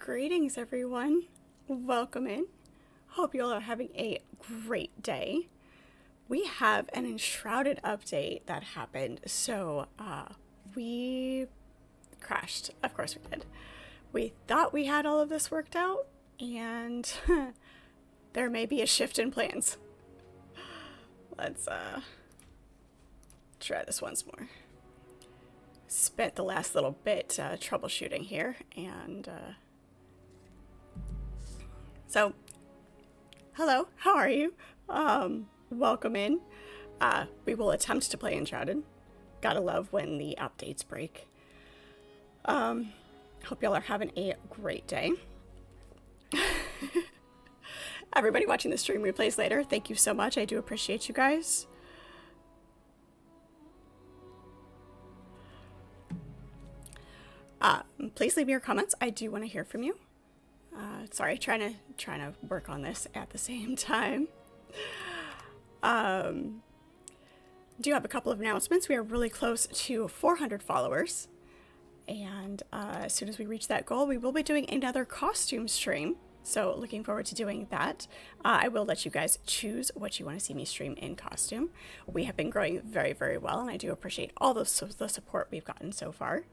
Greetings, everyone. Welcome in. Hope you all are having a great day. We have an Enshrouded update that happened, so we crashed. Of course we did. We thought we had all of this worked out, and there may be a shift in plans. Let's try this once more. Spent the last little bit troubleshooting here, and so hello, how are you? Welcome in. We will attempt to play Enshrouded. Gotta love when the updates break. Hope y'all are having a great day. Everybody watching the stream replays later, thank you so much. I do appreciate you guys. Please leave me your comments. I do want to hear from you. Sorry, trying to work on this at the same time. Do have a couple of announcements. We are really close to 400 followers, and as soon as we reach that goal, we will be doing another costume stream. So looking forward to doing that. I will let you guys choose what you want to see me stream in costume. We have been growing very, very well, and I do appreciate all the support we've gotten so far.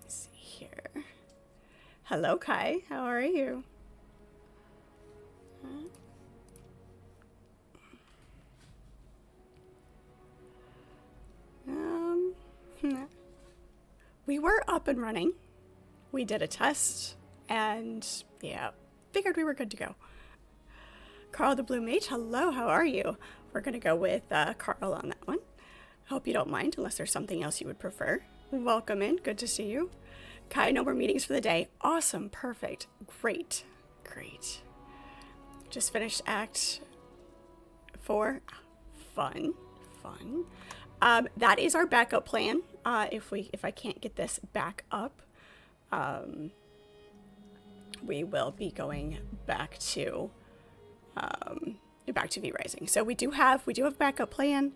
Let's see here. Hello, Kai. How are you? We were up and running. We did a test, and yeah, figured we were good to go. Carl the Blue Mage, hello, how are you? We're gonna go with Carl on that one. Hope you don't mind, unless there's something else you would prefer. Welcome in, good to see you. Kai, no more meetings for the day. Awesome, perfect, great, great. Just finished Act 4. Fun. That is our backup plan. If I can't get this back up, we will be going back to V Rising. So we do have a backup plan.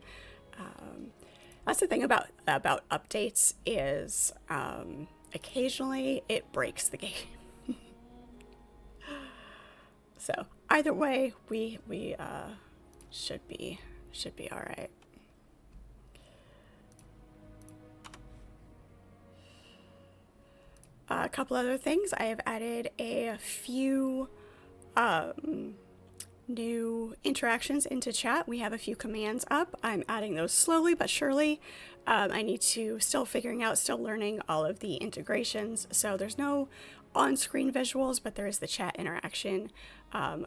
That's the thing about updates is occasionally it breaks the game. So either way, we should be all right. A couple other things. I have added a few new interactions into chat. We have a few commands up. I'm adding those slowly but surely. I need to still learning all of the integrations. So there's no on-screen visuals, but there is the chat interaction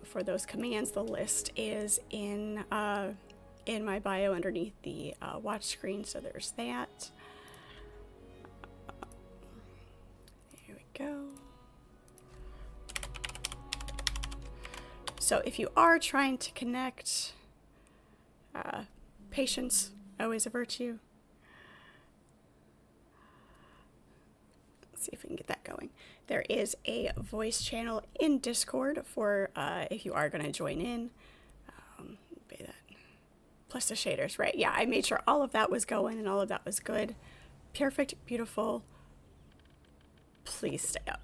for those commands. The list is in my bio underneath the watch screen. So there's that. Go. So if you are trying to connect, patience, always a virtue. Let's see if we can get that going. There is a voice channel in Discord for if you are going to join in. That. Plus the shaders, right? Yeah, I made sure all of that was going and all of that was good. Perfect, beautiful. Please stay up.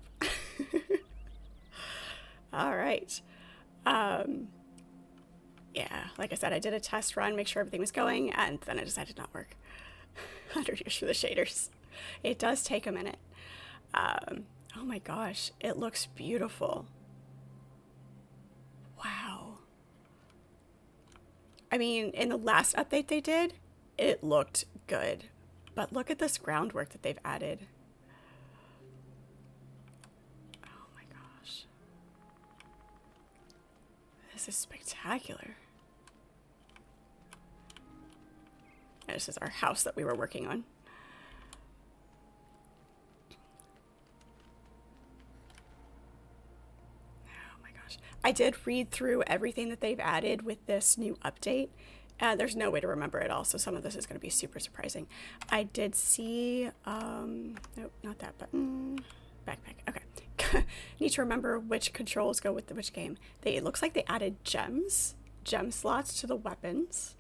All right. Yeah, like I said, I did a test run, make sure everything was going, and then I decided not work. 100 years for the shaders. It does take a minute. Oh my gosh, it looks beautiful. Wow. I mean, in the last update they did, it looked good. But look at this groundwork that they've added. This is spectacular. And this is our house that we were working on. Oh my gosh. I did read through everything that they've added with this new update. There's no way to remember it all, so some of this is going to be super surprising. I did see, nope, not that button. Backpack, okay. Need to remember which controls go with which game. It looks like they added gem slots to the weapons,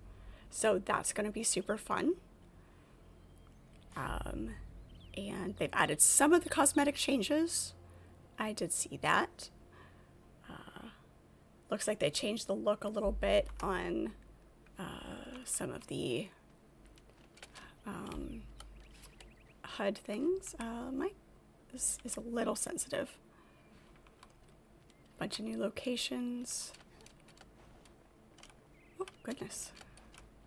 so that's going to be super fun. And they've added some of the cosmetic changes. I did see that. Looks like they changed the look a little bit on some of the HUD things. This is a little sensitive. Bunch of new locations. Oh, goodness.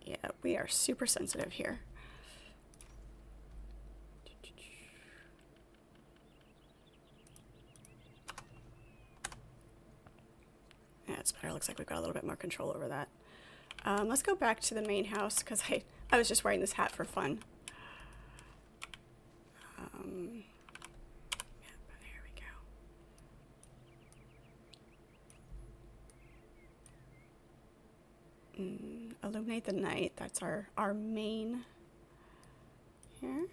Yeah, we are super sensitive here. Yeah, it's better. Looks like we've got a little bit more control over that. Let's go back to the main house because I was just wearing this hat for fun. Yeah, there we go. Illuminate the night. That's our main here.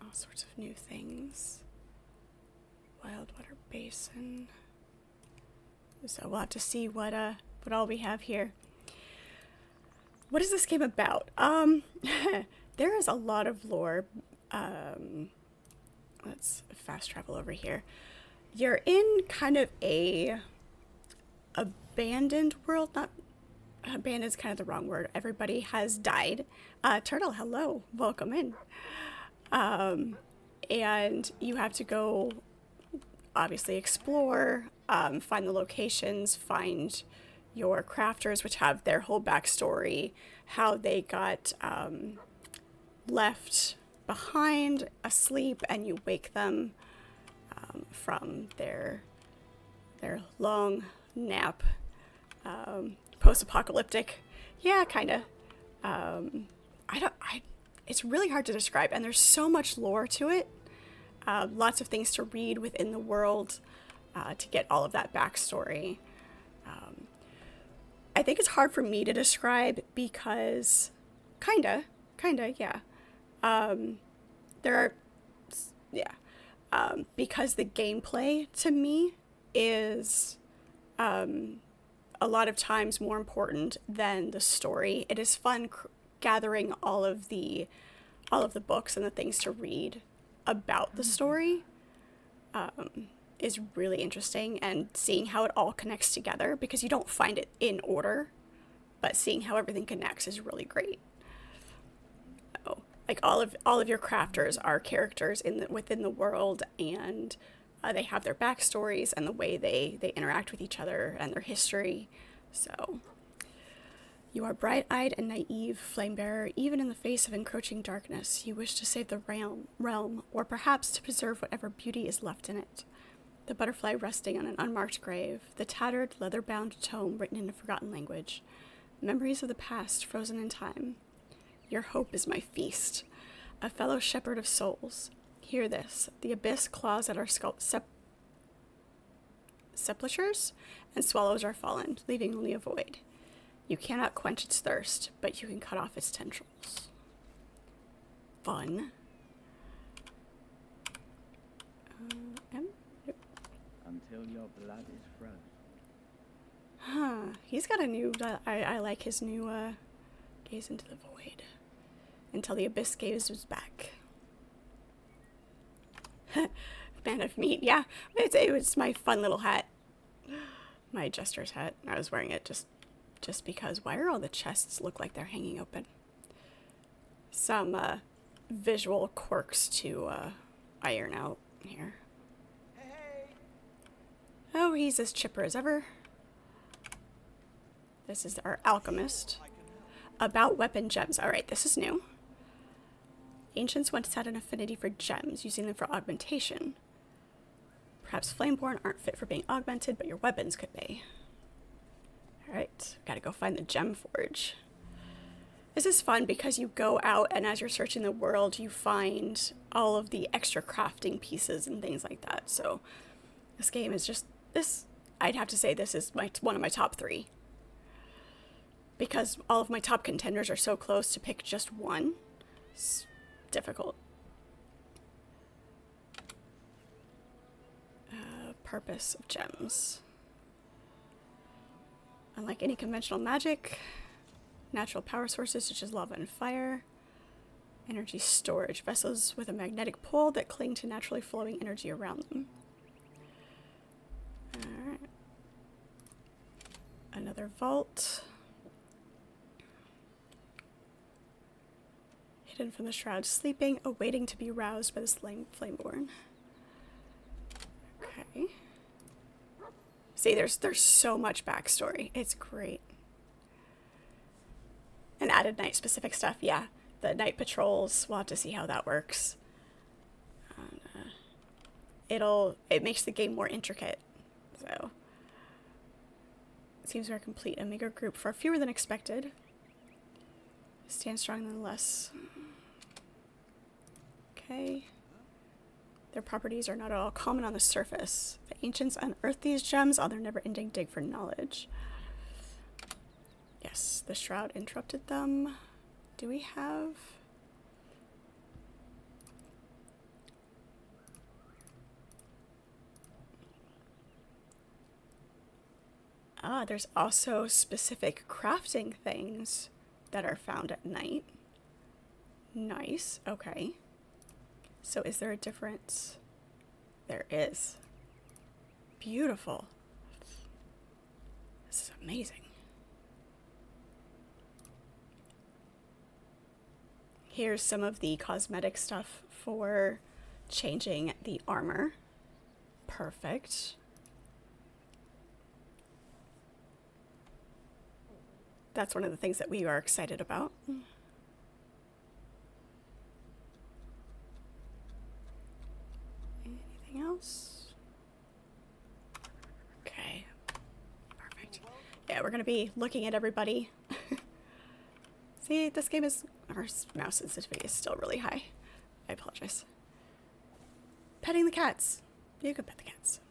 All sorts of new things. Wildwater Basin. So we'll have to see what all we have here. What is this game about? There is a lot of lore. Let's fast travel over here. You're in kind of a abandoned world. Not abandoned is kind of the wrong word. Everybody has died. Turtle, hello, welcome in. And you have to go, obviously, explore, find the locations, find your crafters, which have their whole backstory, how they got left behind asleep, and you wake them from their long nap. Post-apocalyptic, yeah, kind of. It's really hard to describe, and there's so much lore to it. Lots of things to read within the world to get all of that backstory. I think it's hard for me to describe because, kinda, yeah. Because the gameplay to me is a lot of times more important than the story. It is fun gathering all of the books and the things to read about the story. Is really interesting, and seeing how it all connects together, because you don't find it in order, but seeing how everything connects is really great. Like all of your crafters are characters within the world, and they have their backstories and the way they interact with each other and their history. So you are bright-eyed and naive, flame-bearer, even in the face of encroaching darkness. You wish to save the realm, or perhaps to preserve whatever beauty is left in it. The butterfly resting on an unmarked grave, the tattered, leather-bound tome written in a forgotten language, memories of the past frozen in time. Your hope is my feast, a fellow shepherd of souls. Hear this, the abyss claws at our sepulchres, and swallows are fallen, leaving only a void. You cannot quench its thirst, but you can cut off its tendrils. Fun. Until your blood is frozen. Huh. He's got a new... I like his new, gaze into the void. Until the abyss gazes back. Man of meat. Yeah, it was my fun little hat. My jester's hat. I was wearing it just because. Why are all the chests look like they're hanging open? Some visual quirks to iron out here. Oh, he's as chipper as ever. This is our alchemist. About weapon gems. Alright, this is new. Ancients once had an affinity for gems, using them for augmentation. Perhaps Flameborn aren't fit for being augmented, but your weapons could be. Alright, gotta go find the gem forge. This is fun because you go out, and as you're searching the world, you find all of the extra crafting pieces and things like that. So this game is just... I'd have to say this is one of my top 3. Because all of my top contenders are so close, to pick just one, it's difficult. Purpose of gems. Unlike any conventional magic, natural power sources such as lava and fire Energy storage. Vessels with a magnetic pole that cling to naturally flowing energy around them. Alright. Another vault. Hidden from the shroud, sleeping, awaiting to be roused by the flameborn. Okay. See, there's so much backstory. It's great. And added night specific stuff, yeah. The night patrols, we'll have to see how that works. It makes the game more intricate. So it seems we're complete a meager group for fewer than expected. Stand strong nonetheless. Okay. Their properties are not at all common on the surface. The ancients unearthed these gems on their never-ending dig for knowledge. Yes, the shroud interrupted them. Do we have... Ah, there's also specific crafting things that are found at night. Nice, okay. So is there a difference? There is. Beautiful. This is amazing. Here's some of the cosmetic stuff for changing the armor. Perfect. That's one of the things that we are excited about. Anything else? Okay. Perfect. Yeah, we're going to be looking at everybody. See, this game is... Our mouse sensitivity is still really high. I apologize. Petting the cats. You can pet the cats.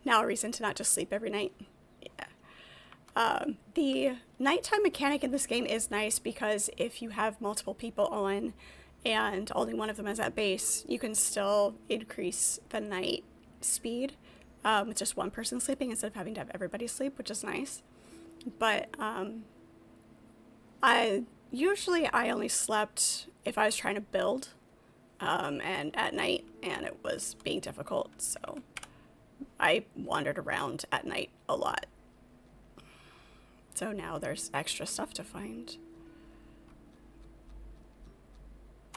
Now a reason to not just sleep every night. Yeah. The nighttime mechanic in this game is nice because if you have multiple people on and only one of them is at base, you can still increase the night speed with just one person sleeping instead of having to have everybody sleep, which is nice. But I only slept if I was trying to build and at night, and it was being difficult, so I wandered around at night a lot. So now there's extra stuff to find.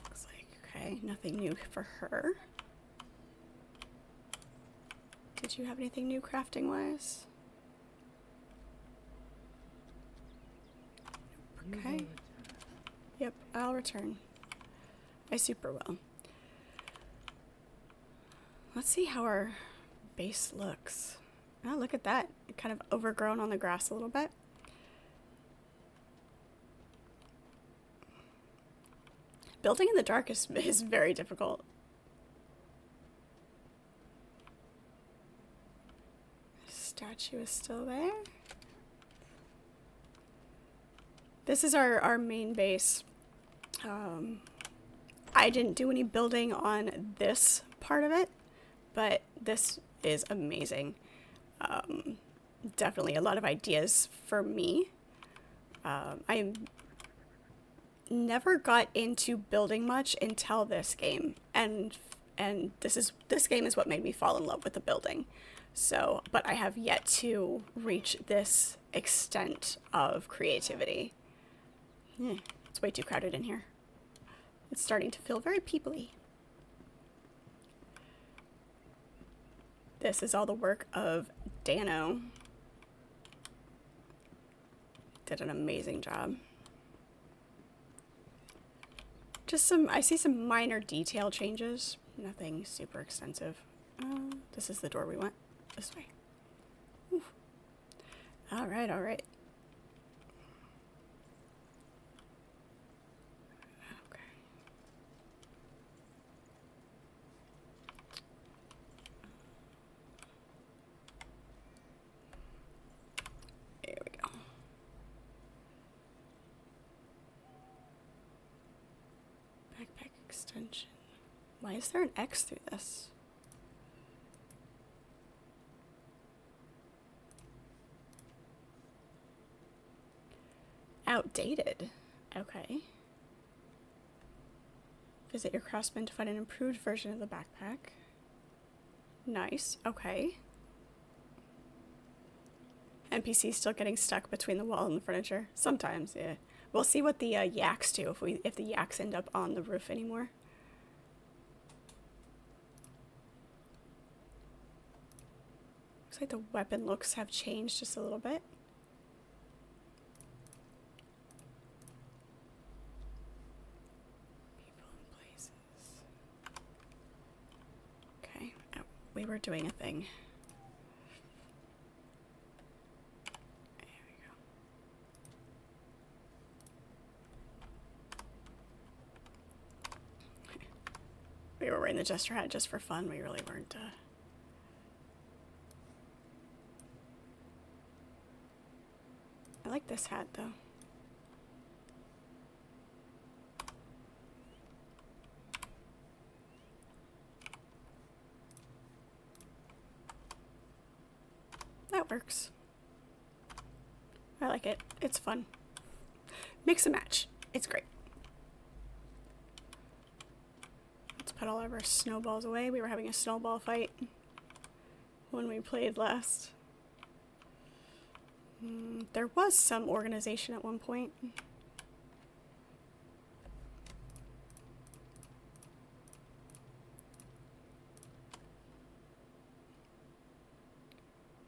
Looks like, okay, nothing new for her. Did you have anything new crafting-wise? Okay. Yep, I'll return. I super will. Let's see how our base looks. Oh, look at that. Kind of overgrown on the grass a little bit. Building in the dark is very difficult. Statue is still there. This is our main base. I didn't do any building on this part of it, but this is amazing. Definitely a lot of ideas for me. I never got into building much until this game, and this game is what made me fall in love with the building. So, but I have yet to reach this extent of creativity. It's way too crowded in here. It's starting to feel very people-y. This is all the work of Dano. Did an amazing job. Just I see some minor detail changes. Nothing super extensive. This is the door we went. This way. Oof. All right, all right. Extension. Why is there an X through this? Outdated. Okay. Visit your craftsman to find an improved version of the backpack. Nice. Okay. NPC still getting stuck between the wall and the furniture. Sometimes, yeah. We'll see what the yaks do if the yaks end up on the roof anymore. Looks like the weapon looks have changed just a little bit. People and places. Okay, oh, we were doing a thing. We were wearing the jester hat just for fun. We really weren't. I like this hat though. That works. I like it. It's fun. Mix and match. It's great. Put all of our snowballs away. We were having a snowball fight when we played last. There was some organization at one point.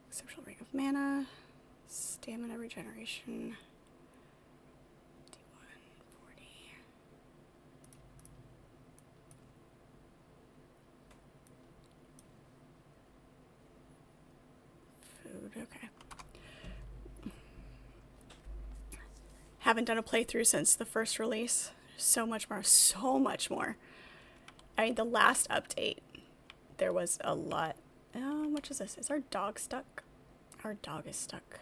Exceptional rate of mana, stamina regeneration. Okay. Haven't done a playthrough since the first release. So much more, so much more. I mean, the last update, there was a lot. What is this? Is our dog stuck? Our dog is stuck.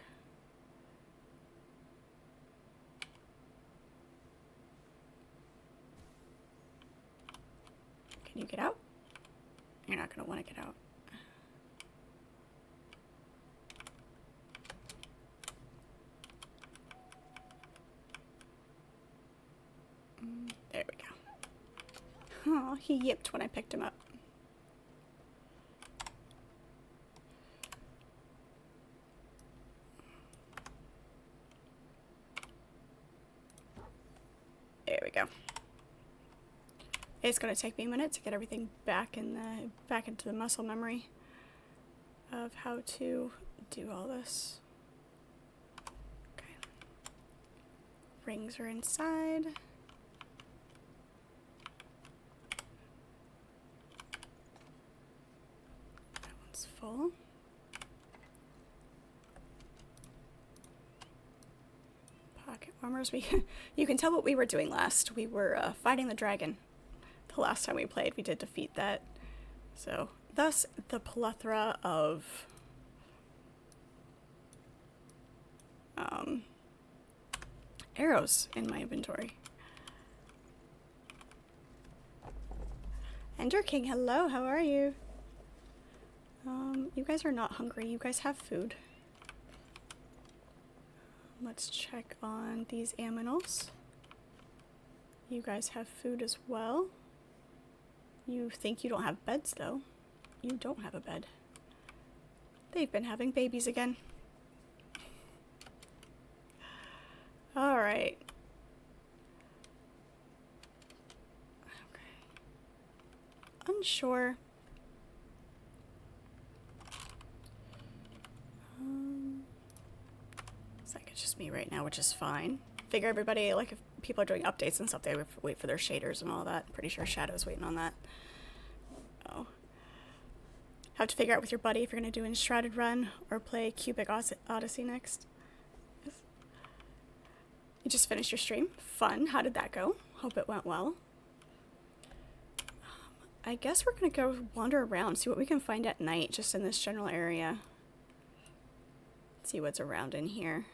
Can you get out? You're not going to want to get out. There we go. Oh, he yipped when I picked him up. There we go. It's going to take me a minute to get everything back into the muscle memory of how to do all this. Okay. Rings are inside. Full. Pocket warmers. You can tell what we were doing last. We were fighting the dragon. The last time we played, we did defeat that. So, thus the plethora of arrows in my inventory. Ender King, hello. How are you? You guys are not hungry. You guys have food. Let's check on these aminals. You guys have food as well. You think you don't have beds, though. You don't have a bed. They've been having babies again. Alright. Okay. Unsure. It's like it's just me right now, which is fine. Figure everybody, like if people are doing updates and stuff, they would wait for their shaders and all that. Pretty sure Shadow's waiting on that. Oh. Have to figure out with your buddy if you're going to do Enshrouded run or play Cubic Odyssey next. Yes. You just finished your stream? Fun. How did that go? Hope it went well. I guess we're going to go wander around, see what we can find at night, just in this general area. See what's around in here.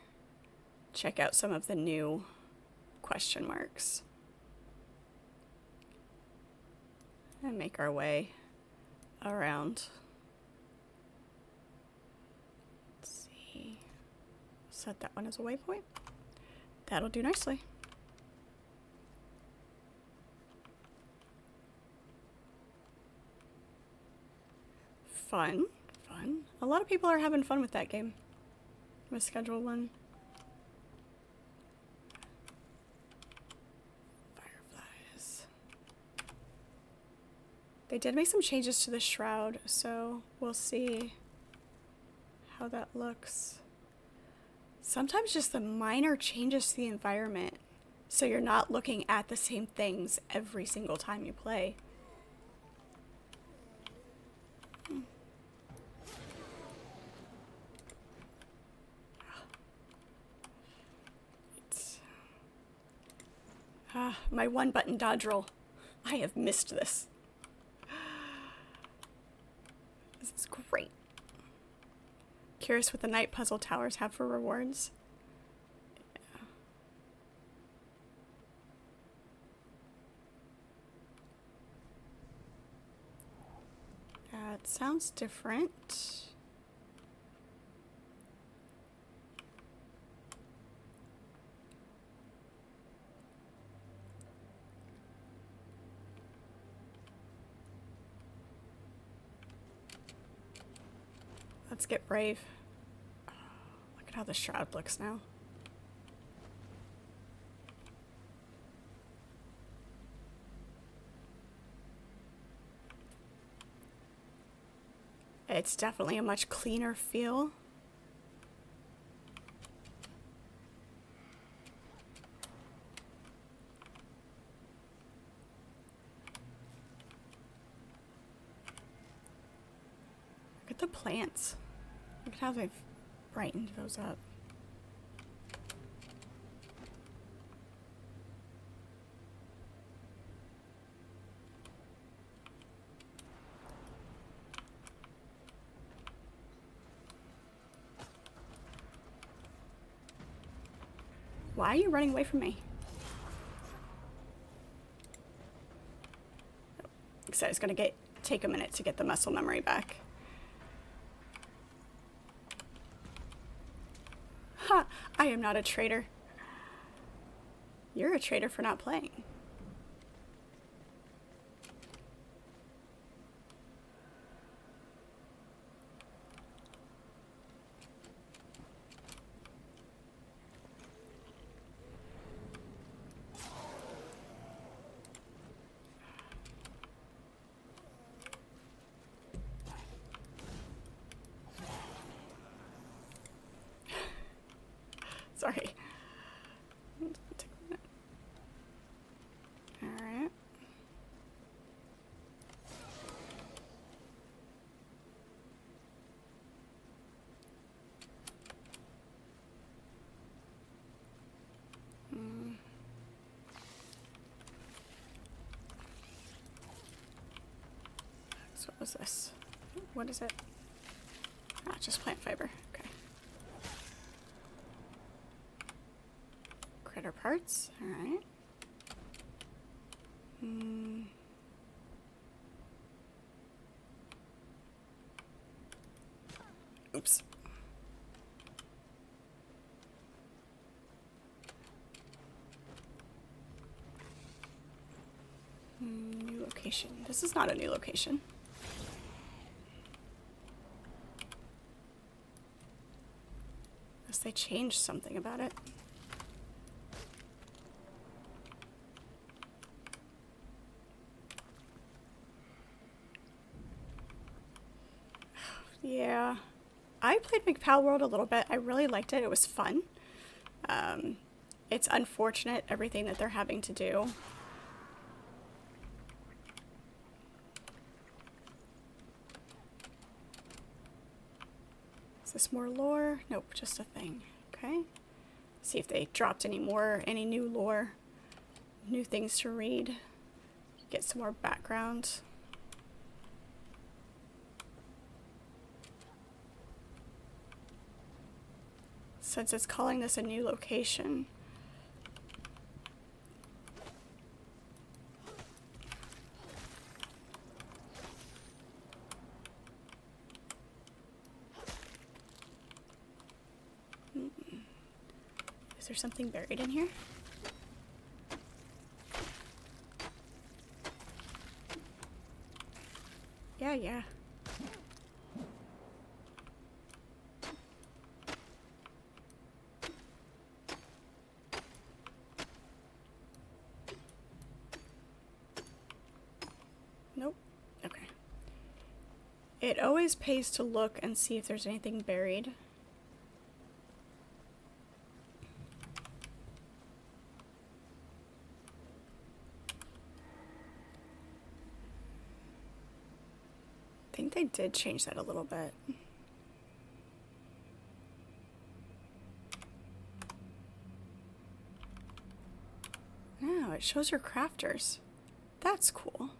Check out some of the new question marks. And make our way around. Let's see. Set that one as a waypoint. That'll do nicely. Fun. Fun. A lot of people are having fun with that game. I'm gonna schedule one. Fireflies. They did make some changes to the shroud, so we'll see how that looks. Sometimes just the minor changes to the environment, so you're not looking at the same things every single time you play. My one button dodge roll. I have missed this. This is great. Curious what the night puzzle towers have for rewards. Yeah. That sounds different. Let's get brave. Oh, look at how the shroud looks now. It's definitely a much cleaner feel. Look at the plants. Look at how they've brightened those up. Why are you running away from me? So it's gonna take a minute to get the muscle memory back. Ha! I am not a traitor. You're a traitor for not playing. Sorry. Take a minute. All right. So what was this? What is it? Ah, just plant fiber. Okay. Critter parts. All right. Oops. New location. This is not a new location. Unless they changed something about it. Yeah. I played McPow World a little bit. I really liked it. It was fun. It's unfortunate everything that they're having to do. Is this more lore? Nope, just a thing. Okay. See if they dropped any new lore, new things to read. Get some more background. Since it's calling this a new location. Is there something buried in here? Yeah. Nope. Okay. It always pays to look and see if there's anything buried. I think they did change that a little bit. No, it shows your crafters. That's cool.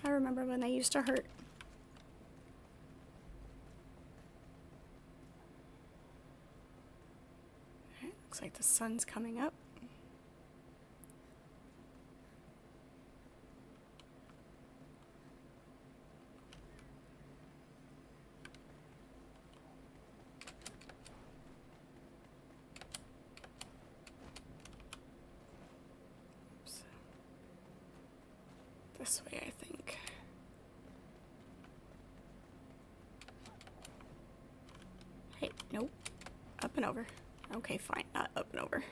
I remember when they used to hurt. Okay, looks like the sun's coming up. Oops. This way, I think. Hey, nope. Up and over. Okay, fine. Not up and over.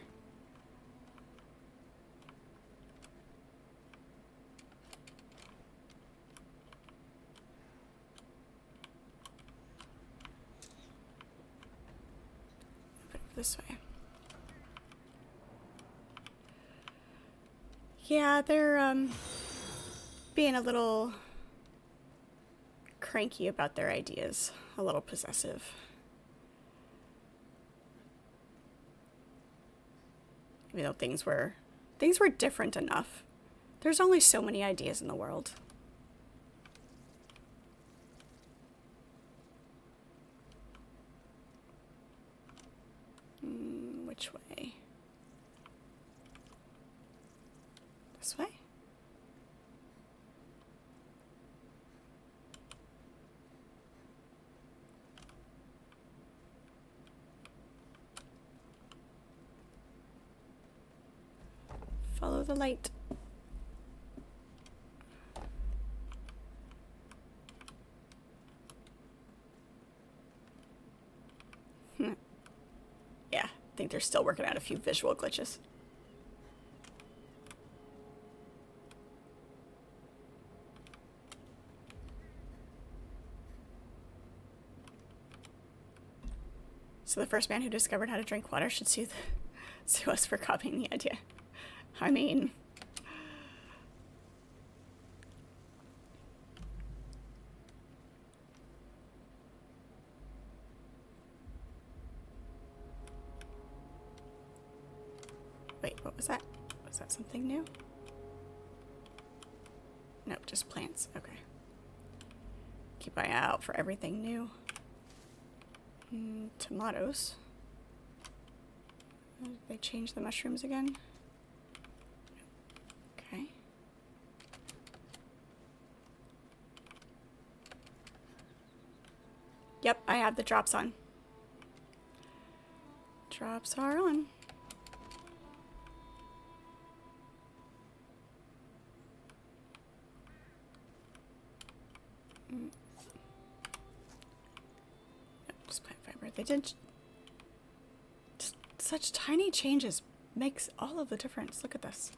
This way. Yeah, they're being a little cranky about their ideas, a little possessive. Even though things were different enough. There's only so many ideas in the world. Which way? This way? Follow the light. Yeah, I think they're still working out a few visual glitches. So the first man who discovered how to drink water should sue us for copying the idea. I mean... Wait, what was that? Was that something new? Nope, just plants. Okay. Keep an eye out for everything new. Tomatoes. Did they change the mushrooms again? Okay. Yep, I have the drops on. Drops are on. Just plant fiber. They did just such tiny changes makes all of the difference. Look at this.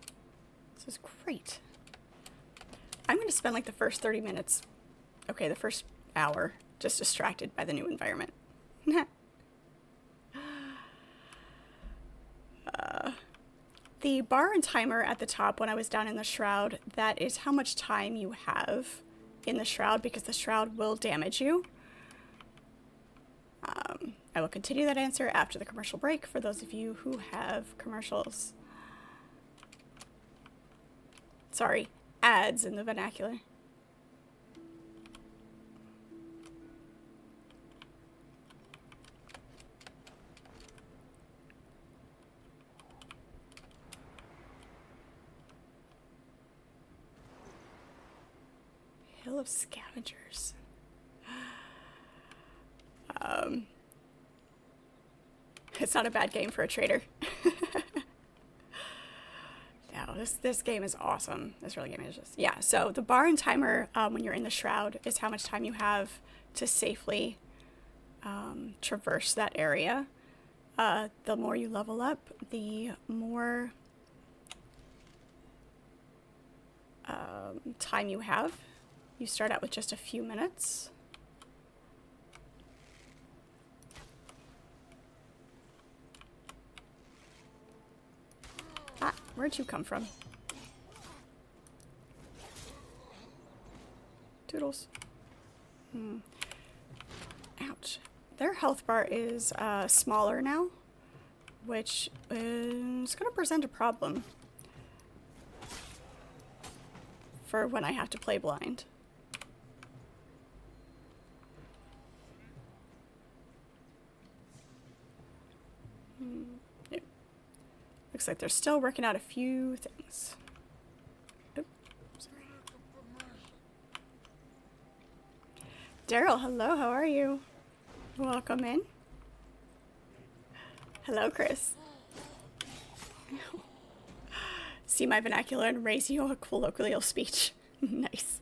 This is great. I'm going to spend like the first 30 minutes, okay, the first hour, just distracted by the new environment. The bar and timer at the top when I was down in the shroud, that is how much time you have in the shroud, because the shroud will damage you. I will continue that answer after the commercial break for those of you who have commercials. Sorry, ads in the vernacular. Hill of Scavengers. It's not a bad game for a trader. No, this game is awesome. This really game is just... Yeah, so the bar and timer when you're in the Shroud is how much time you have to safely traverse that area. The more you level up, the more time you have. You start out with just a few minutes. Ah, where'd you come from? Toodles. Ouch. Their health bar is smaller now, which is going to present a problem for when I have to play blind. Yep. Looks like they're still working out a few things. Oops, sorry. Daryl, hello, how are you? Welcome in. Hello, Chris. See my vernacular and raise you a colloquial speech. Nice.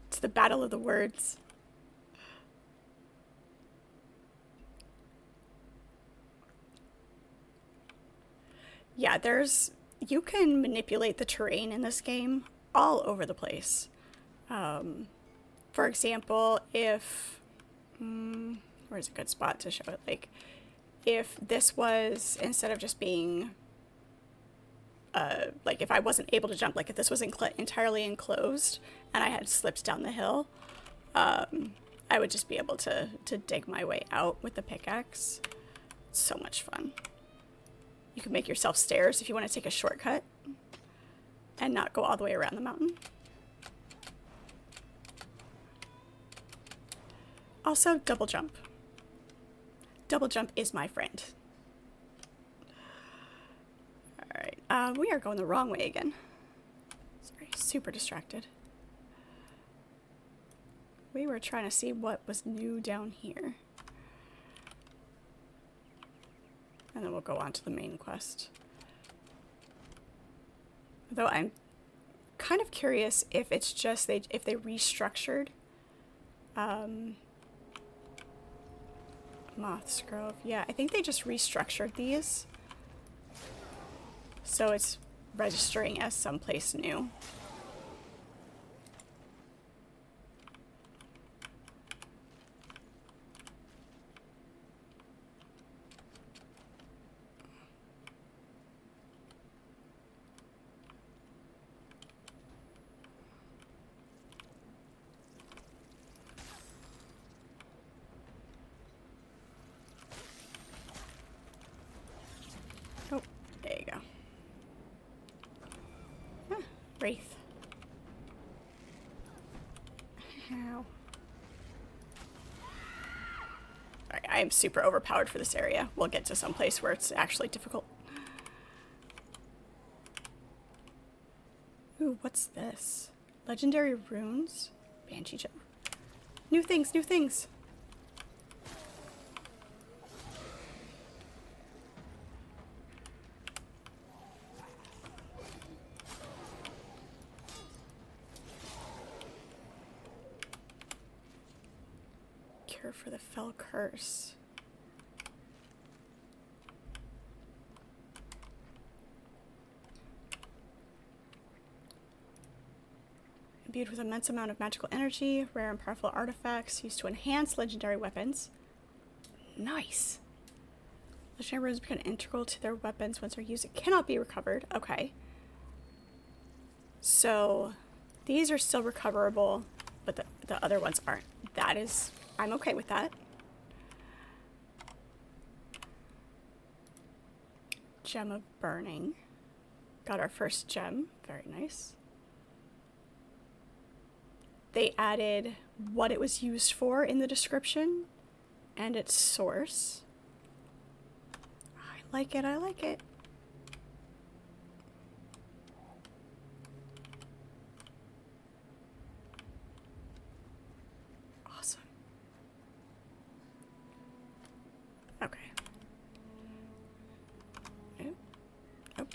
It's the battle of the words. Yeah, you can manipulate the terrain in this game all over the place. For example, if, where's a good spot to show it? Like, if this was, instead of just being, like if I wasn't able to jump, like if this was entirely enclosed and I had slipped down the hill, I would just be able to dig my way out with the pickaxe. It's so much fun. You can make yourself stairs if you want to take a shortcut and not go all the way around the mountain. Also, double jump. Double jump is my friend. Alright, we are going the wrong way again. Sorry, super distracted. We were trying to see what was new down here. And then we'll go on to the main quest. Though I'm kind of curious if it's just if they restructured Moth's Grove. Yeah, I think they just restructured these. So it's registering as someplace new. Oh, there you go. Ah, Wraith. Ow. Sorry, I am super overpowered for this area. We'll get to some place where it's actually difficult. Ooh, what's this? Legendary runes? Banshee gem. New things, new things. Cure for the fell curse. Imbued with immense amount of magical energy, rare and powerful artifacts used to enhance legendary weapons. Nice. Legendary runes become integral to their weapons once they're used. It cannot be recovered. Okay. So these are still recoverable, but the other ones aren't. That is, I'm okay with that. Gem of Burning. Got our first gem. Very nice. They added what it was used for in the description and its source. I like it, I like it.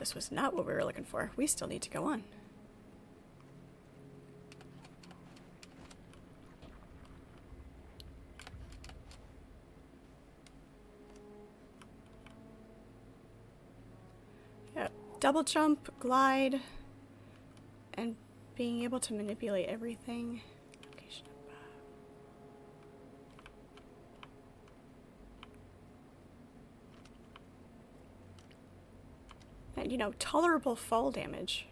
this was not what we were looking for. We still need to go on. Yep. Double jump, glide, and being able to manipulate everything. And, you know, tolerable fall damage.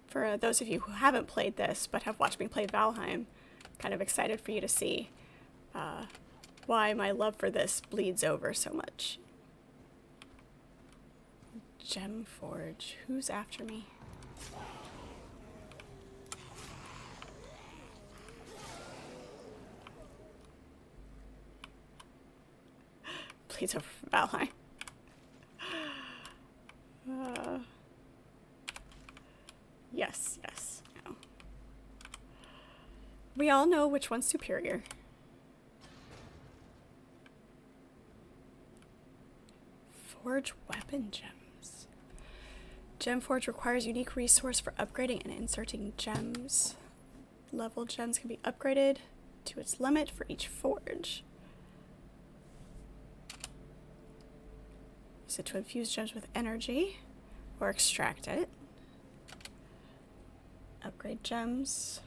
For those of you who haven't played this but have watched me play Valheim, kind of excited for you to see why my love for this bleeds over so much. Gem Forge. Who's after me? Bleeds over from Valheim. Yes, yes. No. We all know which one's superior. Forge weapon gems. Gem Forge requires unique resource for upgrading and inserting gems. Level gems can be upgraded to its limit for each forge. Use it to infuse gems with energy or extract it. Upgrade gems.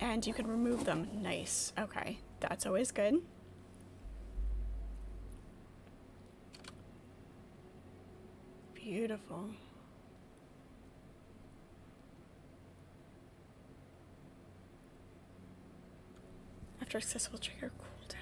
And you can remove them. Nice. Okay, that's always good. Beautiful. After successful trigger cooldown.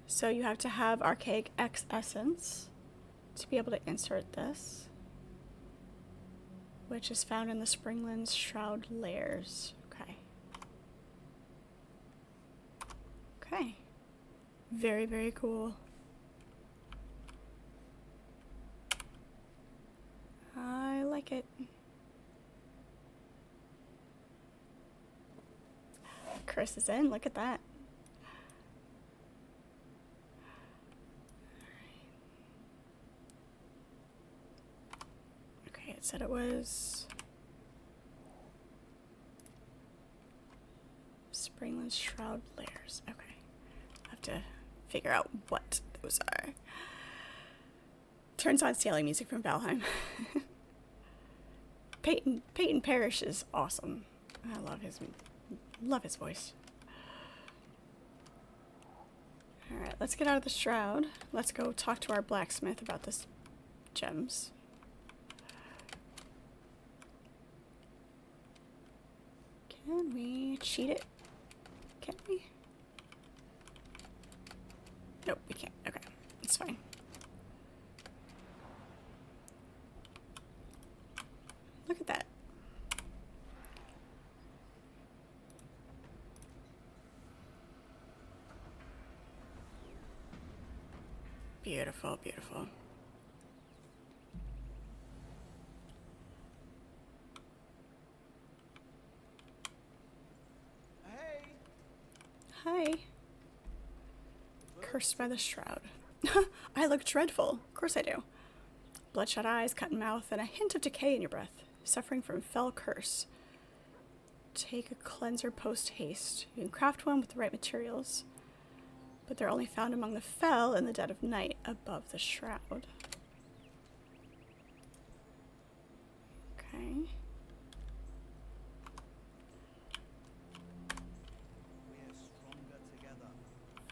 So you have to have Archaic X Essence to be able to insert this, which is found in the Springland's Shroud layers. Okay. Okay. Very, very cool. I like it. Chris is in. Look at that. Said it was Springland's Shroud layers. Okay. I have to figure out what those are. Turns on sailing music from Valheim. Peyton Parrish is awesome. I love his voice. Alright, let's get out of the shroud. Let's go talk to our blacksmith about this gems. Can we cheat it? Can we? Nope, we can't. Okay, it's fine. Look at that. Beautiful, beautiful. Hi. Cursed by the shroud. I look dreadful. Of course I do. Bloodshot eyes, cut mouth, and a hint of decay in your breath. Suffering from fell curse. Take a cleanser post haste. You can craft one with the right materials, but they're only found among the fell in the dead of night above the shroud. Okay.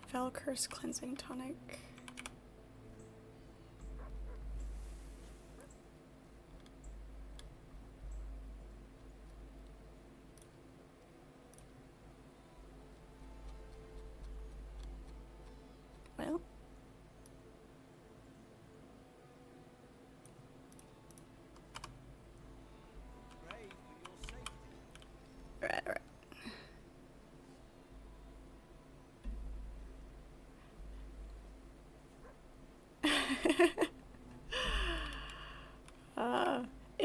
Fell curse cleansing tonic. Well. Alright.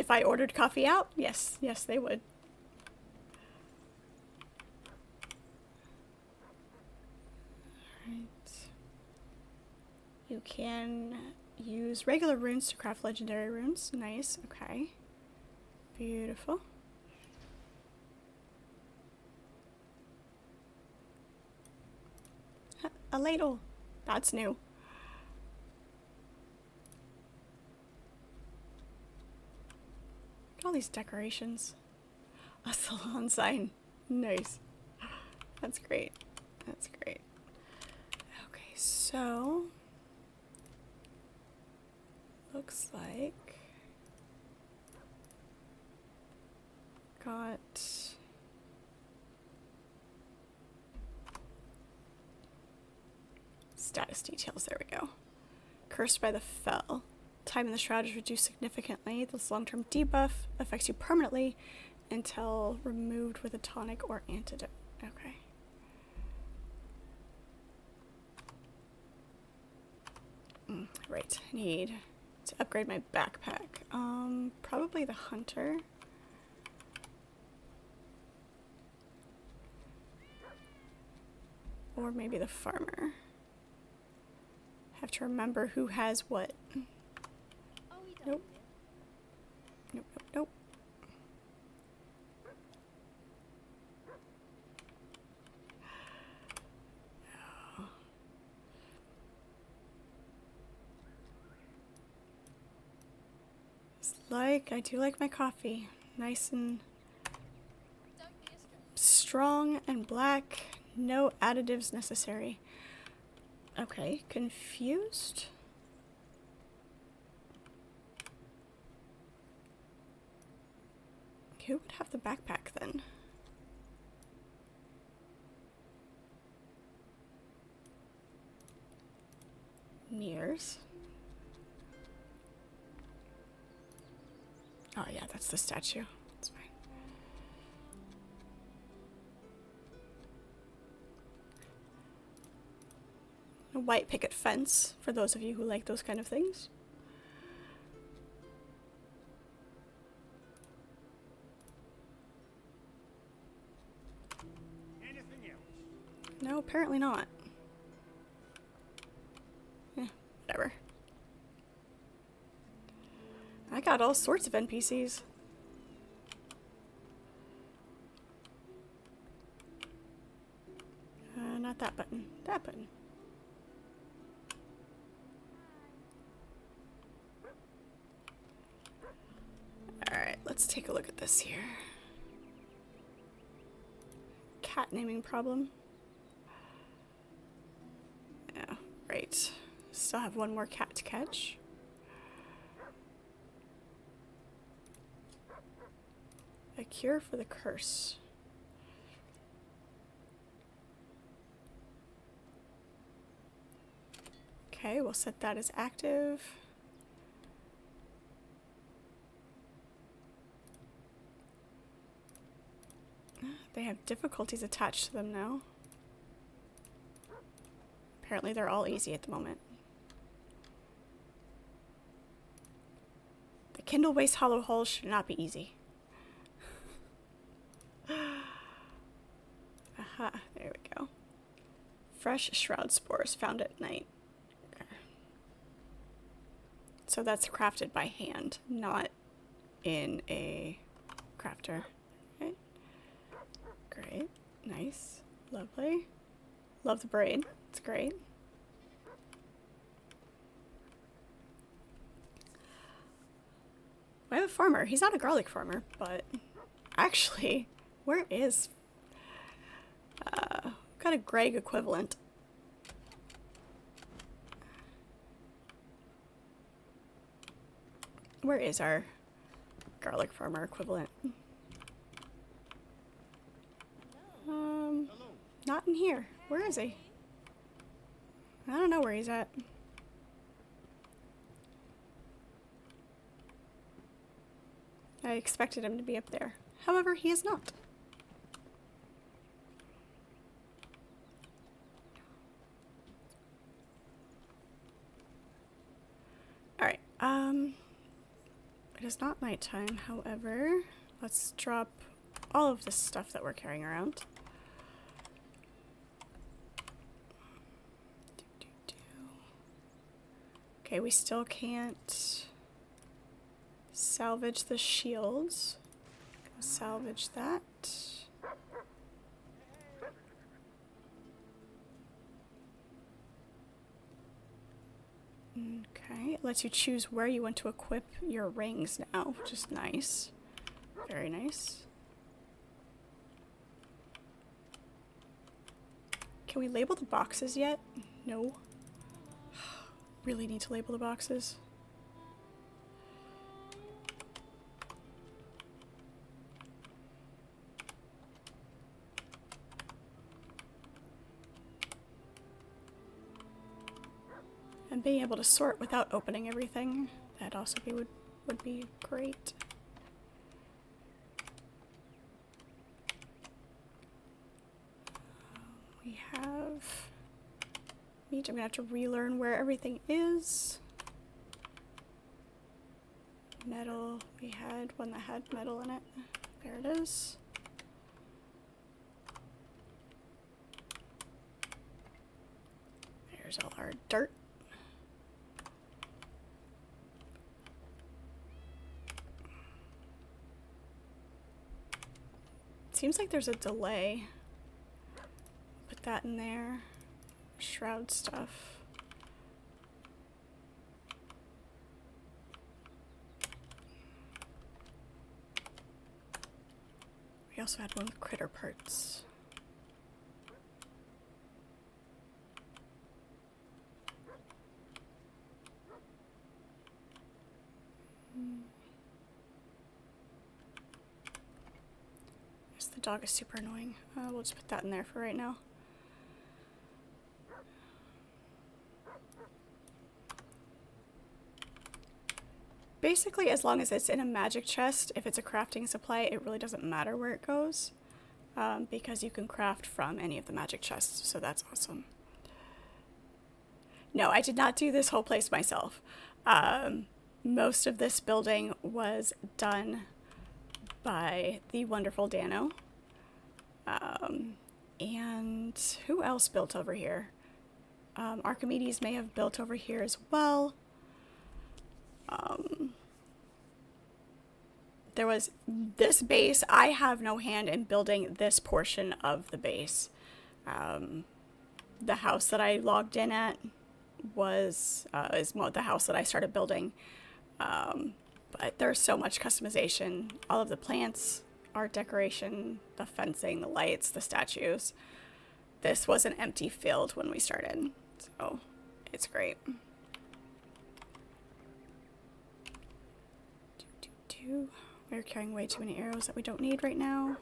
if I ordered coffee out, yes, yes, they would. Alright. You can use regular runes to craft legendary runes. Nice, okay. Beautiful. A ladle. That's new. Look at all these decorations. A salon sign. Nice. That's great. That's great. Okay, so looks like got status details. There we go. Cursed by the Fell. Time in the Shroud is reduced significantly. This long-term debuff affects you permanently until removed with a tonic or antidote. Okay. Right, I need to upgrade my backpack. Probably the hunter. Or maybe the farmer. Have to remember who has what. Nope. Nope, nope, nope. Oh. It's like, I do like my coffee. Nice and strong and black. No additives necessary. Okay, confused? Who would have the backpack then? Mirrors. Oh yeah, that's the statue. That's fine. A white picket fence, for those of you who like those kind of things. Anything else? No, apparently not. Whatever. I got all sorts of NPCs. Not that button. That button. Alright, let's take a look at this here. Cat naming problem. Yeah, right. Still have one more cat to catch. A cure for the curse. Okay, we'll set that as active. They have difficulties attached to them now. Apparently they're all easy at the moment. The Kindle Waste Hollow Holes should not be easy. Aha, there we go. Fresh shroud spores found at night. Okay. So that's crafted by hand, not in a crafter. Okay. Great. Nice. Lovely. Love the braid. It's great. We have a farmer. He's not a garlic farmer, but actually, where is... got a Greg equivalent. Where is our garlic farmer equivalent? Not in here. Where is he? I don't know where he's at. I expected him to be up there. However, he is not. Alright, it is not nighttime, however. Let's drop all of this stuff that we're carrying around. Okay, we still can't salvage the shields. Salvage that. Okay, it lets you choose where you want to equip your rings now, which is nice. Very nice. Can we label the boxes yet? No. Really need to label the boxes. And being able to sort without opening everything, that also would be great. We have meat. I'm gonna have to relearn where everything is. Metal. We had one that had metal in it. There it is. There's all our dirt. Seems like there's a delay. Put that in there. Shroud stuff. We also had one with critter parts. The dog is super annoying. We'll just put that in there for right now. Basically, as long as it's in a magic chest, if it's a crafting supply, it really doesn't matter where it goes, because you can craft from any of the magic chests, so that's awesome. No, I did not do this whole place myself. Most of this building was done by the wonderful Dano. And who else built over here? Archimedes may have built over here as well. There was this base. I have no hand in building this portion of the base. The house that I logged in at is the house that I started building. But there's so much customization. All of the plants, art decoration, the fencing, the lights, the statues. This was an empty field when we started, so it's great. We're carrying way too many arrows that we don't need right now.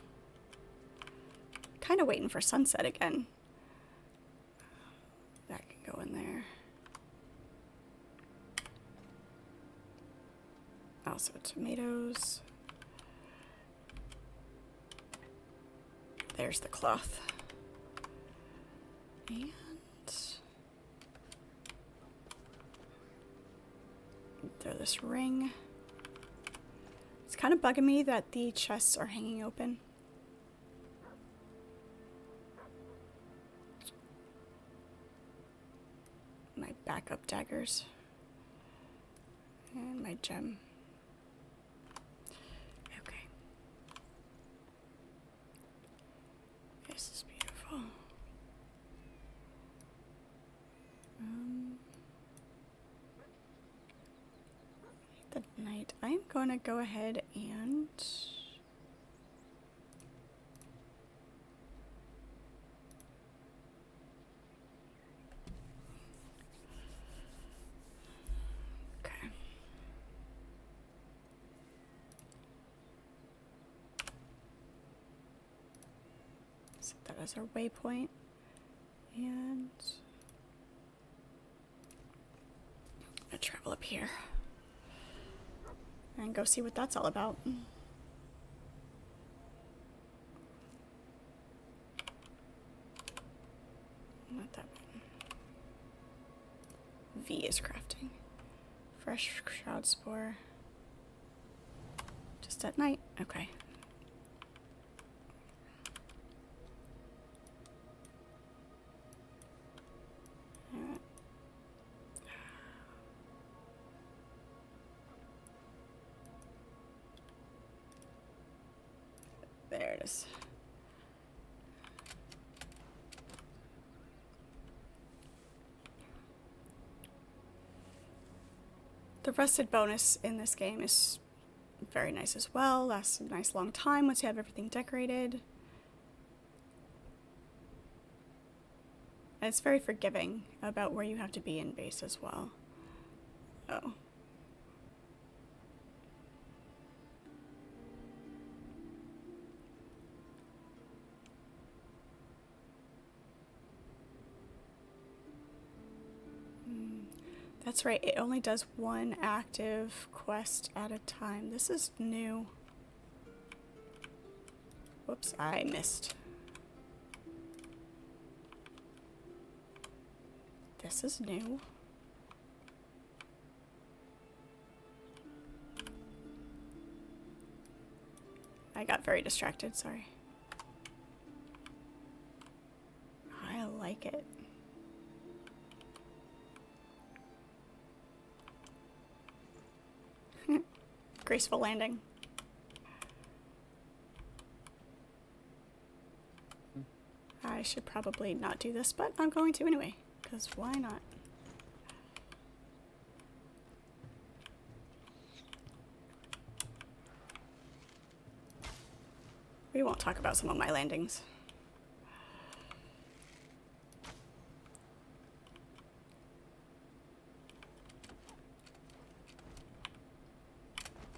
Kind of waiting for sunset again. That can go in there. Also tomatoes. There's the cloth. And throw this ring. It's kind of bugging me that the chests are hanging open. My backup daggers. And my gem. Okay. This is beautiful. The night. I'm going to go ahead and okay. Set that as our waypoint and I'm gonna travel up here. And go see what that's all about. Not that one. V is crafting. Fresh shroud spore. at night? Okay. Alright. There it is. The rested bonus in this game is very nice as well. Lasts a nice long time once you have everything decorated. And it's very forgiving about where you have to be in base as well. Oh. That's right, it only does one active quest at a time. This is new. Whoops, I missed. This is new. I got very distracted, sorry. I like it. Graceful landing. I should probably not do this, but I'm going to anyway, because why not? We won't talk about some of my landings.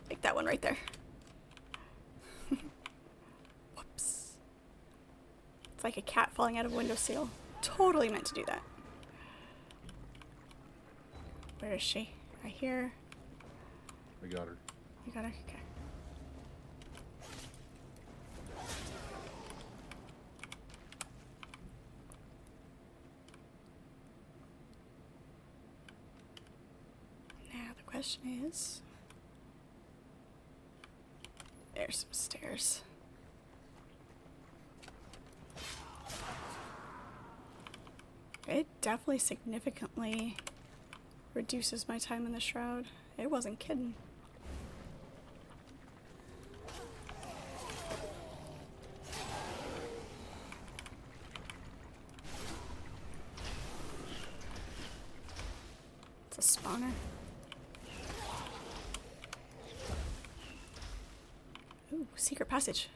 Like that one right there. Whoops. It's like a cat falling out of a windowsill. Totally meant to do that. Where is she? I hear. We got her. You got her? Okay. Now the question is, there's some stairs. It definitely significantly reduces my time in the shroud. It wasn't kidding. It's a spawner. Ooh, secret passage.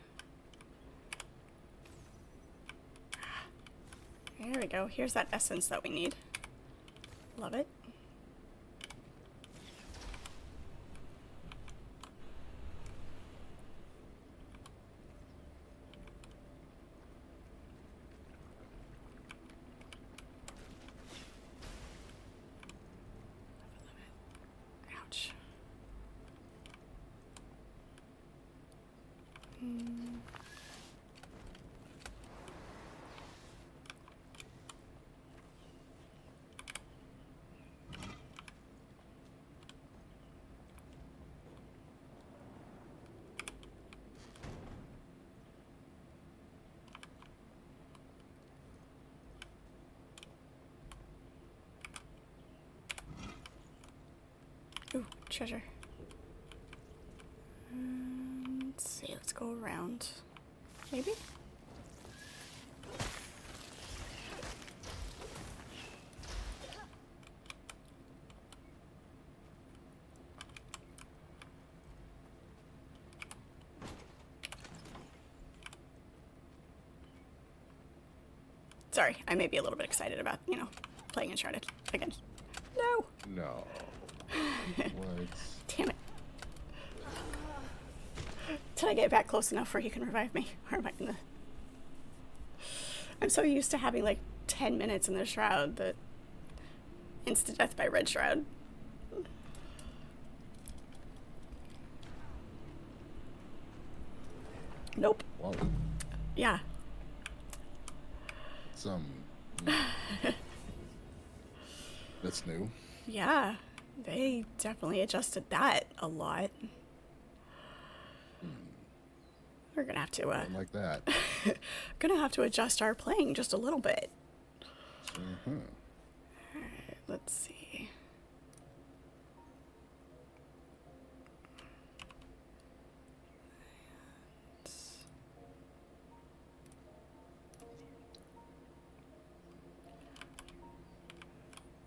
There we go. Here's that essence that we need. Love it. Ouch. Ooh, treasure. Let's see, let's go around. Maybe? Sorry, I may be a little bit excited about, you know, playing Enshrouded again. No! No. What? Damn it. Did I get back close enough where you can revive me? Or am I in the... I'm so used to having like 10 minutes in the shroud that instant death by red shroud. Nope. Whoa. Yeah. That's new. Yeah. They definitely adjusted that a lot. Hmm. We're gonna have to, Something like that. gonna have to adjust our playing just a little bit. Mm-hmm. Alright, let's see.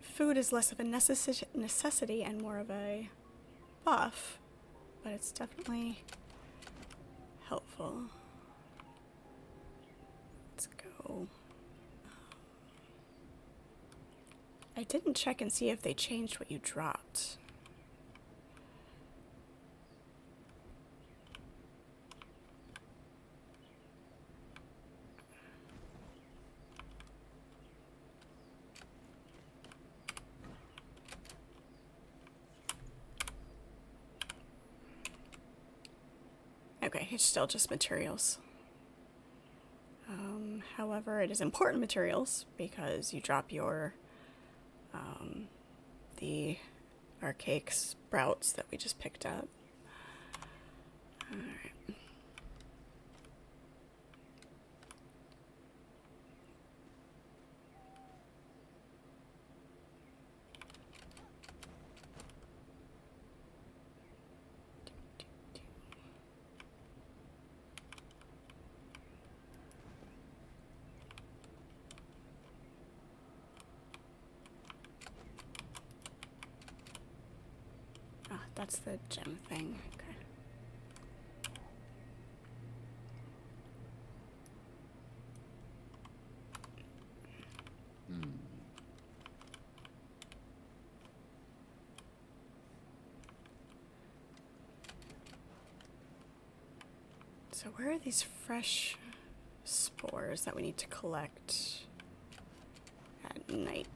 Food is less of a necessity and more of a buff, but it's definitely helpful. Let's go. I didn't check and see if they changed what you dropped. Okay, it's still just materials. However, it is important materials because you drop your the archaic sprouts that we just picked up. Alright. Ah, that's the gem thing. Okay. Hmm. So where are these fresh spores that we need to collect at night?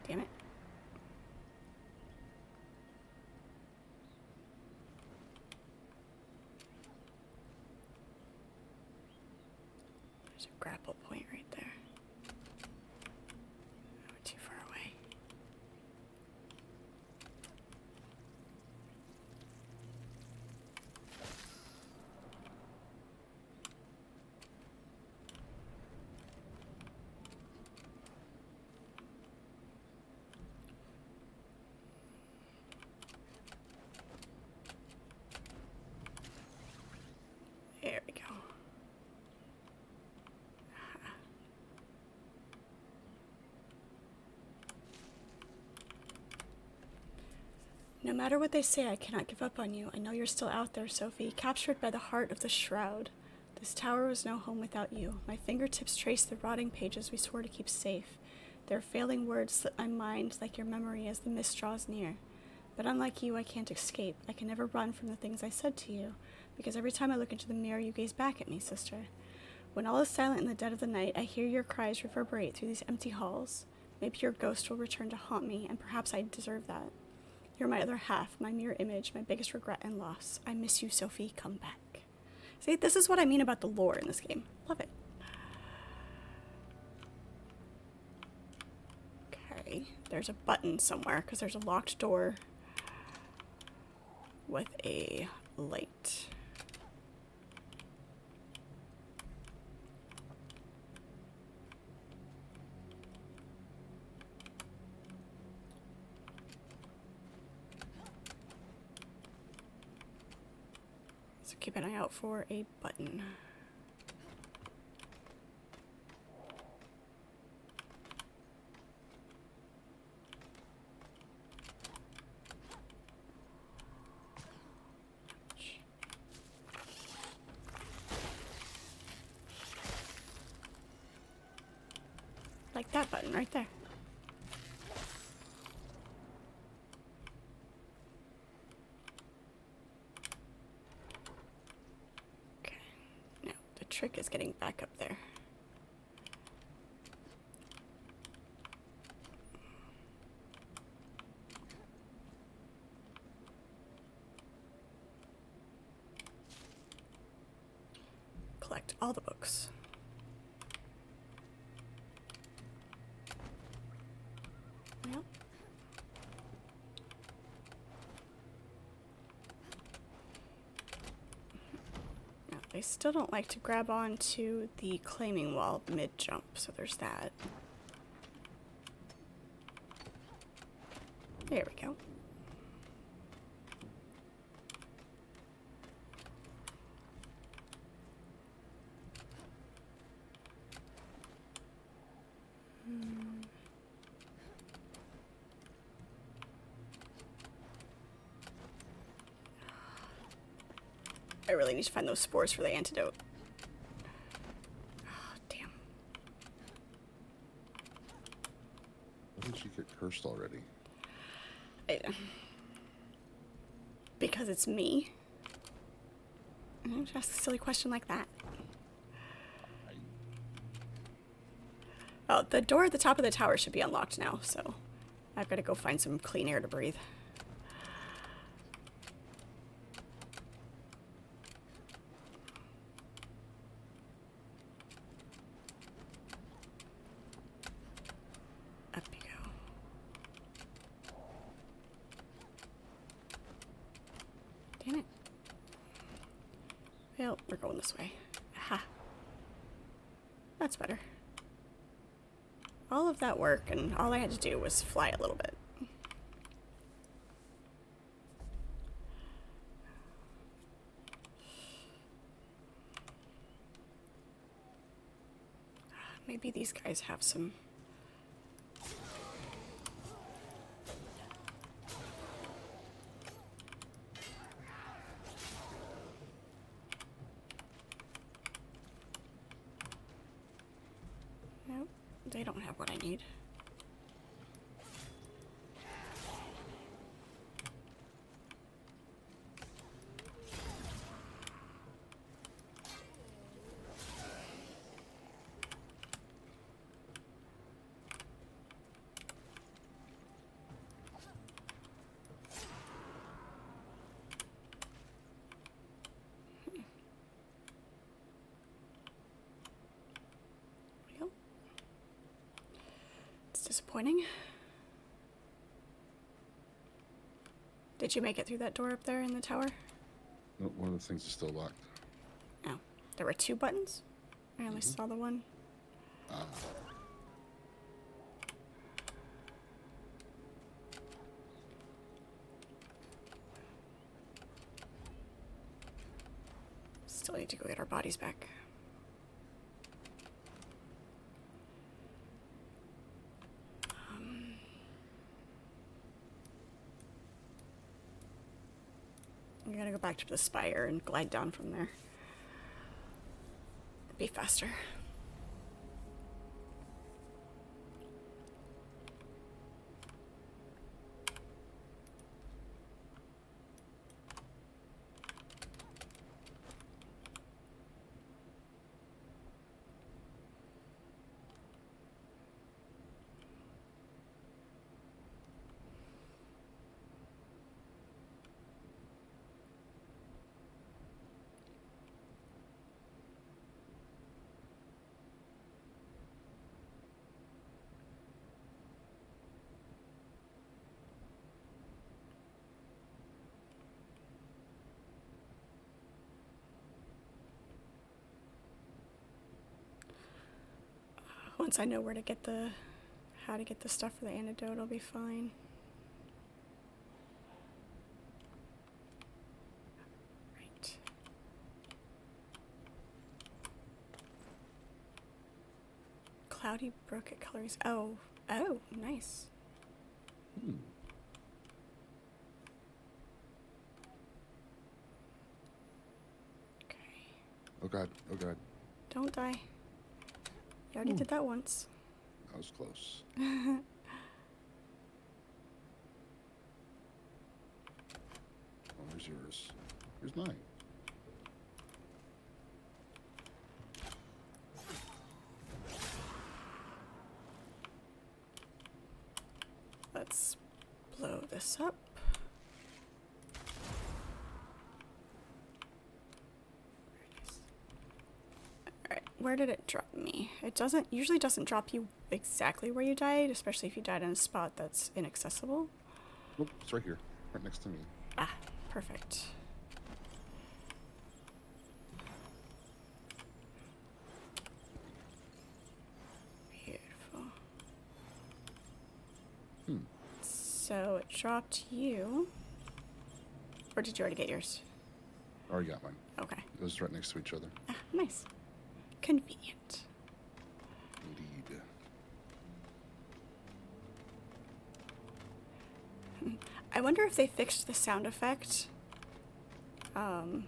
Damn it. There's a grapple point right there. We're too far away. There we go. No matter what they say, I cannot give up on you. I know you're still out there, Sophie, captured by the heart of the shroud. This tower was no home without you. My fingertips trace the rotting pages we swore to keep safe. Their failing words slip my mind like your memory as the mist draws near. But unlike you, I can't escape. I can never run from the things I said to you, because every time I look into the mirror, you gaze back at me, sister. When all is silent in the dead of the night, I hear your cries reverberate through these empty halls. Maybe your ghost will return to haunt me, and perhaps I deserve that. You're my other half, my mirror image, my biggest regret and loss. I miss you, Sophie. Come back. See, this is what I mean about the lore in this game. Love it. Okay, there's a button somewhere, because there's a locked door with a light. So keep an eye out for a button. Like that button right there. Okay. Now, the trick is getting back up there. all the books. Yep. Now, they still don't like to grab onto the claiming wall mid-jump, so there's that. There we go. I really need to find those spores for the antidote. Oh, damn. Why did she get cursed already? Because it's me. Just ask a silly question like that. Oh, the door at the top of the tower should be unlocked now, so I've got to go find some clean air to breathe. Up you go. Damn it. Well, we're going this way. Aha. That's better. All of that work, and all I had to do was fly a little bit. Maybe these guys have some... Nope, they don't have what I need. Well, it's disappointing. Did you make it through that door up there in the tower? No, one of the things is still locked. Oh, there were two buttons? I only saw the one. Ah. Still need to go get our bodies back. I gotta go back to the spire and glide down from there. Be faster. Once I know where to get the, how to get the stuff for the antidote, I'll be fine. Right. Cloudy broken colors. Oh, oh, nice. Okay. Oh god, oh god. Don't die. You already did that once. That was close. Oh, Oh, here's yours. Here's mine. let's blow this up. Where did it drop me? It usually doesn't drop you exactly where you died, especially if you died in a spot that's inaccessible. Nope, it's right here, right next to me. Ah, perfect. Beautiful. So it dropped you. Or did you already get yours? Already got mine. Okay. It was right next to each other. Ah, nice. Convenient. Indeed. I wonder if they fixed the sound effect. Come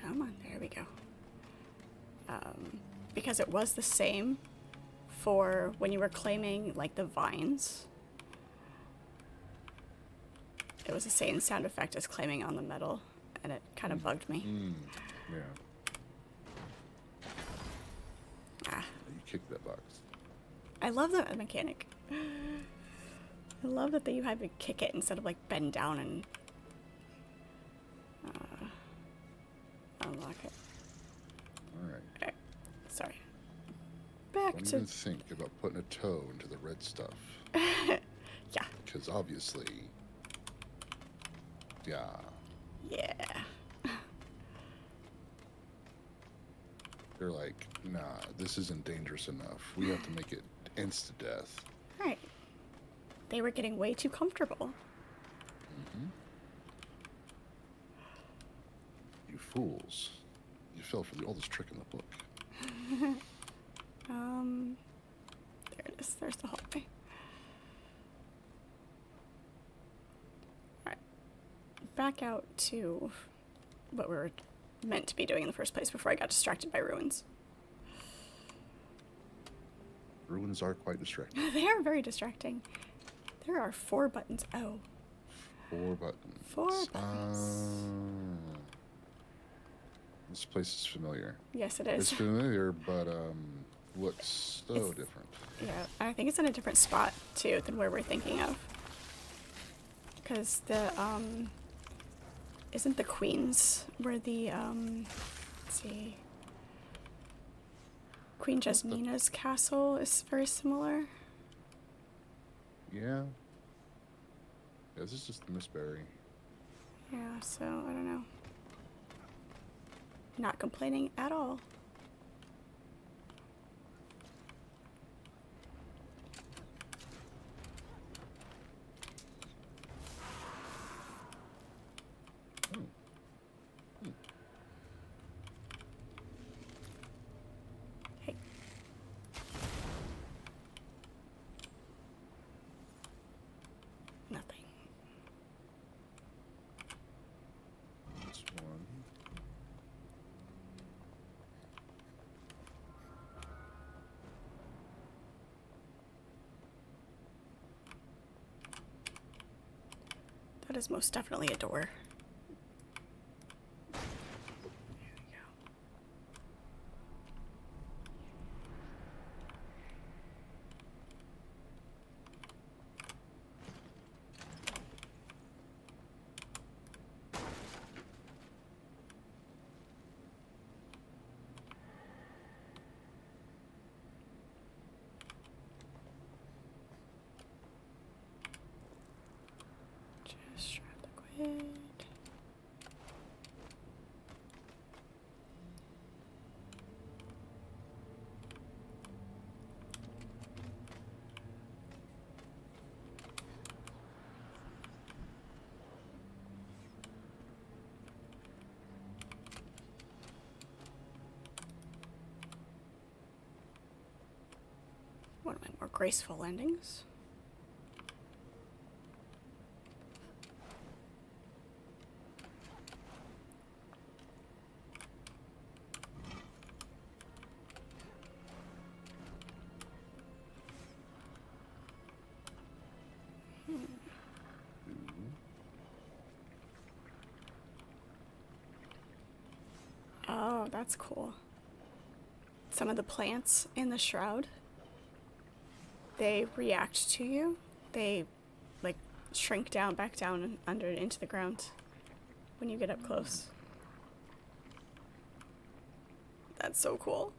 on, there we go. Because it was the same for when you were claiming, like, the vines. It was the same sound effect as claiming on the metal, and it kind of bugged me. Yeah. Ah, You kicked that box. I love the mechanic. I love that you have to kick it instead of, like, bend down and unlock it. Alright. Okay. Sorry. Back Don't to... even think about putting a toe into the red stuff. Yeah. Because obviously... Yeah. Yeah. They're like, nah, this isn't dangerous enough. We have to make it insta-death. Right. They were getting way too comfortable. You fools. You fell for the oldest trick in the book. There it is. There's the hallway. Alright. Back out to what we were meant to be doing in the first place before I got distracted by ruins. Ruins are quite distracting. They are very distracting. There are 4 buttons. Oh. 4 buttons. 4 buttons. This place is familiar. Yes, it It's is. familiar, but looks so different. Yeah, I think it's in a different spot, too, than where we're thinking of. Because the, isn't the Queen's where the, let's see... Queen Jasmina's castle is very similar. Yeah. Yeah, this is just the Miss Berry. Yeah, so, I don't know. Not complaining at all. Hey. Nothing. This one. That is most definitely a door. There we go. Just try liquid. One of my more graceful landings. Oh, that's cool. Some of the plants in the shroud, they react to you. They, like, shrink down, back down, and under and into the ground when you get up close. That's so cool.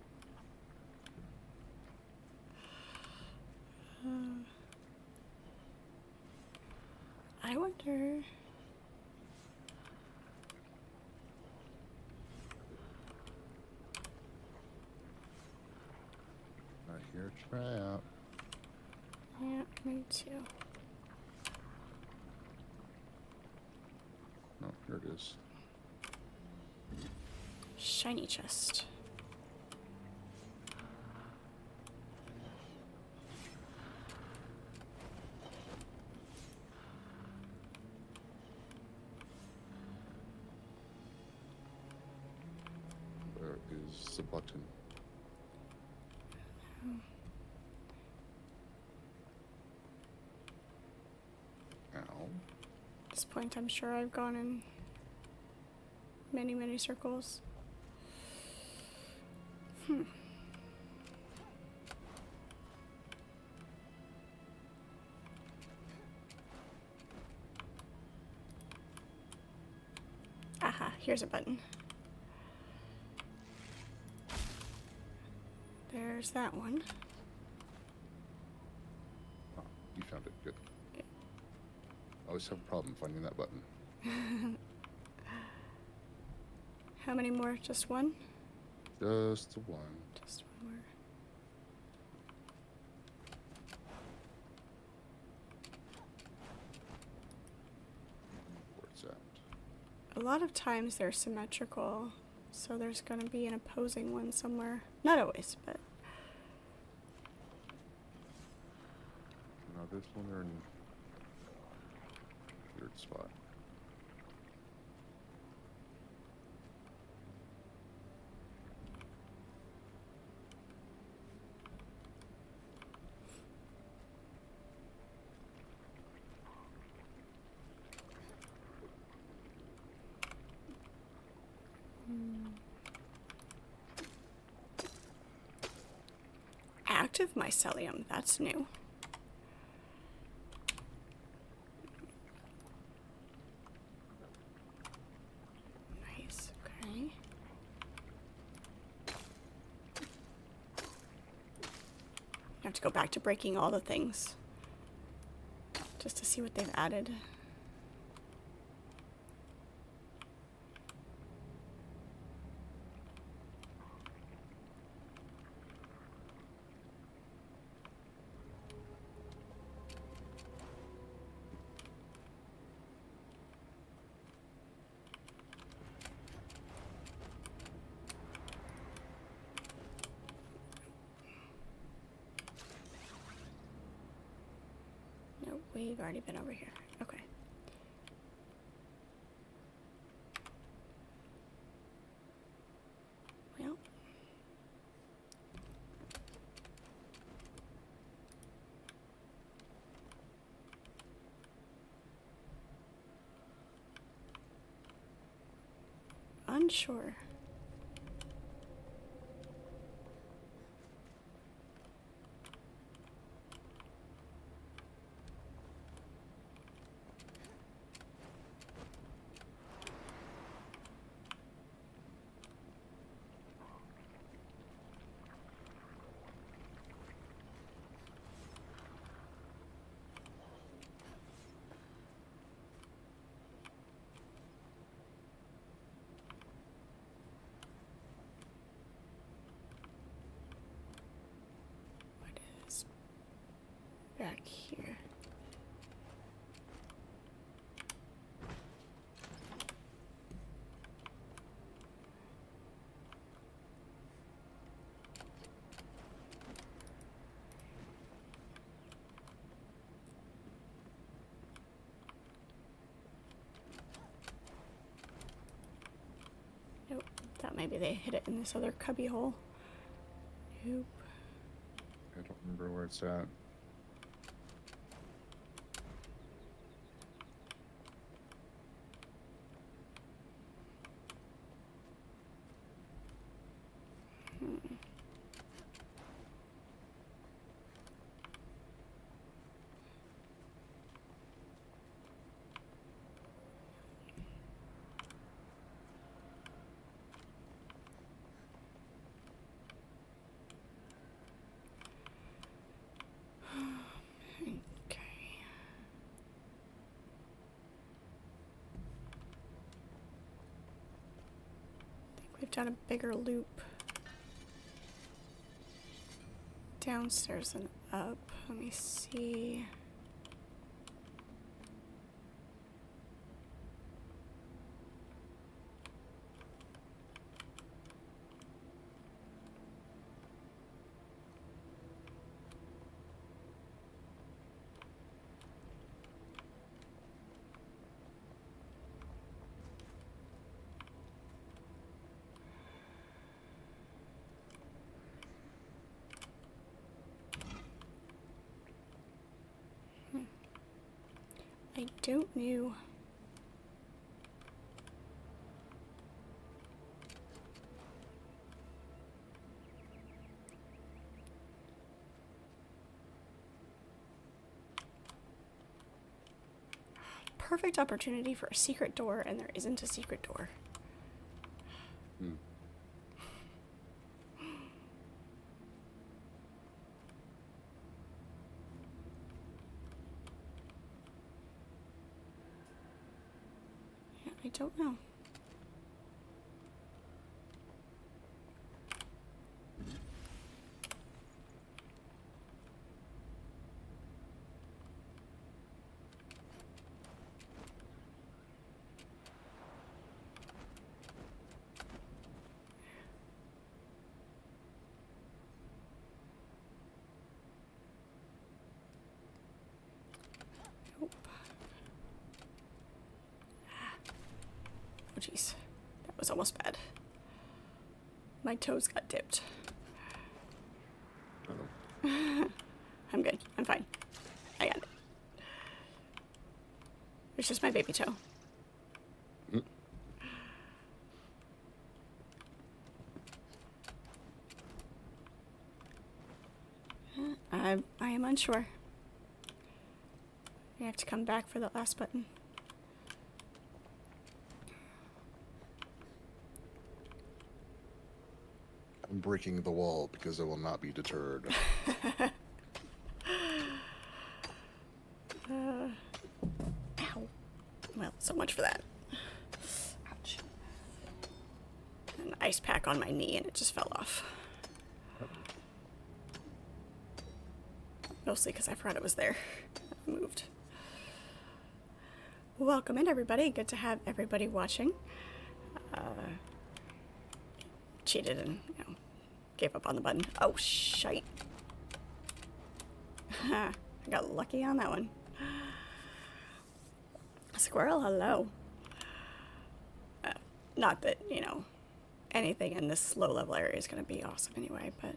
I wonder... I hear a trap. Yeah, me too. Oh, here it is. Shiny chest. Where is the button? Ow. At this point, I'm sure I've gone in many, many circles. Aha, here's a button. There's that one. Oh, you found it. Good. I always have a problem finding that button. How many more? Just one? Just the one. Just one more. Where's that? A lot of times they're symmetrical, so there's going to be an opposing one somewhere. Not always, but... Now this one they're in a weird spot. Active mycelium, that's new. Nice, okay. I have to go back to breaking all the things just to see what they've added. Nope, we've already been over here. Okay. Well. Unsure. What is back here? Nope. Thought maybe they hid it in this other cubby hole. Nope. I don't remember where it's at. have done a bigger loop downstairs and up. Let me see. I don't know. Perfect opportunity for a secret door, and there isn't a secret door. Hmm. Yeah, I don't know. Nope. Oh, jeez. That was almost bad. My toes got dipped. Uh-oh. I'm good. I'm fine. I got it. It's just my baby toe. Mm. I am unsure. You have to come back for the last button. I'm breaking the wall because I will not be deterred. Ow. Well, so much for that. Ouch. An ice pack on my knee and it just fell off. Mostly because I forgot it was there. I moved. Welcome in, everybody. Good to have everybody watching. Cheated and, gave up on the button. Oh, shite. I got lucky on that one. Squirrel, hello. Not that, anything in this low-level area is going to be awesome anyway, but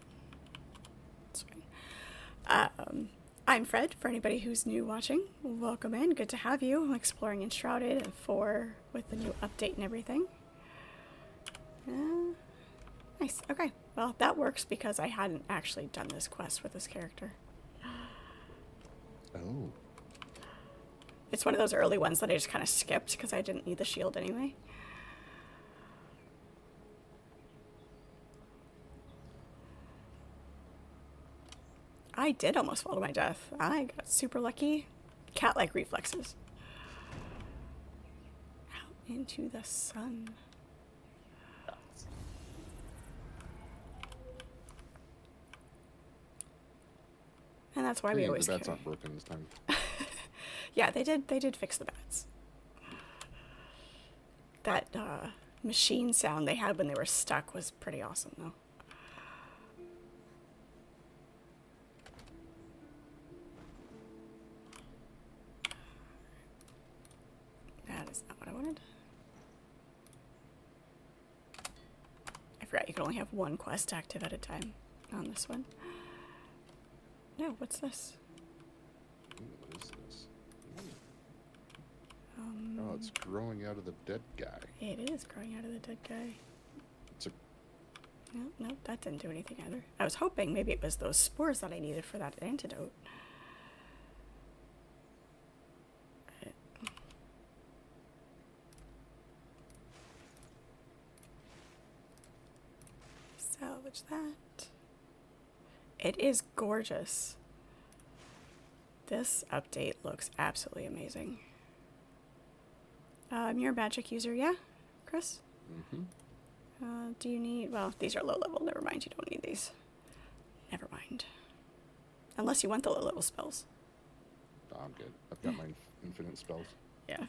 it's fine. I'm Fred, for anybody who's new watching. Welcome in. Good to have you. I'm exploring Enshrouded 4 with the new update and everything. Nice. Okay. Well, that works because I hadn't actually done this quest with this character. Oh. It's one of those early ones that I just kind of skipped because I didn't need the shield anyway. I did almost fall to my death. I got super lucky. Cat-like reflexes. Out into the sun. And that's why we always the bats carry. aren't broken this time. Yeah, they did fix the bats. That machine sound they had when they were stuck was pretty awesome, though. That is not what I wanted. I forgot you can only have one quest active at a time on this one. No, what's this? Ooh, what is this? Oh, it's growing out of the dead guy. It is growing out of the dead guy. It's a... No, that didn't do anything either. I was hoping maybe it was those spores that I needed for that antidote. Salvage that. It is gorgeous. This update looks absolutely amazing. You're a magic user, yeah, Chris? Mm-hmm. Do you need... Well, these are low level. Never mind, you don't need these. Never mind. Unless you want the low level spells. No, I'm good. I've got my infinite spells. Yeah.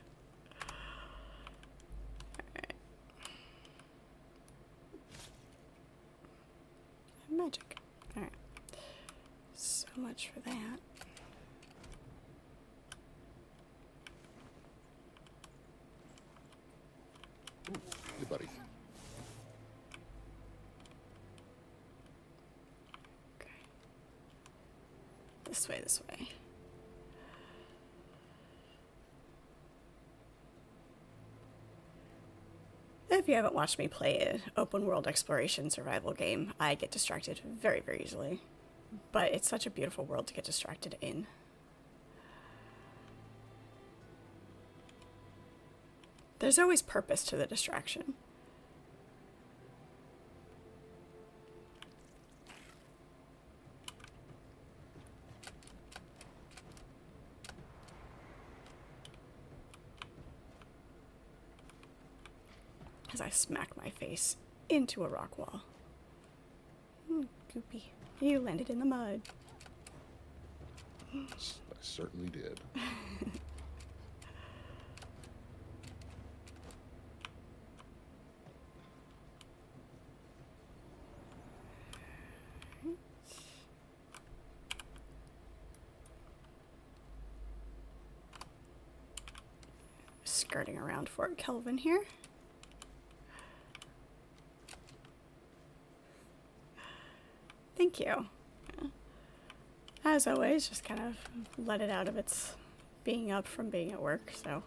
Alright. Magic. Alright. So much for that. Ooh, hey, buddy. Okay. This way, this way. If you haven't watched me play an open world exploration survival game, I get distracted very, very easily. But it's such a beautiful world to get distracted in. There's always purpose to the distraction. As I smack my face into a rock wall. Goopy. You landed in the mud. I certainly did. Skirting around Fort Kelvin here. Thank you. As always, just kind of let it out of its being up from being at work, so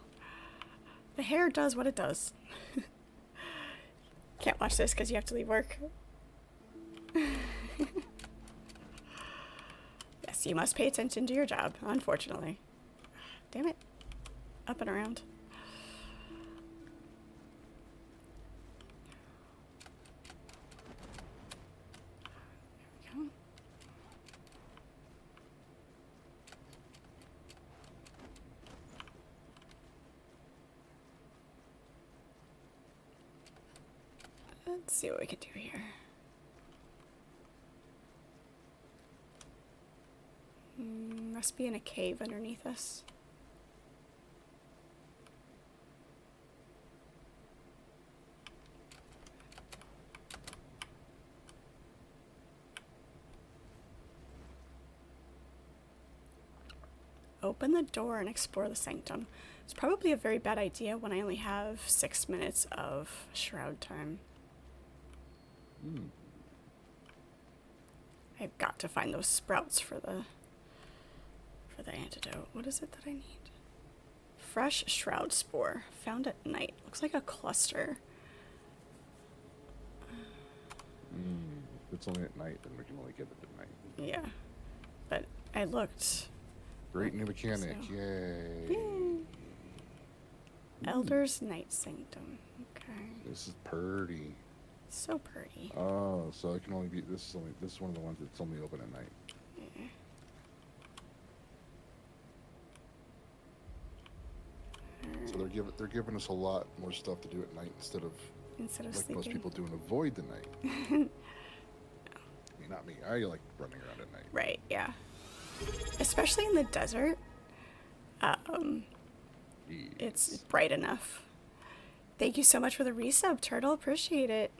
the hair does what it does. Can't watch this because you have to leave work. Yes, you must pay attention to your job, unfortunately. Damn it. Up and around. Let's see what we can do here. Must be in a cave underneath us. Open the door and explore the sanctum. It's probably a very bad idea when I only have 6 minutes of shroud time. I've got to find those sprouts for the antidote. What is it that I need? Fresh shroud spore found at night. Looks like a cluster. If it's only at night, then we can only get it at night. Yeah, but I looked. Great new mechanic, So- yay. Yay. Elder's Night Sanctum. Okay. This is pretty. So pretty. Oh, so it can only be, this is one of the ones that's only open at night. Yeah. So they're giving us a lot more stuff to do at night instead of Instead of like sleeping. most people do and avoid the night. I mean, not me. I like running around at night. Right, yeah. Especially in the desert. It's bright enough. Thank you so much for the resub, Turtle. Appreciate it.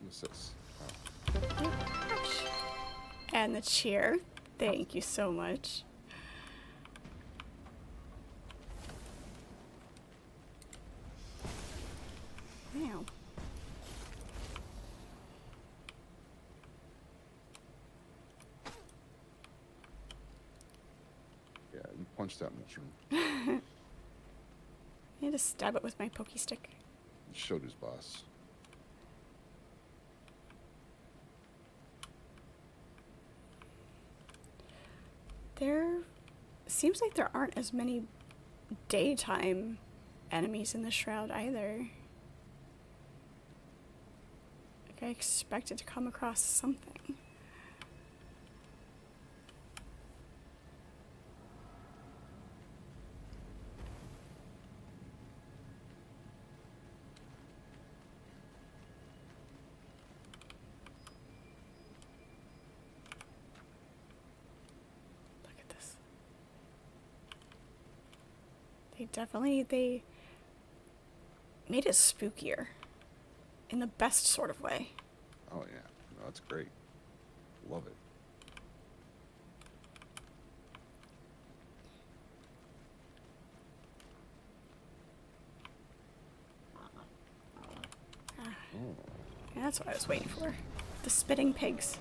What's this? And the cheer. Thank you so much. Wow. Yeah, you punched that mushroom. I need to stab it with my pokey stick. He showed his boss. There seems like there aren't as many daytime enemies in the shroud either. Like I expected to come across something. They made it spookier in the best sort of way. Oh yeah, no, that's great. Love it. Oh, Yeah, that's what I was waiting for. The spitting pigs.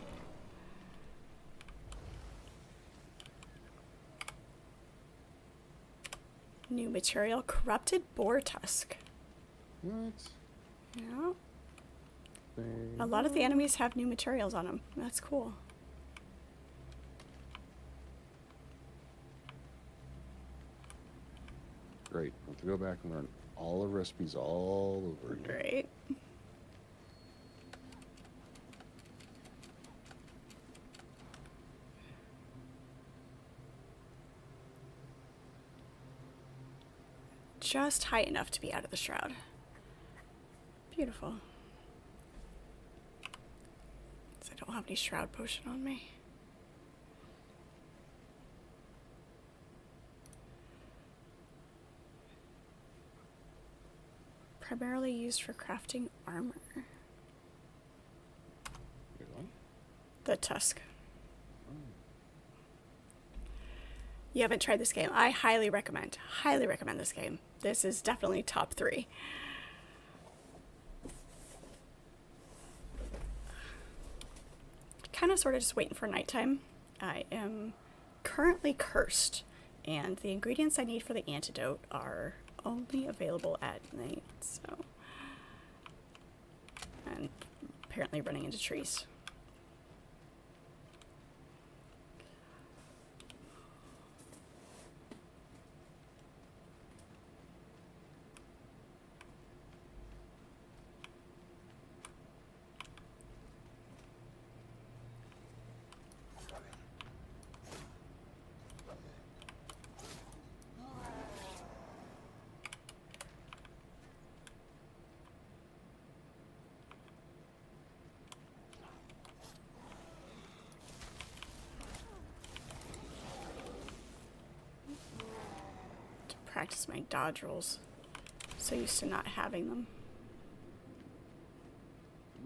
New material, corrupted boar tusk. what? Yeah. Thing. A lot of the enemies have new materials on them. That's cool. Great. I have to go back and learn all the recipes all over again. Great. Just high enough to be out of the shroud. Beautiful. I don't have any shroud potion on me. Primarily used for crafting armor. Wait, what? The tusk. You haven't tried this game. I highly recommend this game. This is definitely top 3. Kind of sort of just waiting for nighttime. I am currently cursed, and the ingredients I need for the antidote are only available at night, so... And apparently running into trees. Practice my dodge rolls. So used to not having them.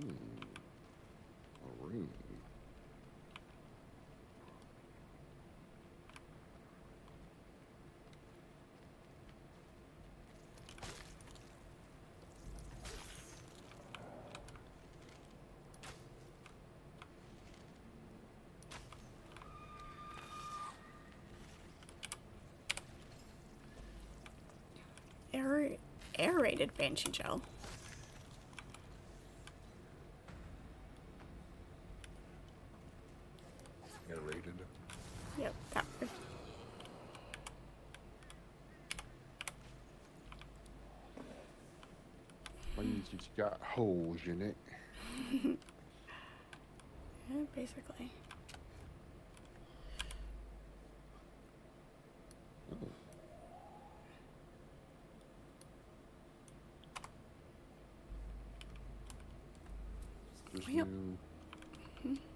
A room. Aerated banshee gel. Aerated. Yep, that word. Means it's got holes in it. Yeah, basically. Oh. There's Yep. new.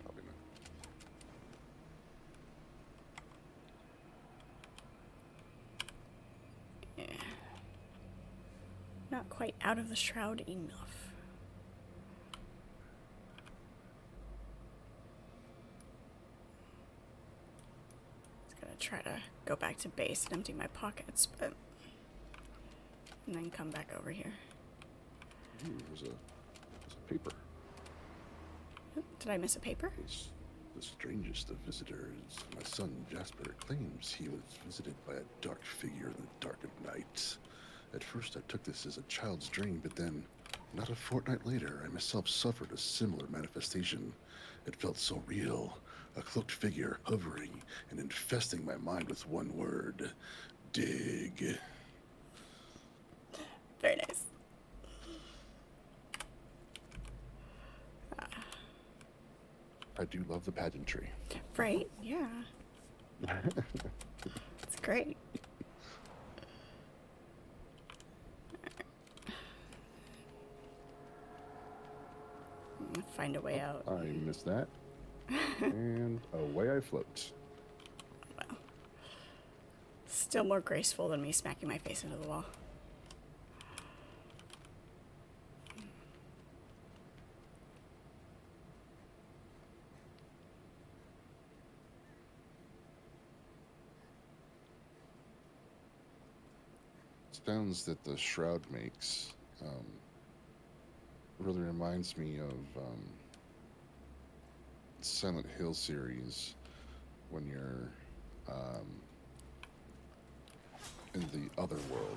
Probably not. Yeah. Not quite out of the shroud enough. Just gonna try to go back to base and empty my pockets, but... And then come back over here. Ooh, there's a paper. Did I miss a paper? It's the strangest of visitors. My son Jasper claims he was visited by a dark figure in the dark of night. At first I took this as a child's dream, but then, not a fortnight later, I myself suffered a similar manifestation. It felt so real, a cloaked figure hovering and infesting my mind with one word: dig. Very nice. I do love the pageantry. Right? Yeah. It's great. I'm gonna find a way out. I missed that. And away I float. Still more graceful than me smacking my face into the wall. Sounds that the shroud makes really reminds me of Silent Hill series when you're in the other world.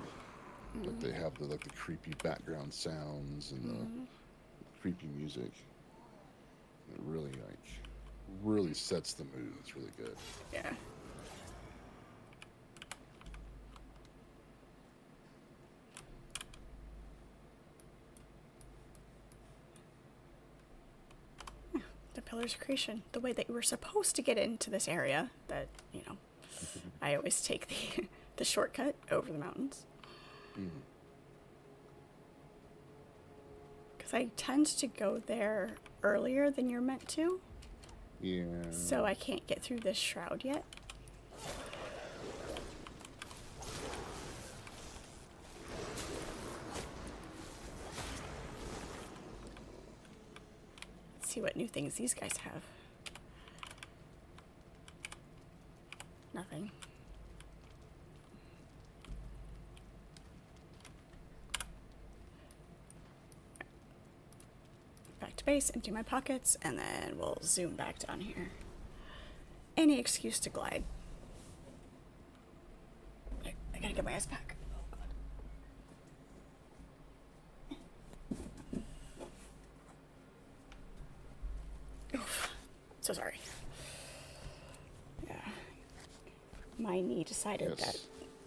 Like they have the creepy background sounds and the creepy music. It really sets the mood. It's really good. Yeah. The Pillars of Creation, the way that you were supposed to get into this area, that, you know, I always take the shortcut over the mountains. Because I tend to go there earlier than you're meant to. Yeah. So I can't get through this shroud yet. Let's see what new things these guys have. Nothing. Back to base, empty my pockets, and then we'll zoom back down here. Any excuse to glide. I gotta get my ass back. Oof. So sorry. Yeah. My knee decided that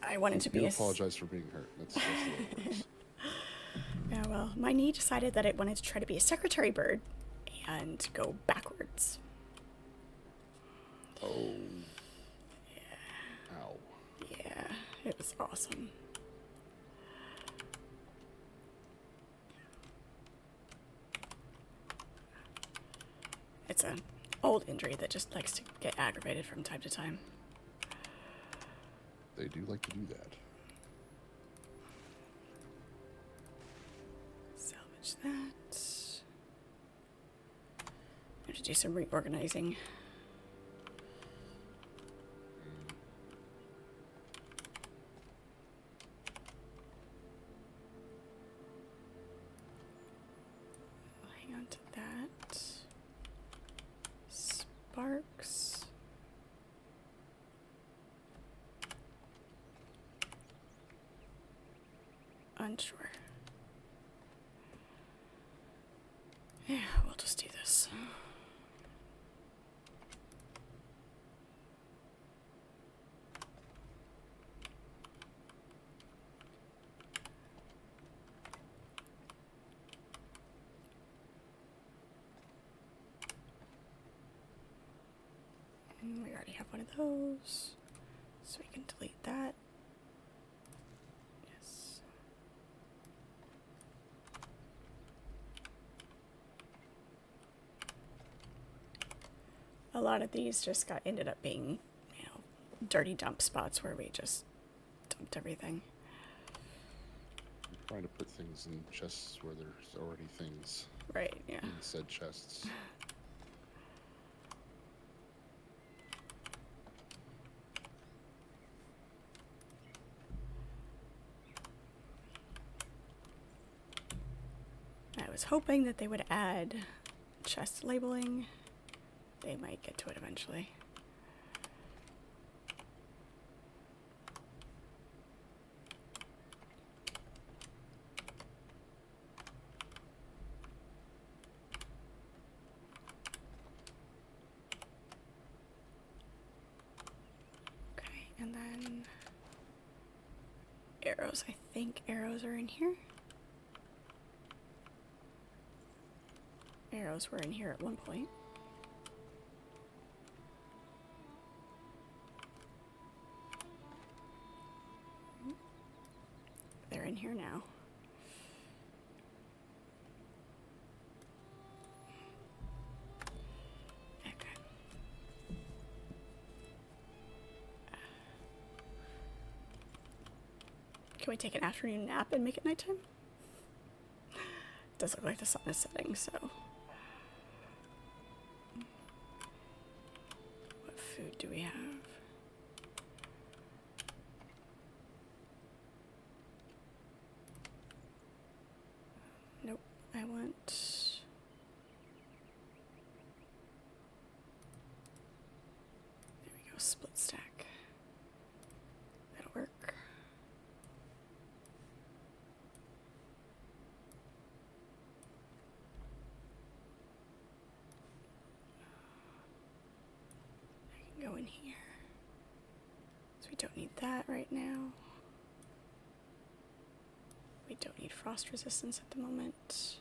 I wanted to be You apologize for being hurt. That's the way it works. Yeah, well, my knee decided that it wanted to try to be a secretary bird and go backwards. Oh. Yeah. Ow. Yeah, it was awesome. It's an old injury that just likes to get aggravated from time to time. They do like to do that. Salvage that. I have to do some reorganizing. Hang on to that. Sparks. Unsure. Yeah, we'll just do this. We already have one of those, so we can delete that. Yes. A lot of these just ended up being, you know, dirty dump spots where we just dumped everything. I'm trying to put things in chests where there's already things Right, yeah. in said chests. I was hoping that they would add chest labeling. They might get to it eventually. Okay, and then arrows. I think arrows are in here. Arrows were in here at one point. They're in here now. Okay. Can we take an afternoon nap and make it nighttime? It does look like the sun is setting, so. What food do we have? Nope, I want... There we go, split stack. That'll work. I can go in here. So we don't need that right now. We don't need frost resistance at the moment.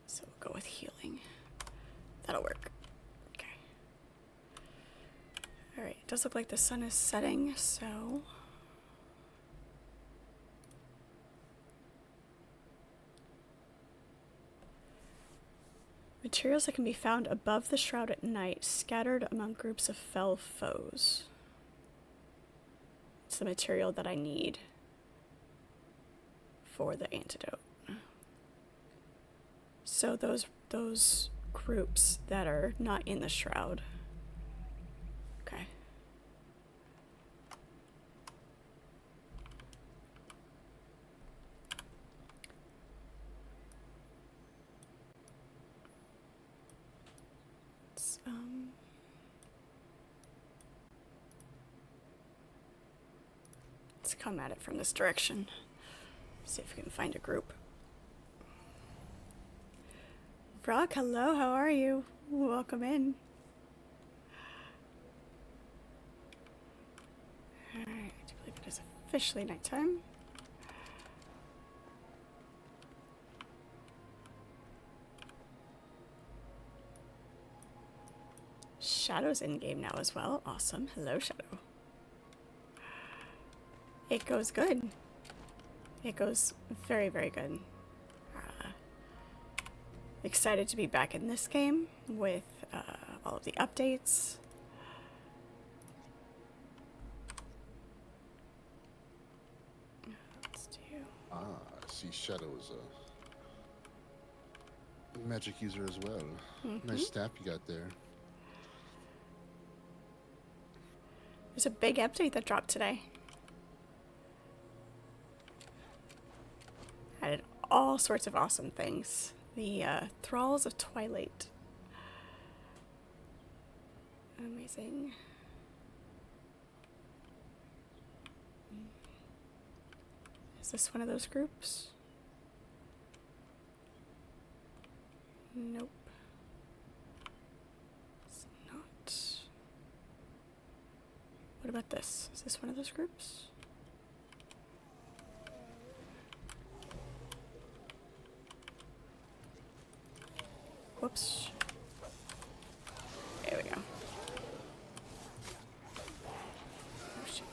So we'll go with healing. That'll work. Okay. Alright, it does look like the sun is setting, so... Materials that can be found above the shroud at night, scattered among groups of fell foes. It's the material that I need for the antidote. So those groups that are not in the shroud. Okay. Let's come at it from this direction. See if we can find a group. Brock, hello, how are you? Welcome in. Alright, I do believe it is officially nighttime. Shadow's in game now as well. Awesome. Hello, Shadow. It goes good. It goes very, very good. Excited to be back in this game with all of the updates. Let's do... I see Shadow is a magic user as well. Nice staff you got there. There's a big update that dropped today. Added all sorts of awesome things. The Thralls of Twilight. Amazing. Is this one of those groups? Nope. It's not. What about this? Is this one of those groups? Whoops. There we go. Oh, shit.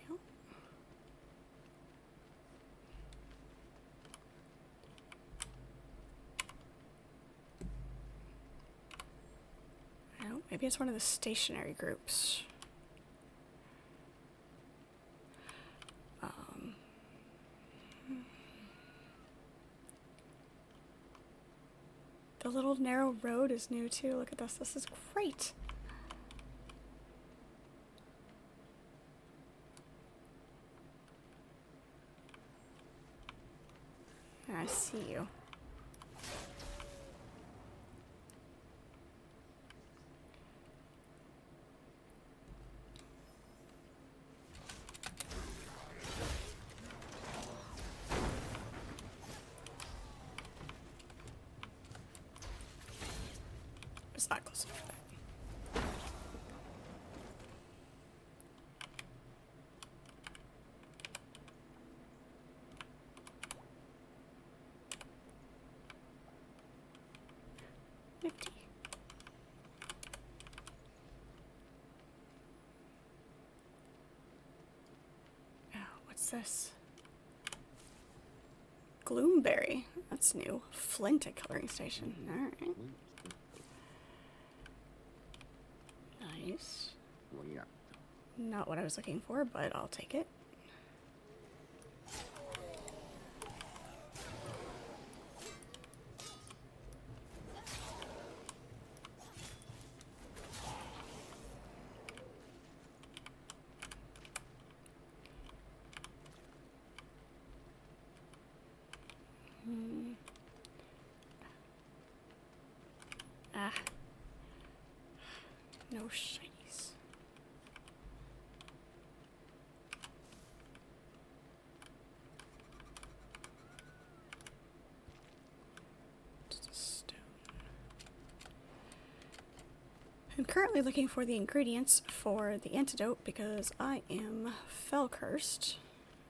Well. I don't know, maybe it's one of the stationary groups. The little narrow road is new too. Look at this. This is great. I see you. It's not close enough for that. Nifty. this? Gloomberry. That's new. Flint at coloring station. Alright. Nice. What do you got? Not what I was looking for, but I'll take it. Ah. No shinies. Just a stone. I'm currently looking for the ingredients for the antidote because I am fell cursed.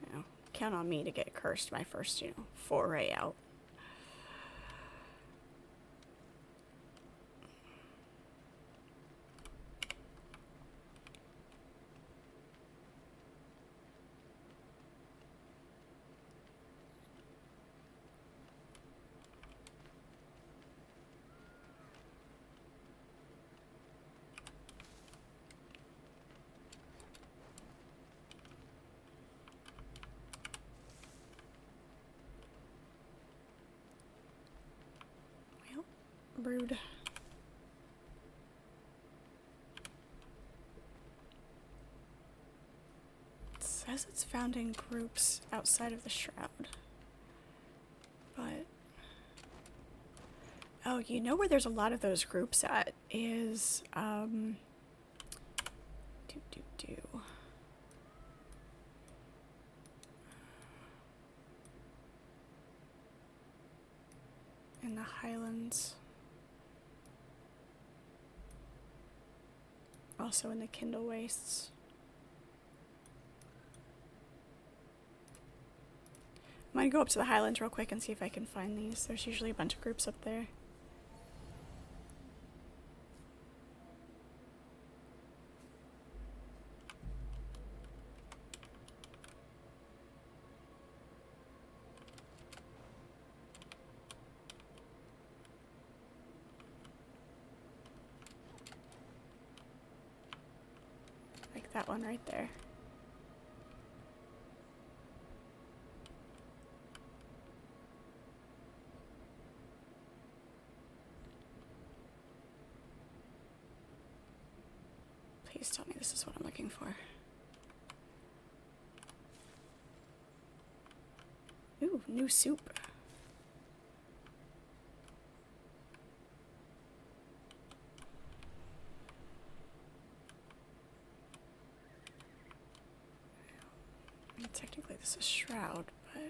You know, count on me to get cursed my first, foray out. Rude. It says it's found in groups outside of the shroud. But oh, you know where there's a lot of those groups at is in the Highlands. Also in the Kindle Wastes. I'm gonna go up to the Highlands real quick and see if I can find these. There's usually a bunch of groups up there. That one right there. Please tell me this is what I'm looking for. Ooh, new soup. Technically this is Shroud, but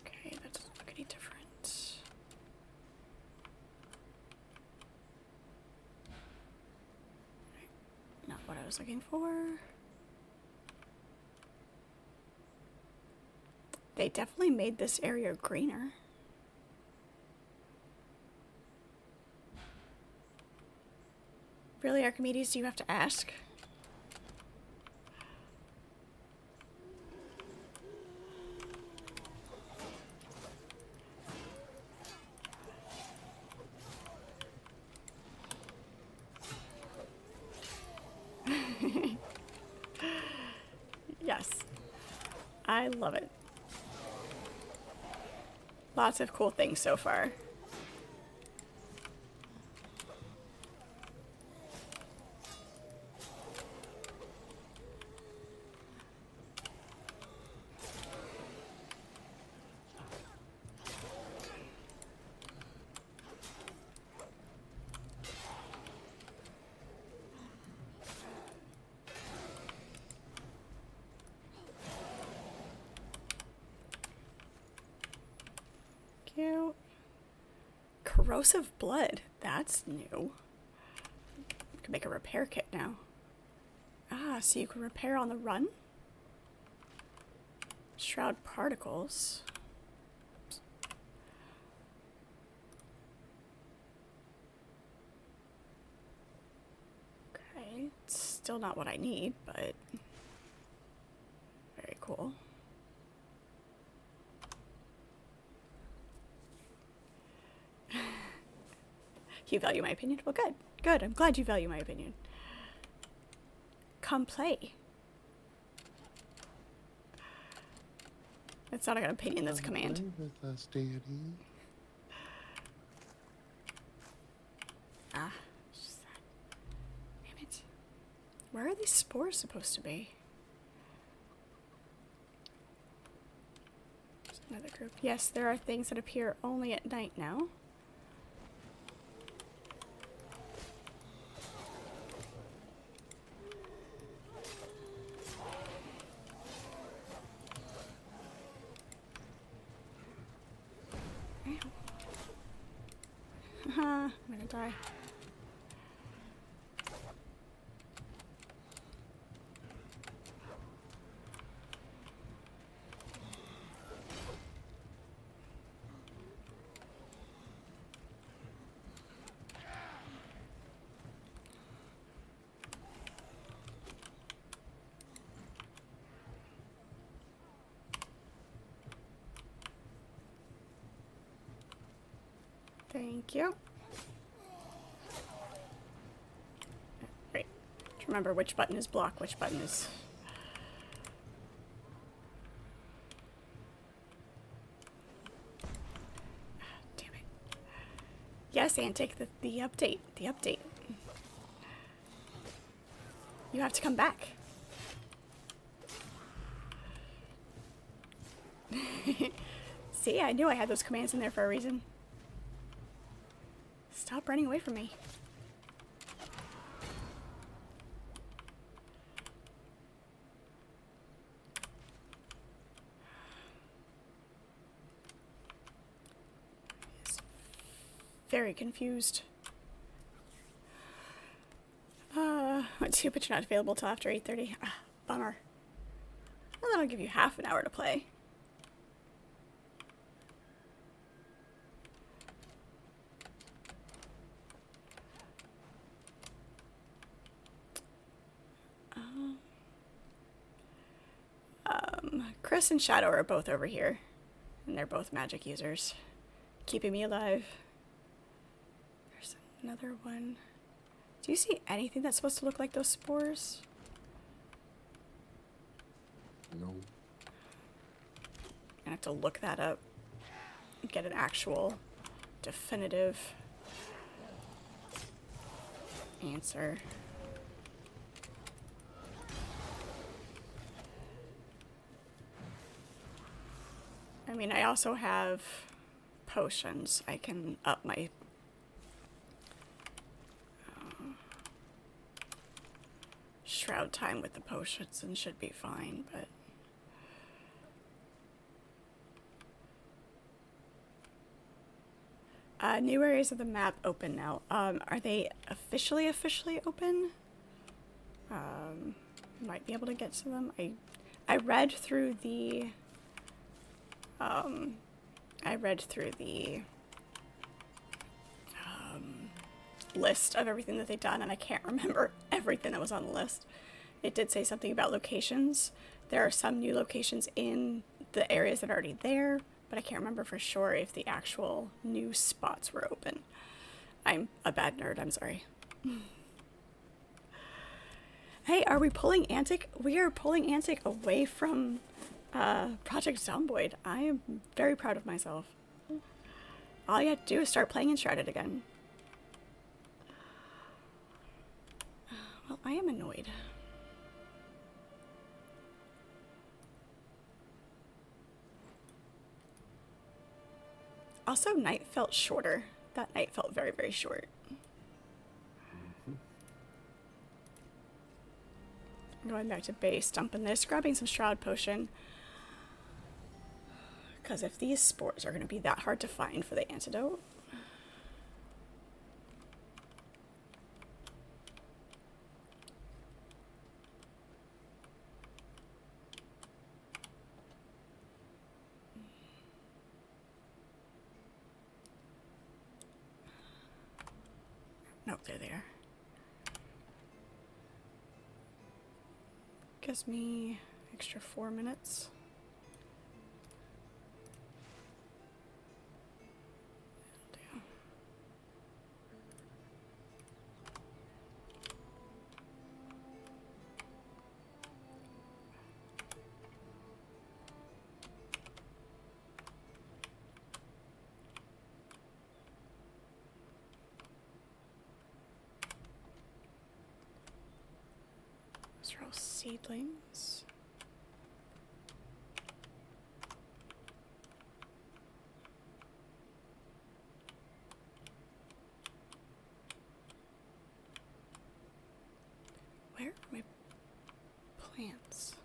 okay, that doesn't look any different. Not what I was looking for. They definitely made this area greener. Really, Archimedes, do you have to ask? Yes. I love it. Lots of cool things so far. Cute. Corrosive blood. That's new. can make a repair kit now. Ah, so you can repair on the run? Shroud particles. Okay, it's still not what I need, but very cool. You value my opinion? Well, good. Good. I'm glad you value my opinion. Come play. It's not an opinion, that's a command. Play with us, Daddy. Ah, just that. Damn it. Where are these spores supposed to be? There's another group. Yes, there are things that appear only at night now. I'm gonna die. Thank you. Right. Remember which button is block, which button is... Damn it. Yes, Antic, the update. The update. You have to come back. See, I knew I had those commands in there for a reason. Stop running away from me. Very confused. What's too, but you're not available till after 8:30. Ah, bummer. Well, that'll give you half an hour to play. Chris and Shadow are both over here, and they're both magic users, keeping me alive. There's another one. Do you see anything that's supposed to look like those spores? No. I have to look that up and get an actual definitive answer. I mean, I also have potions. I can up my shroud time with the potions and should be fine, but new areas of the map open now. Are they officially open? Might be able to get to them. I read through the list of everything that they've done, and I can't remember everything that was on the list. It did say something about locations. There are some new locations in the areas that are already there, but I can't remember for sure if the actual new spots were open. I'm a bad nerd, I'm sorry. Hey, are we pulling Antic? We are pulling Antic away from Project Zomboid. I am very proud of myself. All you have to do is start playing Enshrouded again. Well, I am annoyed. Also, night felt shorter. That night felt very, very short. Going back to base, dumping this, grabbing some Shroud Potion. Because if these spores are going to be that hard to find for the antidote... Oh, there they are. Gives me extra 4 minutes. Damn. Those are all seedlings. Where are my plants?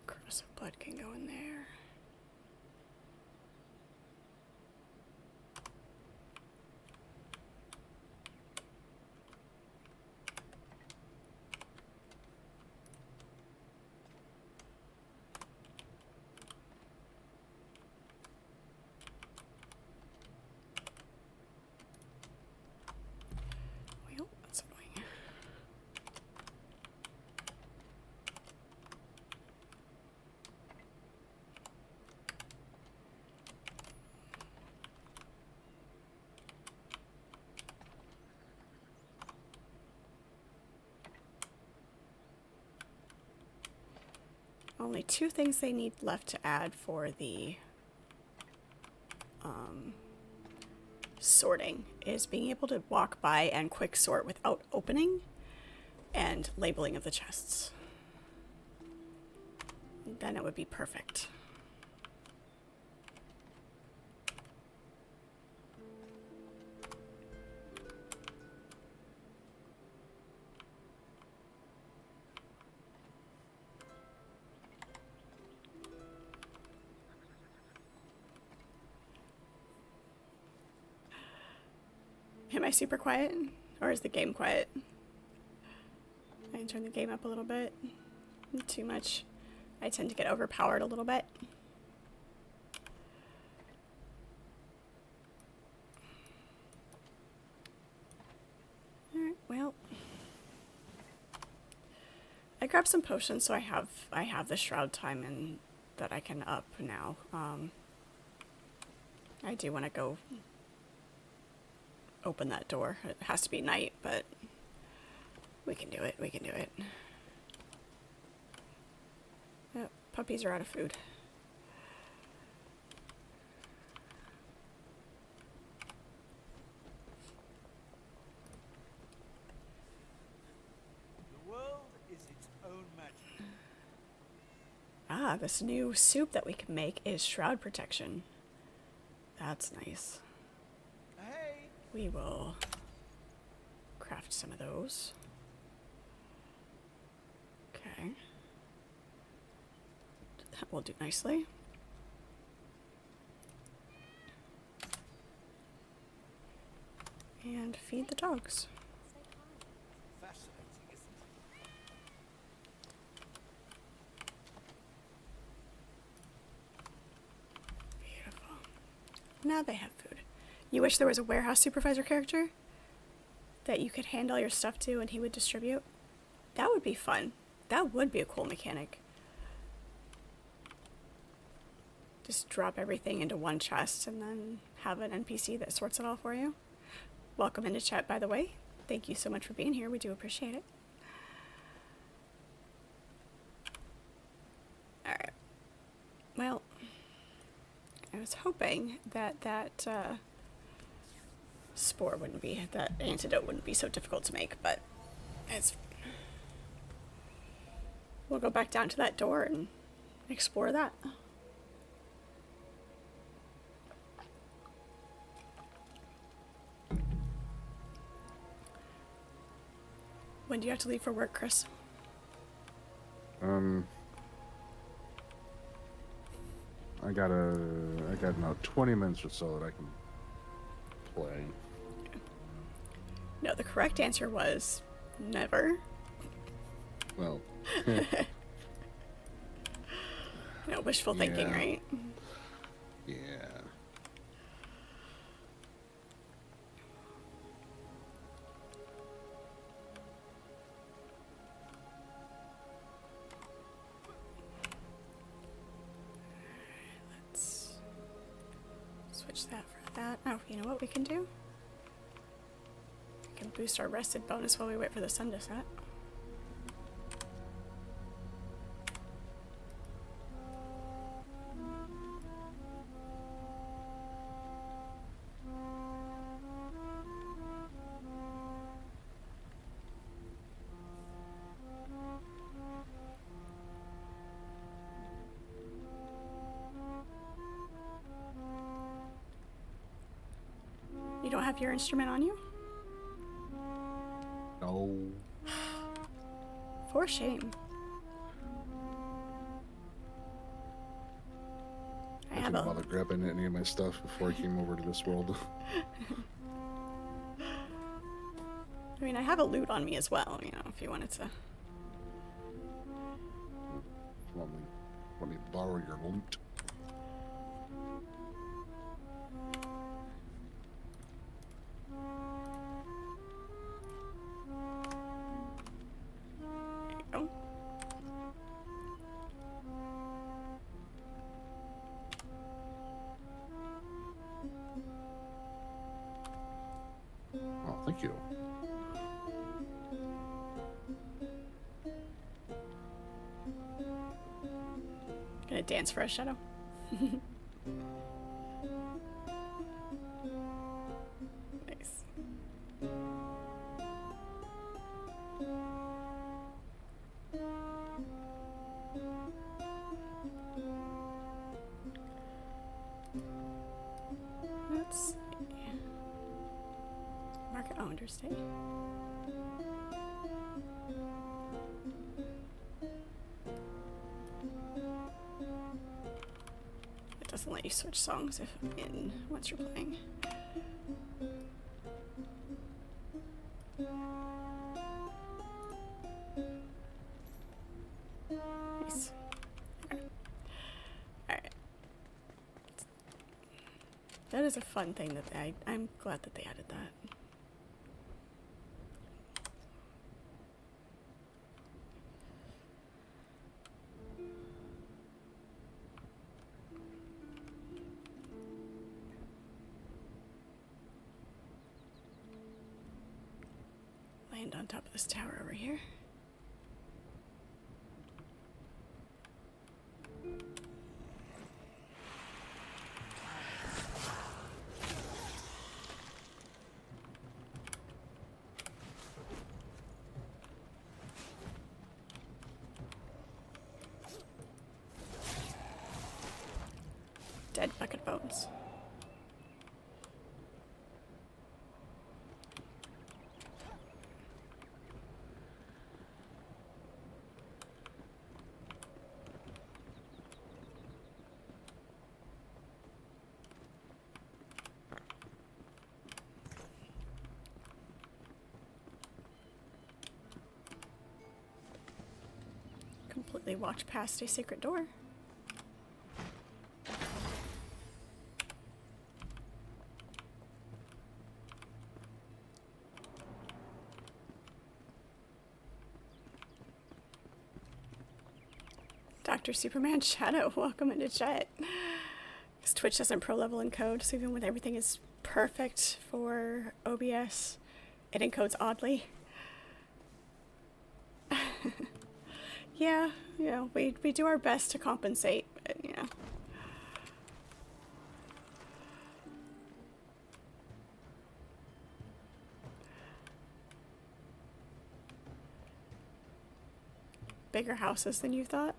Corrosive blood can go in there. Well, that's annoying. Only 2 things they need left to add for the sorting is being able to walk by and quick sort without opening, and labeling of the chests. Then it would be perfect. Am I super quiet? Or is the game quiet? I can turn the game up a little bit. Not too much. I tend to get overpowered a little bit. Alright, well. I grabbed some potions, so I have the shroud time and that I can up now. I do want to go open that door. It has to be night, but we can do it. We can do it. Oh, puppies are out of food. The world is its own magic. Ah, this new soup that we can make is shroud protection. That's nice. Hey, We will craft some of those. Okay. That will do nicely. And feed the dogs. fascinating, isn't it? Beautiful. Now they have food. You wish there was a warehouse supervisor character that you could hand all your stuff to and he would distribute? That would be fun. That would be a cool mechanic. Just drop everything into one chest and then have an NPC that sorts it all for you. Welcome into chat, by the way. Thank you so much for being here. We do appreciate it. Alright. Well, I was hoping that that spore wouldn't be, that antidote wouldn't be so difficult to make, but it's... We'll go back down to that door and explore that. When do you have to leave for work, Chris? I got about 20 minutes or so that I can play. No, the correct answer was never. Well, No, wishful thinking, Yeah. right? yeah. Let's switch that for that. Oh, you know what we can do? We can boost our rested bonus while we wait for the sun to set. You don't have your instrument on you? No. For shame. I I have didn't a bother grabbing any of my stuff before I came over to this world. I mean, I have a loot on me as well, you know, if you wanted to. Let me borrow your loot. There you go. Oh, thank you. Gonna dance for a shadow. Nice. Let's see. Market Owners Day. It doesn't let you switch songs if once you're playing. Nice. Alright. That is a fun thing that I'm glad that they added that. Land on top of this tower over here. Dead bucket bones. Completely walked past a secret door. Dr. Superman Shadow, welcome into chat. Because Twitch doesn't pro level encode, so even when everything is perfect for OBS, it encodes oddly. Yeah, you know, we do our best to compensate, but you know. Bigger houses than you thought?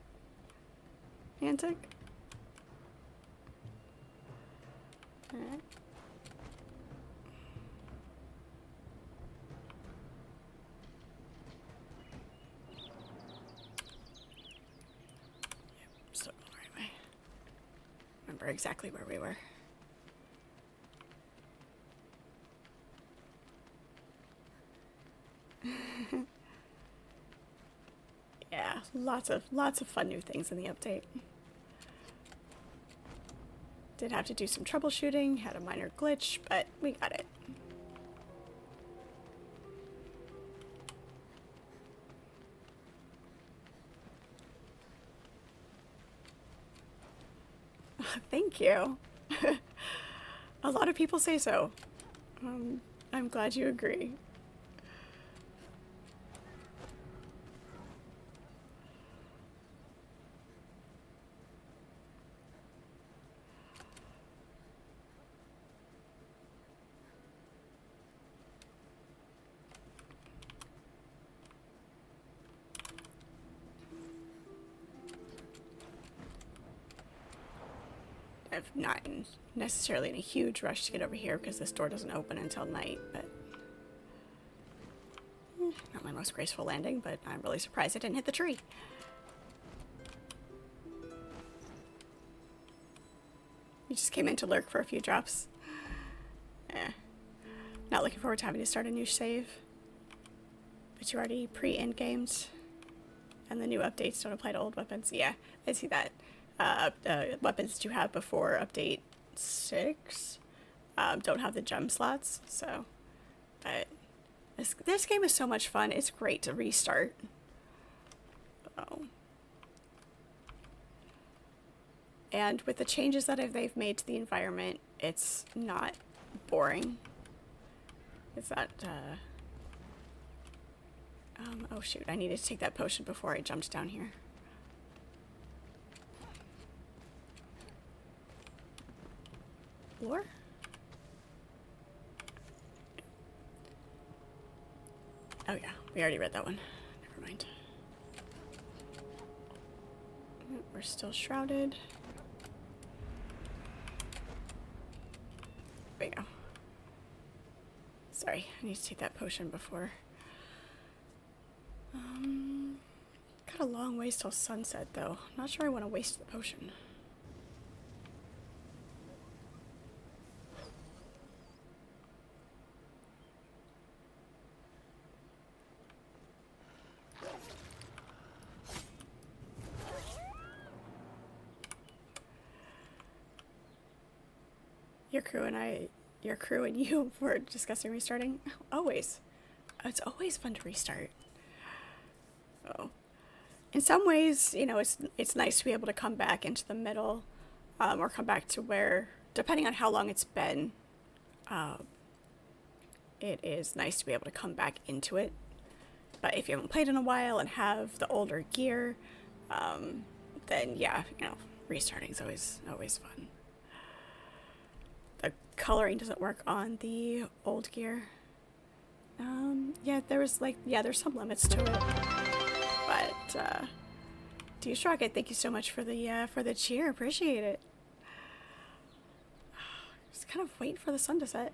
Antic? Alright. remember exactly where we were. Yeah, lots of fun new things in the update. Did have to do some troubleshooting, had a minor glitch, but we got it. Thank you. A lot of people say so. I'm glad you agree. I'm not necessarily in a huge rush to get over here because this door doesn't open until night, but not my most graceful landing, but I'm really surprised I didn't hit the tree. You just came in to lurk for a few drops. Not looking forward to having to start a new save. But you already pre-end-gamed. And the new updates don't apply to old weapons. Yeah, I see that. Weapons that you have before update 6 don't have the gem slots, so. But this game is so much fun. It's great to restart. Oh. And with the changes that they've made to the environment, it's not boring. It's not, oh shoot, I needed to take that potion before I jumped down here. Lore? Oh yeah, we already read that one. Never mind. We're still shrouded. There we go. Sorry, I need to take that potion before. Got a long ways till sunset though. Not sure I want to waste the potion. Your crew and you were discussing restarting? Always. It's always fun to restart. Oh. In some ways, you know, it's nice to be able to come back into the middle, or come back to where, depending on how long it's been, it is nice to be able to come back into it. But if you haven't played in a while and have the older gear, then yeah, you know, restarting is always fun. The coloring doesn't work on the old gear. Yeah, there's some limits to it. But, D-Rocket, thank you so much for the cheer. Appreciate it. Just kind of wait for the sun to set.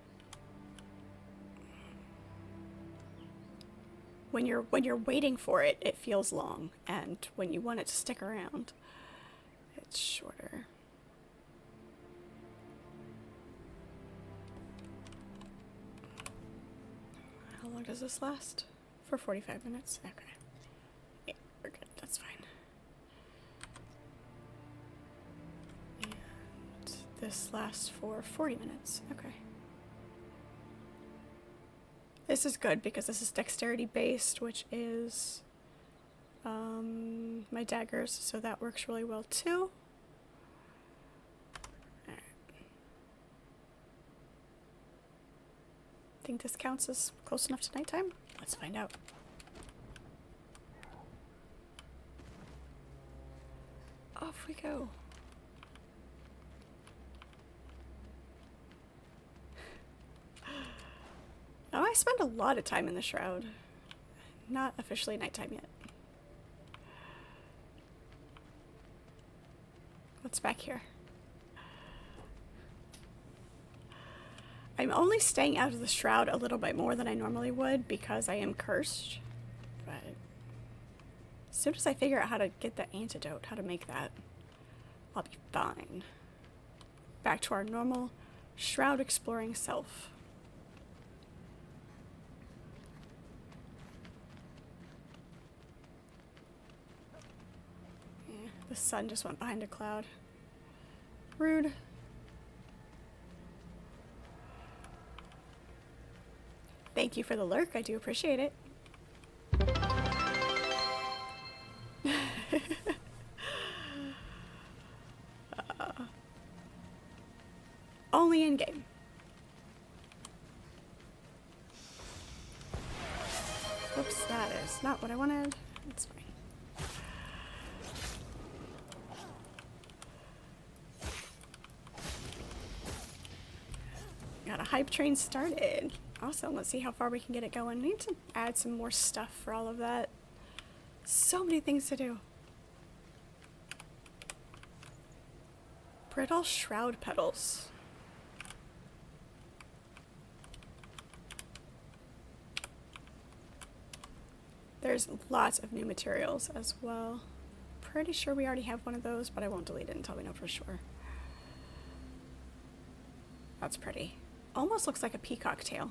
When you're waiting for it, it feels long, and when you want it to stick around, it's shorter. How long does this last? For 45 minutes? Okay. Yeah, we're good. That's fine. And this lasts for 40 minutes. Okay. This is good because this is dexterity based, which is my daggers, so that works really well too. Alright. Think this counts as close enough to nighttime? Let's find out. Off we go. Oh, I spend a lot of time in the shroud. Not officially nighttime yet. What's back here? I'm only staying out of the shroud a little bit more than I normally would because I am cursed. But as soon as I figure out how to get the antidote, how to make that, I'll be fine. back to our normal shroud exploring self. Yeah, the sun just went behind a cloud. Rude. Thank you for the lurk. I do appreciate it. Only in game. Oops, that is not what I wanted. That's fine. Got a hype train started. Awesome. Let's see how far we can get it going. I need to add some more stuff for all of that. So many things to do. Brittle shroud petals. There's lots of new materials as well. Pretty sure we already have one of those, but I won't delete it until we know for sure. That's pretty. Almost looks like a peacock tail.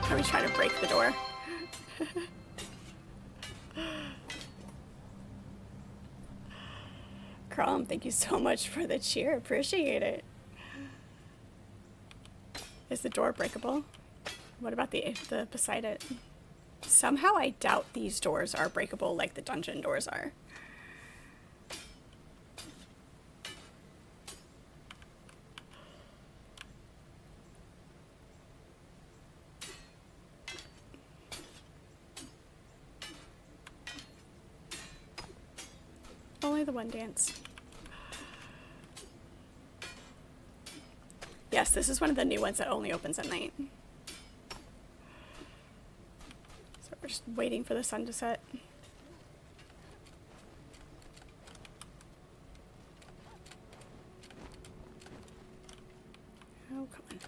Are we trying to break the door? Crom, thank you so much for the cheer. Appreciate it. Is the door breakable? What about the beside it? Somehow I doubt these doors are breakable like the dungeon doors are. Only the one dance. Yes, this is one of the new ones that only opens at night. So we're just waiting for the sun to set. Oh, come on.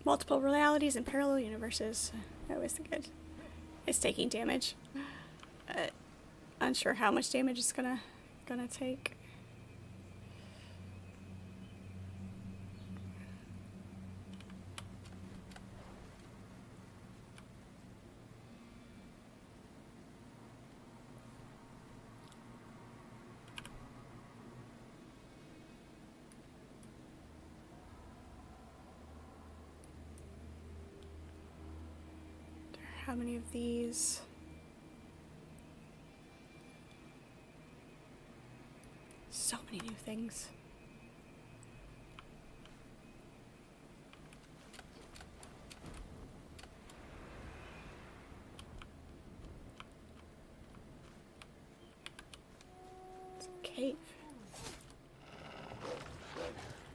Multiple realities and parallel universes. Always good. It's taking damage. Unsure how much damage it's gonna take. How many of these? So many new things. It's a cave.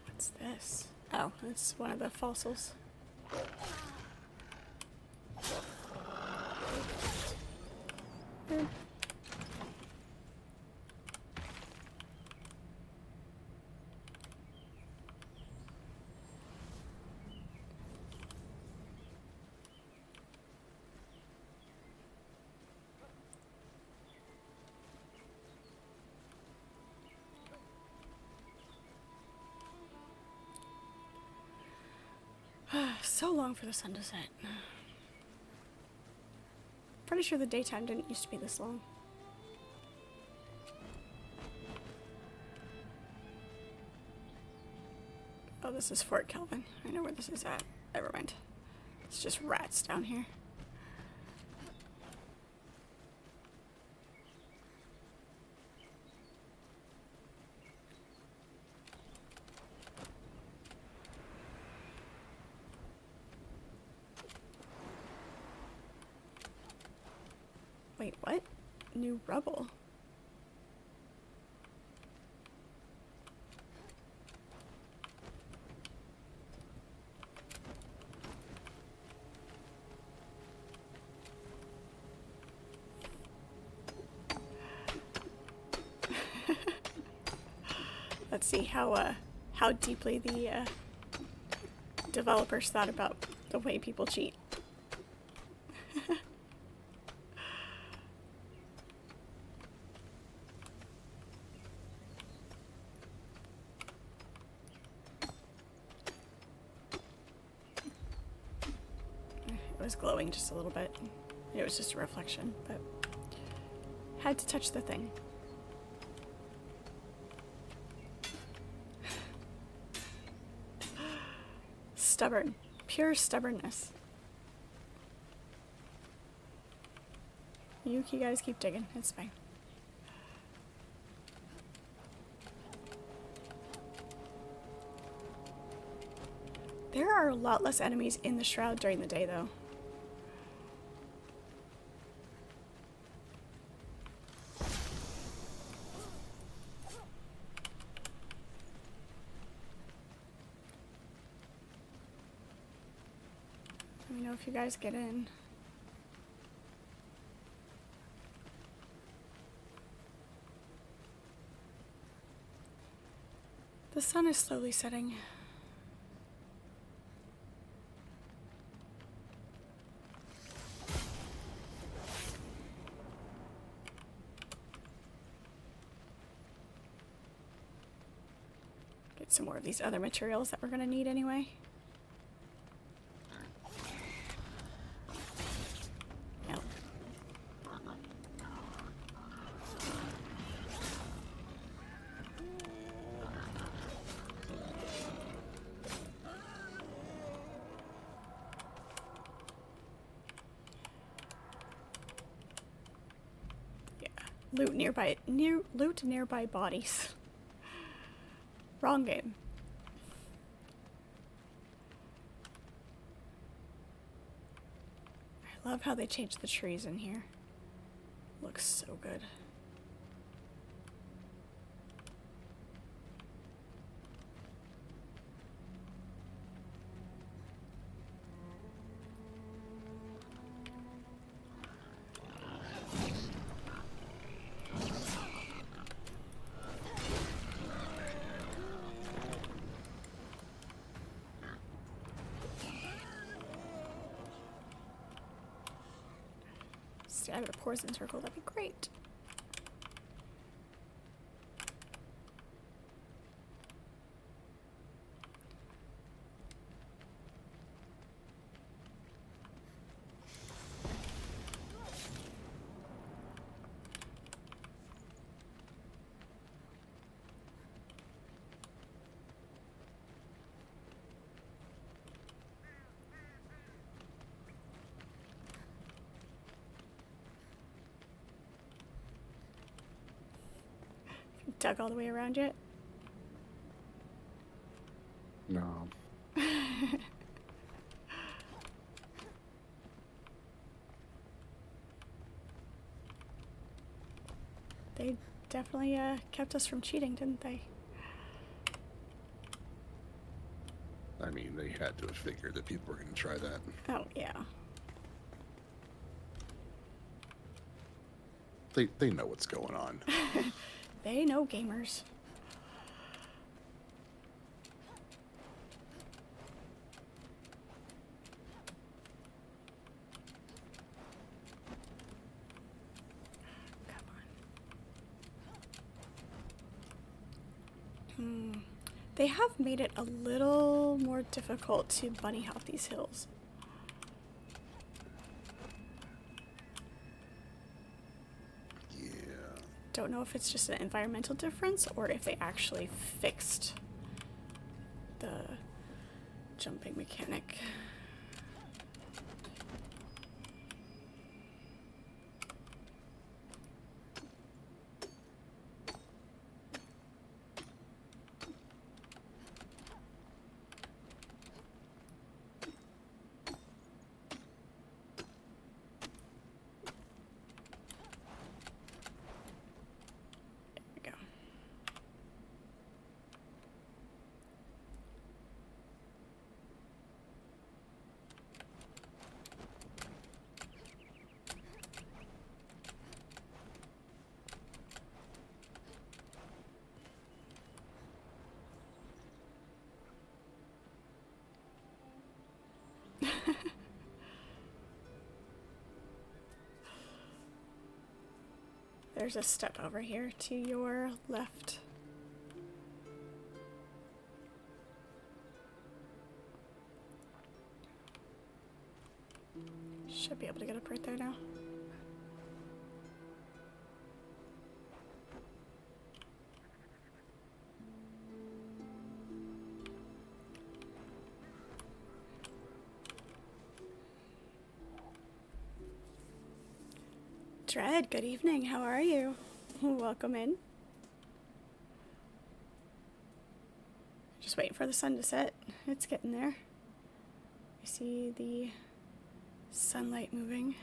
What's this? Oh, it's one of the fossils. So long for the sun to set. Pretty sure the daytime didn't used to be this long. Oh, this is Fort Kelvin. I know where this is at. Never mind. It's just rats down here. Wait, what? New rubble? Let's see how deeply the developers thought about the way people cheat. It was glowing just a little bit. It was just a reflection, but had to touch the thing. Stubborn. Pure stubbornness. You guys keep digging. It's fine. There are a lot less enemies in the shroud during the day, though. Let me know if you guys get in. The sun is slowly setting. Get some more of these other materials that we're gonna need anyway. Yep. Yeah. Loot nearby bodies. Wrong game. I love how they changed the trees in here. Looks so good. Stay out of the poison circle, that'd be great. Dug all the way around yet? No. They definitely kept us from cheating, didn't they? I mean, they had to have figured that people were going to try that. Oh, yeah. They know what's going on. They know gamers. Come on. They have made it a little more difficult to bunny hop these hills. Don't know if it's just an environmental difference or if they actually fixed the jumping mechanic. there's a step over here to your left. Should be able to get up right there now. Dread, good evening. How are you? Welcome in. Just waiting for the sun to set. It's getting there. I see the sunlight moving.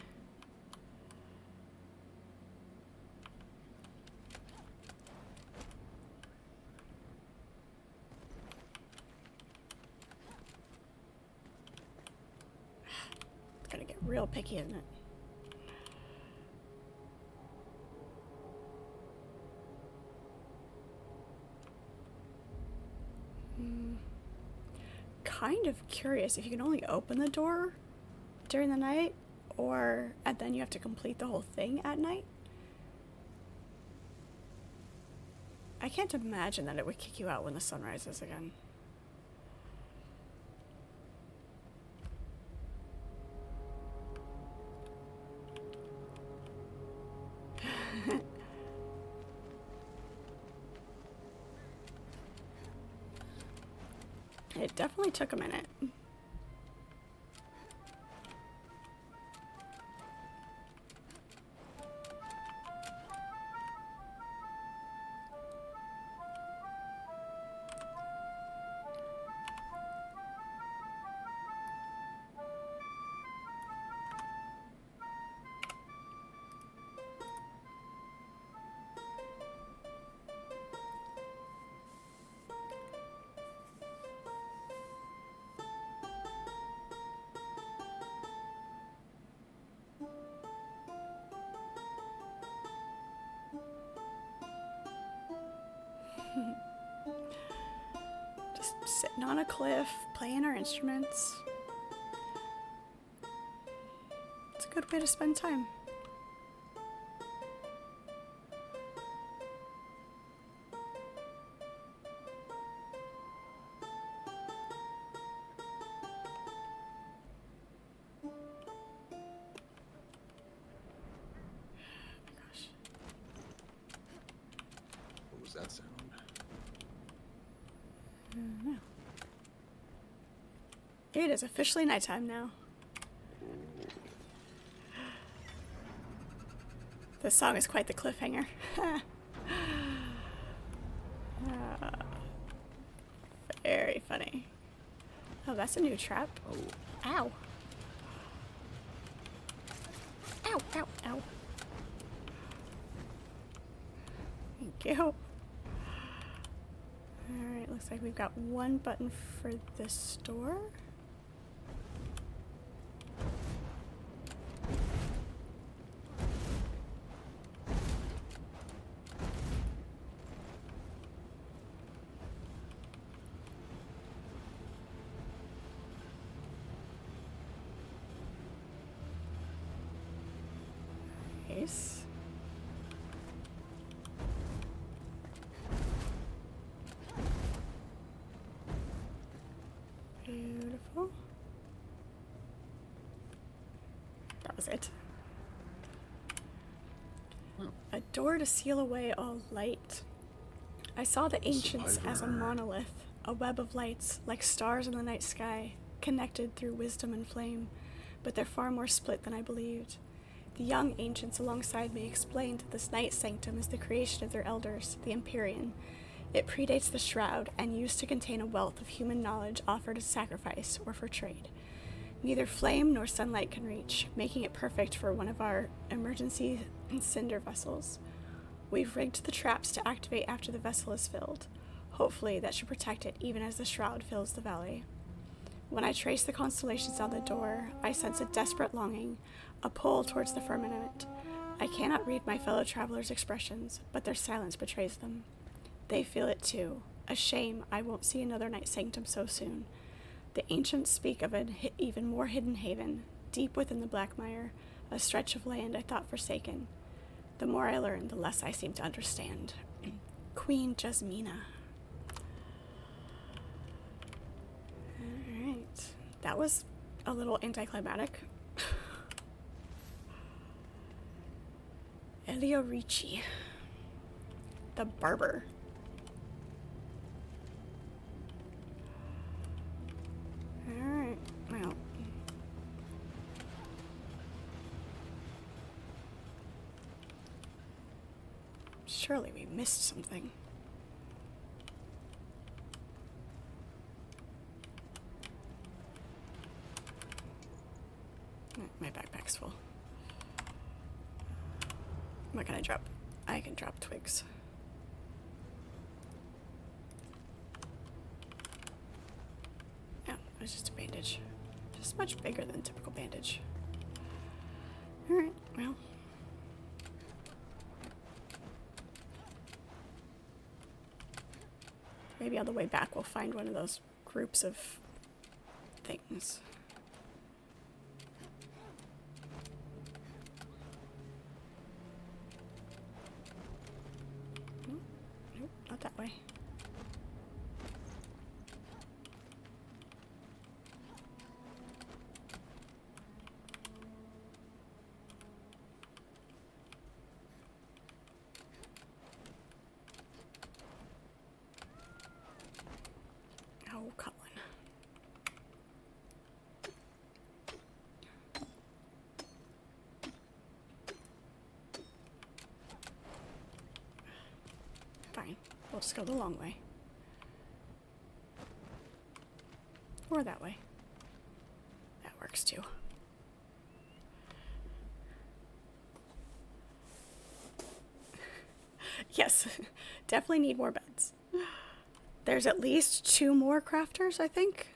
It's gonna get real picky, isn't it? Kind of curious if you can only open the door during the night, and then you have to complete the whole thing at night. I can't imagine that it would kick you out when the sun rises again. It definitely took a minute. Just sitting on a cliff, playing our instruments. It's a good way to spend time. What was that sound? No. It is officially nighttime now. This song is quite the cliffhanger. Very funny. Oh, that's a new trap. Oh, Ow. Ow, ow, ow. Thank you. Alright, looks like we've got one button for this door. Nice. Beautiful. That was it. A door to seal away all light. I saw the ancients as a monolith, a web of lights, like stars in the night sky, connected through wisdom and flame, but they're far more split than I believed. The young ancients alongside me explained that this night sanctum is the creation of their elders, the Empyrean. It predates the Shroud and used to contain a wealth of human knowledge offered as sacrifice or for trade. Neither flame nor sunlight can reach, making it perfect for one of our emergency cinder vessels. We've rigged the traps to activate after the vessel is filled. Hopefully that should protect it even as the Shroud fills the valley. When I trace the constellations on the door, I sense a desperate longing, a pull towards the firmament. I cannot read my fellow travelers' expressions, but their silence betrays them. They feel it too. A shame I won't see another night sanctum so soon. The ancients speak of an even more hidden haven, deep within the Black Mire, a stretch of land I thought forsaken. The more I learn, the less I seem to understand. Queen Jasmina. Alright. That was a little anticlimactic. Elio Ricci. The barber. Alright, well. Surely we missed something. My backpack's full. What can I drop? I can drop twigs. Oh, it's just a bandage. Just much bigger than typical bandage. Alright, well. Maybe on the way back we'll find one of those groups of things. Nope, not that way. Oh, Colin. Fine. We'll just go the long way. Or that way. That works too. Yes, definitely need more beds. There's at least 2 more crafters, I think.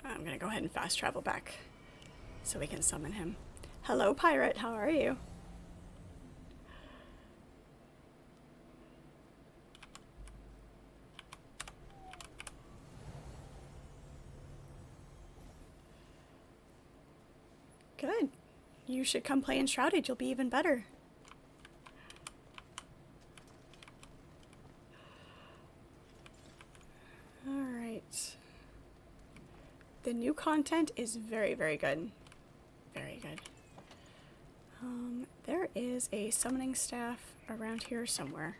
I'm gonna go ahead and fast travel back so we can summon him. Hello, pirate. How are you? Good. You should come play Enshrouded. You'll be even better. Alright. The new content is very, very good. Very good. There is a summoning staff around here somewhere.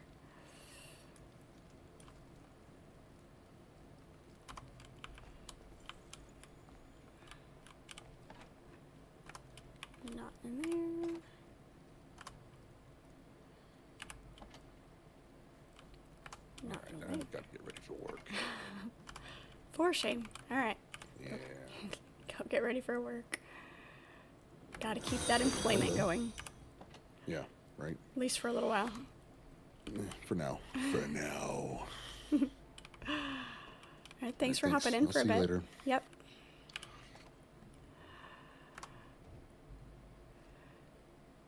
Not in there. Not in there. I've got to get ready for work. For shame. Alright. Yeah. Go get ready for work. Gotta keep that employment going. Yeah, right? At least for a little while. For now. For now. Alright, thanks for Thanks. hopping in I'll for a see you bit. later. Yep.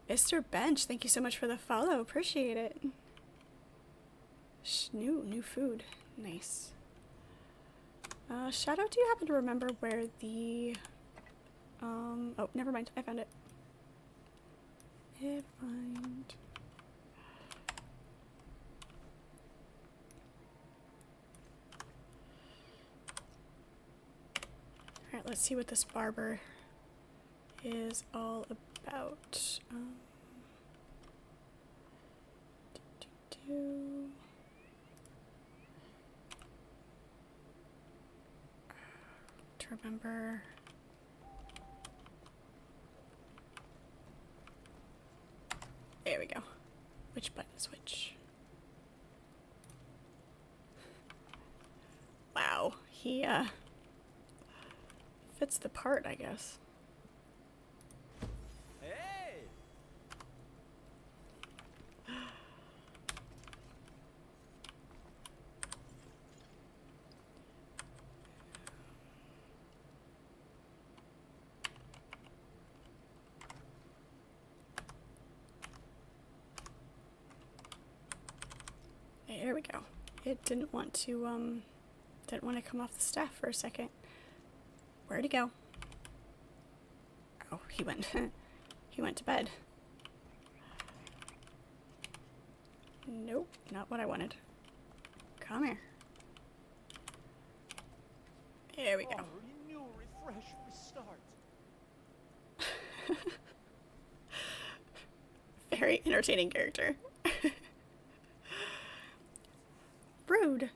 Mr. Bench, thank you so much for the follow. Appreciate it. New food. Nice. Shadow, do you happen to remember where the... oh, never mind. I found it. Never mind. Alright, let's see what this barber is all about. To remember. There we go. Which button is which? Wow, he fits the part, I guess. Hey! There we go. It didn't want to come off the staff for a second. Where'd he go? Oh, he went. He went to bed. Nope, not what I wanted. Come here. There we go. Renew, refresh, restart. Very entertaining character. Rude.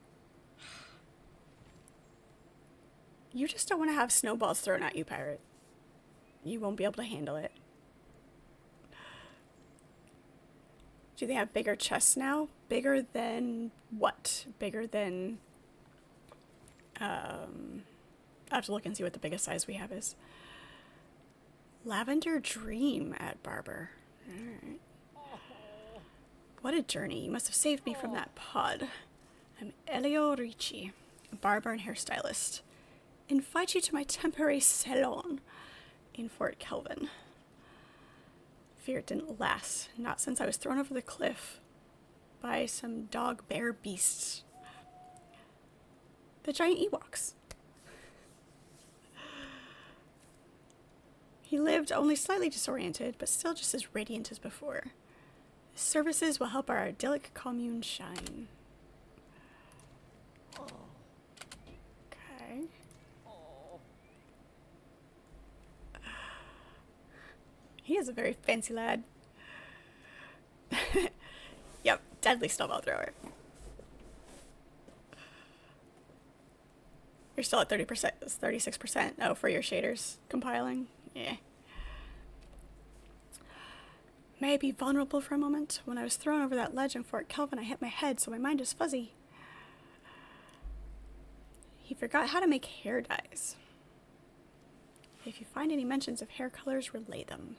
You just don't want to have snowballs thrown at you, pirate. You won't be able to handle it. Do they have bigger chests now? Bigger than what? Bigger than... I have to look and see what the biggest size we have is. Lavender Dream at Barber. Alright. What a journey. You must have saved me from that pod. I'm Elio Ricci, a barber and hairstylist. Invite you to my temporary salon in Fort Kelvin. Fear it didn't last. Not since I was thrown over the cliff by some dog bear beasts. The giant Ewoks. He lived only slightly disoriented, but still just as radiant as before. His services will help our idyllic commune shine. Okay. He is a very fancy lad. Yep, deadly snowball thrower. You're still at 30%, 36%. Oh, for your shaders compiling? Yeah. May I be vulnerable for a moment? When I was thrown over that ledge in Fort Kelvin, I hit my head, so my mind is fuzzy. He forgot how to make hair dyes. If you find any mentions of hair colors, relay them.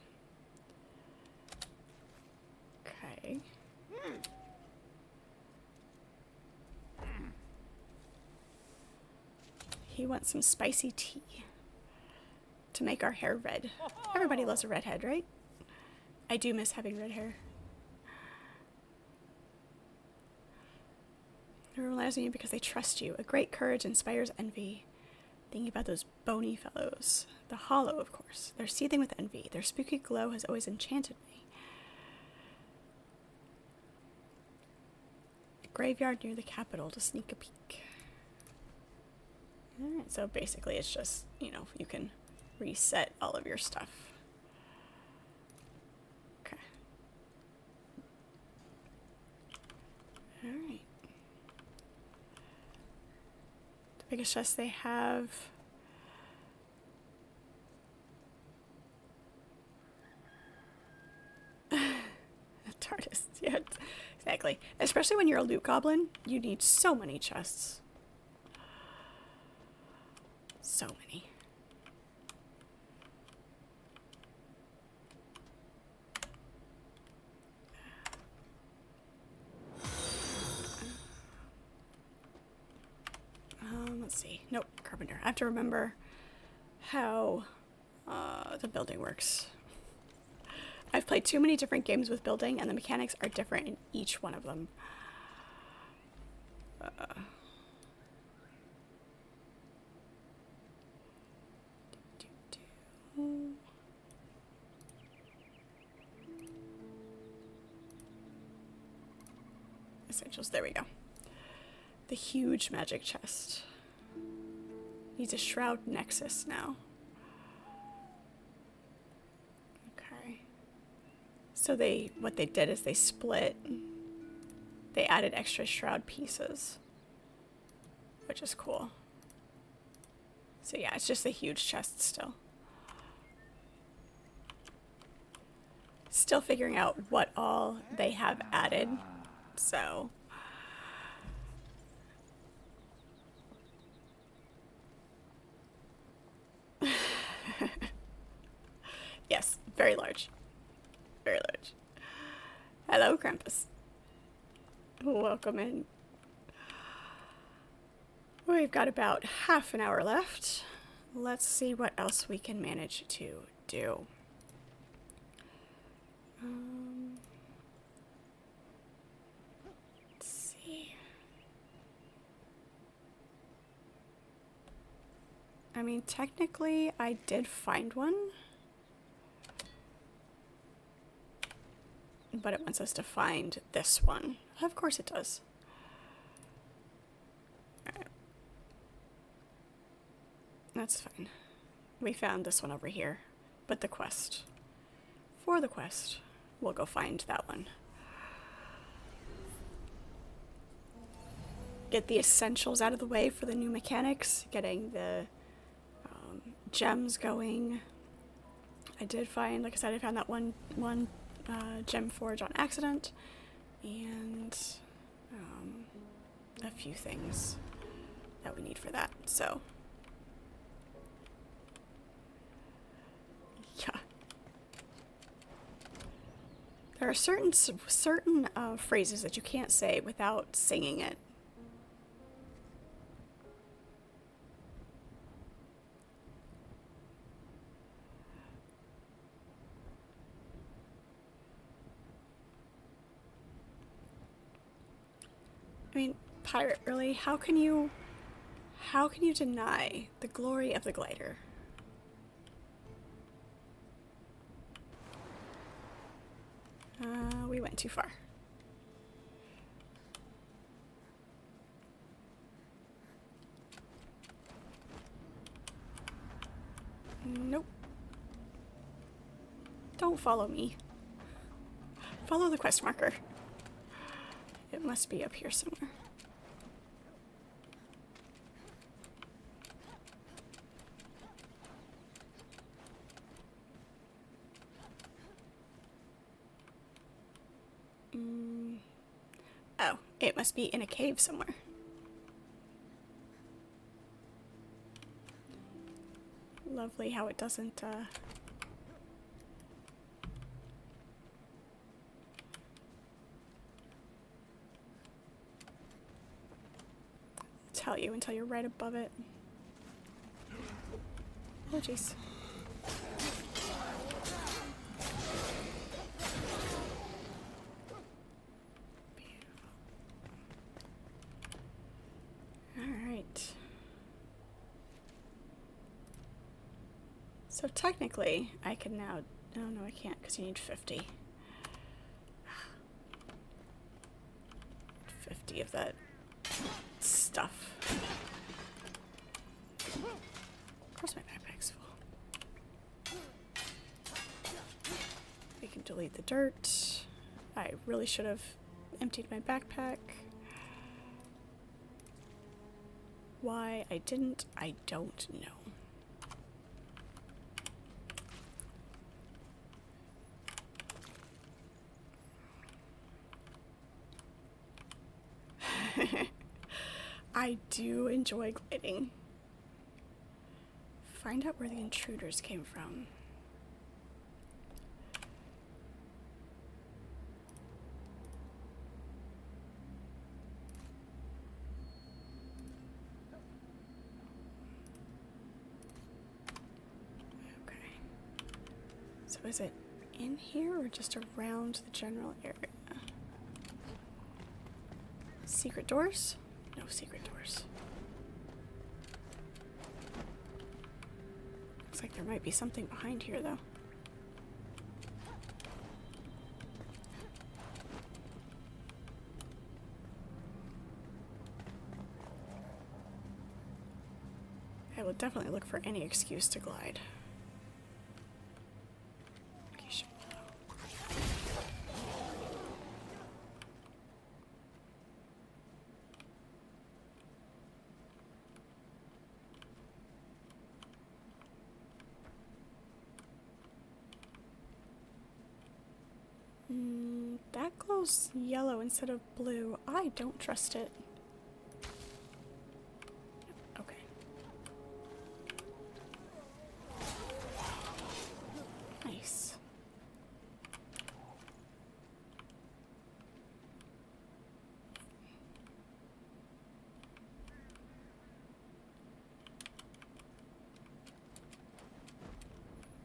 Okay. He wants some spicy tea to make our hair red. Everybody loves a redhead, right? I do miss having red hair. They relies on you because they trust you. A great courage inspires envy. Thinking about those bony fellows. The hollow, of course. They're seething with envy. Their spooky glow has always enchanted me. A graveyard near the capital to sneak a peek. Alright, so basically it's just, you know, you can reset all of your stuff. Okay. Alright. The biggest chest they have. TARDIS, yeah, exactly. Especially when you're a loot goblin, you need so many chests. So many. Let's see. Nope, carpenter. I have to remember how the building works. I've played too many different games with building, and the mechanics are different in each one of them. Essentials, there we go. The huge magic chest. Needs a shroud nexus now. Okay. So what they did is they split. They added extra shroud pieces, which is cool. So yeah, it's just a huge chest still. Still figuring out what all they have added. So yes, very large. Very large. Hello, Krampus. Welcome in. We've got about half an hour left. Let's see what else we can manage to do. Let's see. I mean, technically, I did find one. but it wants us to find this one. Of course it does. Alright. That's fine. We found this one over here. But the quest. For the quest, we'll go find that one. Get the essentials out of the way for the new mechanics. Getting the gems going. I did find, like I said, I found that one gem forge on accident. And a few things that we need for that. So, yeah. There are certain phrases that you can't say without singing it. I mean, pirate, really? How can you deny the glory of the glider? We went too far. Nope. Don't follow me. Follow the quest marker. It must be up here somewhere. Oh, it must be in a cave somewhere. Lovely how it doesn't, tell you until you're right above it. Oh, jeez. Alright. So technically, I can now... Oh, no, I can't, because you need 50. 50 of that stuff. Of course my backpack's full. We can delete the dirt. I really should have emptied my backpack. Why I didn't, I don't know. I do enjoy gliding. Find out where the intruders came from. Okay. So is it in here or just around the general area? Secret doors? No secret doors. Looks like there might be something behind here, though. I will definitely look for any excuse to glide. That glow's yellow instead of blue. I don't trust it. Okay. Nice.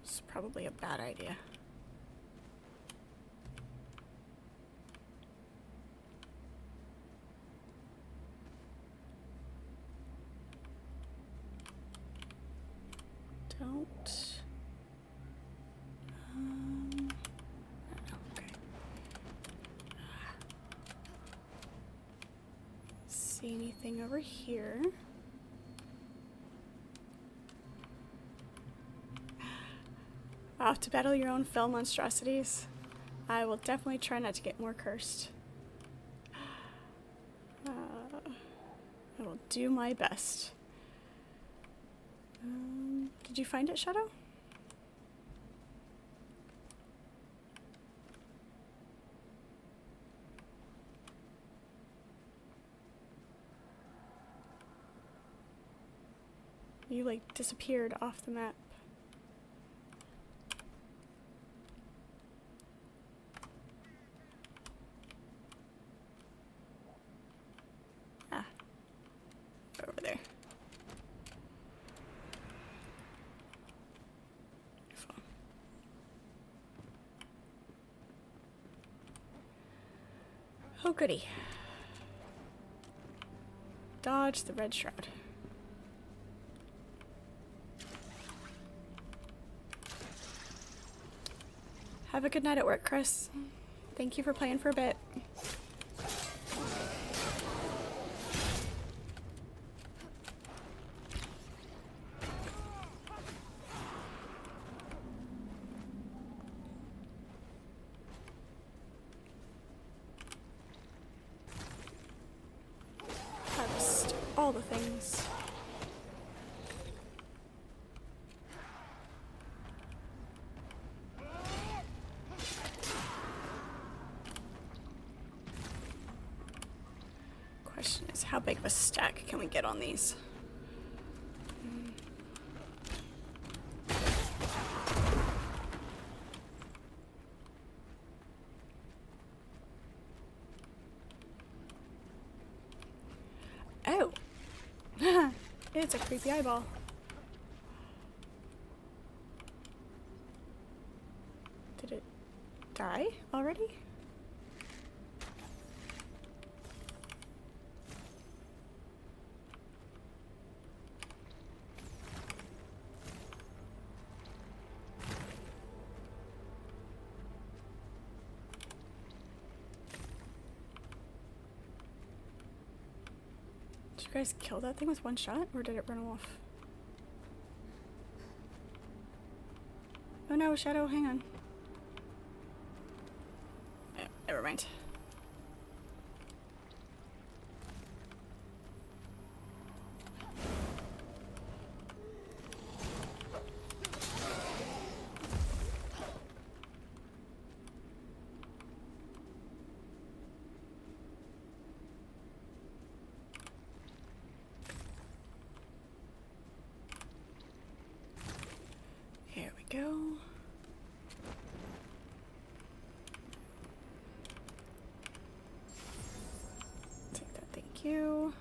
It's probably a bad idea. Don't. Okay. see anything over here. Off to battle your own fell monstrosities. I will definitely try not to get more cursed. I will do my best. Did you find it, Shadow? You like disappeared off the map. Ah, over there. Beautiful. Oh goody. Dodge the red shroud. Have a good night at work, Chris. Thank you for playing for a bit. Harvest all the things. Question is, how big of a stack can we get on these? Oh! It's a creepy eyeball. Did it die already? Did you guys kill that thing with one shot, or did it run off? Oh no, Shadow, hang on. Oh, never mind. Here we go. Take that, thank you.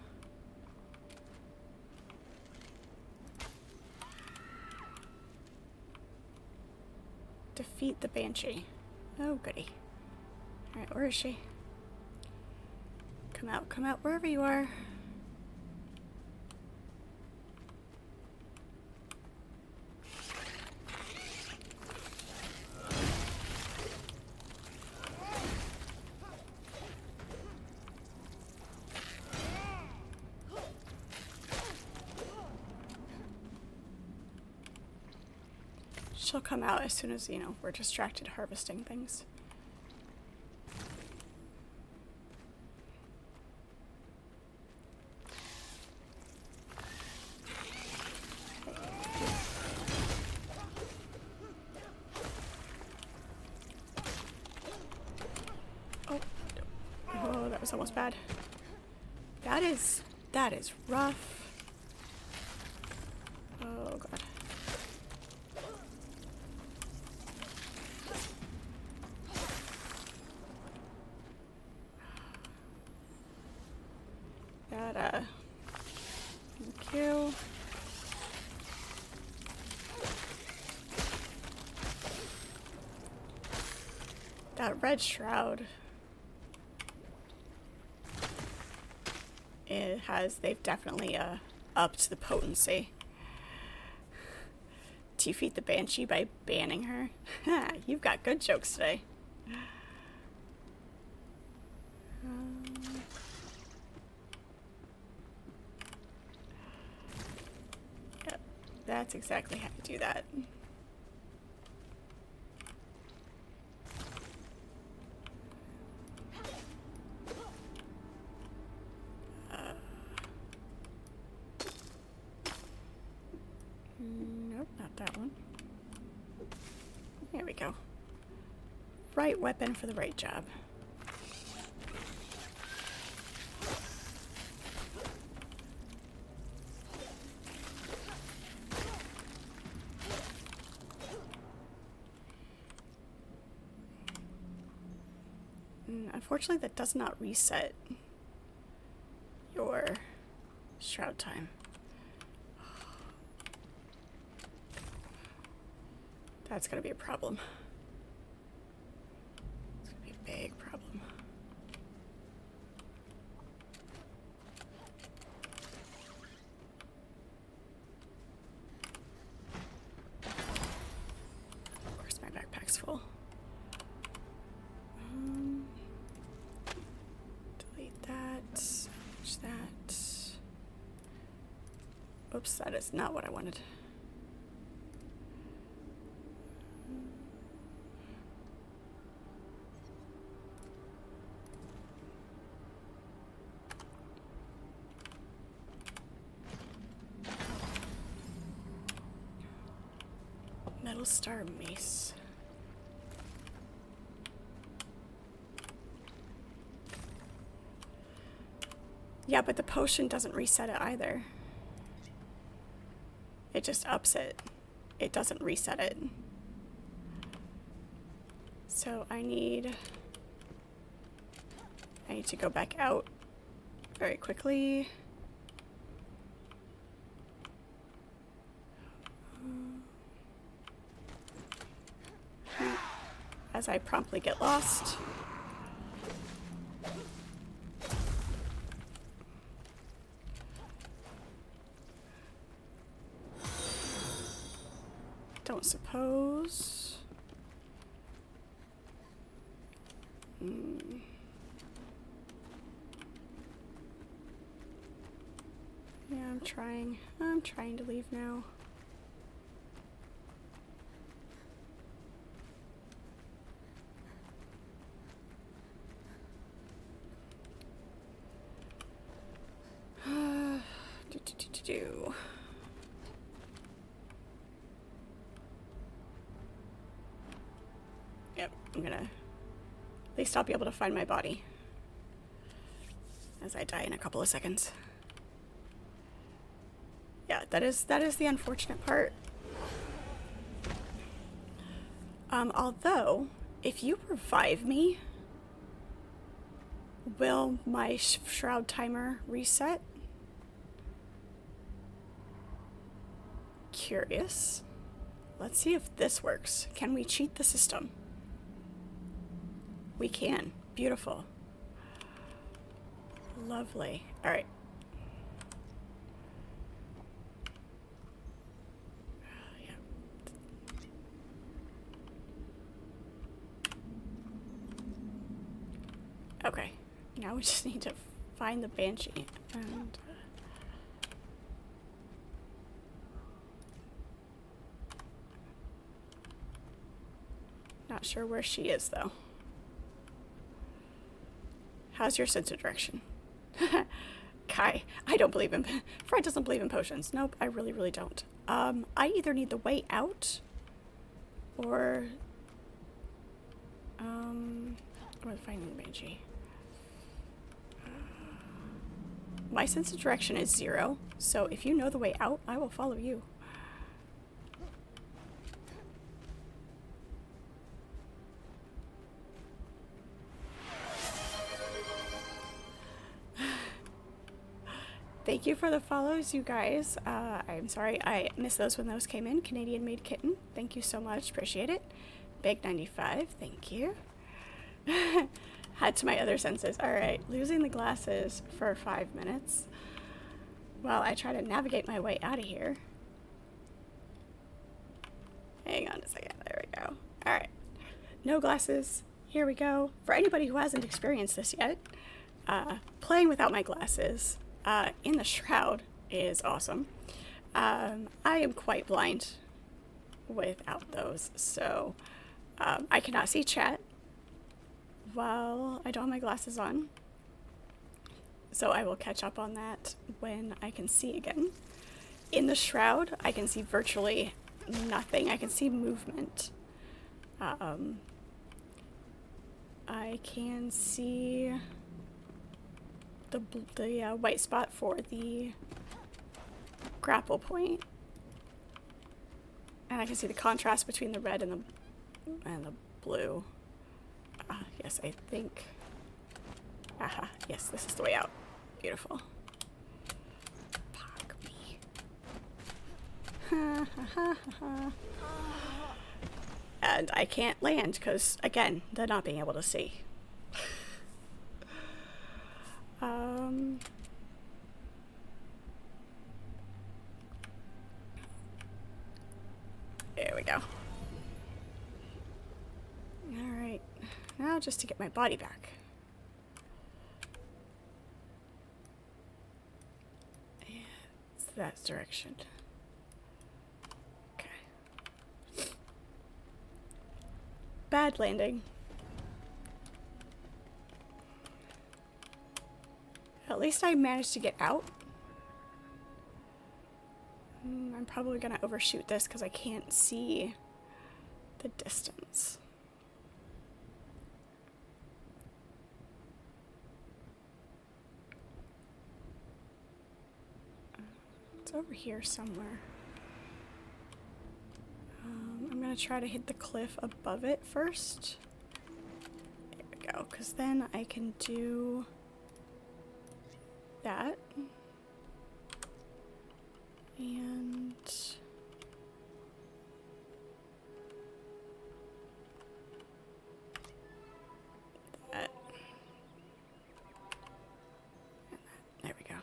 Defeat the Banshee. Oh, goody. Alright, where is she? Come out, wherever you are. She'll come out as soon as, we're distracted harvesting things. Oh. Oh, that was almost bad. That is rough. Oh, God. Thank you. That red shroud. They've definitely upped the potency. Defeat the Banshee by banning her. You've got good jokes today. That's exactly how you do that. Nope, not that one. There we go. Right weapon for the right job. Unfortunately, that does not reset your shroud time. That's gonna be a problem. It's gonna be a big problem. Of course, my backpack's full. Delete that. Salvage that. Oops, that is not what I wanted. Metal Star Mace. Yeah, but the potion doesn't reset it either. It just ups it. It doesn't reset it. So I need to go back out very quickly. As I promptly get lost. Don't suppose. Yeah, I'm trying to leave now. Do. Yep, I'm gonna... At least I'll be able to find my body. As I die in a couple of seconds. Yeah, that is the unfortunate part. Although, if you revive me, will my shroud timer reset? Curious. Let's see if this works. Can we cheat the system? We can. Beautiful. Lovely. All right. Yeah. Okay. Now we just need to find the Banshee and... Not sure where she is, though. How's your sense of direction? Kai, I don't believe in... Fred doesn't believe in potions. Nope, I really, really don't. I either need the way out, or finding the Banshee. My sense of direction is 0, so if you know the way out, I will follow you. Thank you for the follows, you guys. I'm sorry I missed those when those came in. Canadian Made Kitten, thank you so much. Appreciate it. Big 95, thank you. Had to my other senses. All right, losing the glasses for 5 minutes while I try to navigate my way out of here. Hang on a second. There we go. All right, no glasses. Here we go. For anybody who hasn't experienced this yet, playing without my glasses in the shroud is awesome. I am quite blind without those, so I cannot see chat while I don't have my glasses on. So I will catch up on that when I can see again. In the shroud, I can see virtually nothing. I can see movement. I can see the white spot for the grapple point, and I can see the contrast between the red and the blue. Yes, I think. Aha, yes, this is the way out. Beautiful. Fuck me. Ha ha ha ha. And I can't land because, again, they're not being able to see. There we go. Alright. Now just to get my body back. Yeah, it's that direction. Okay. Bad landing. At least I managed to get out. I'm probably gonna overshoot this because I can't see the distance. It's over here somewhere. I'm gonna try to hit the cliff above it first. There we go, because then I can do that. And that. And that. There we go.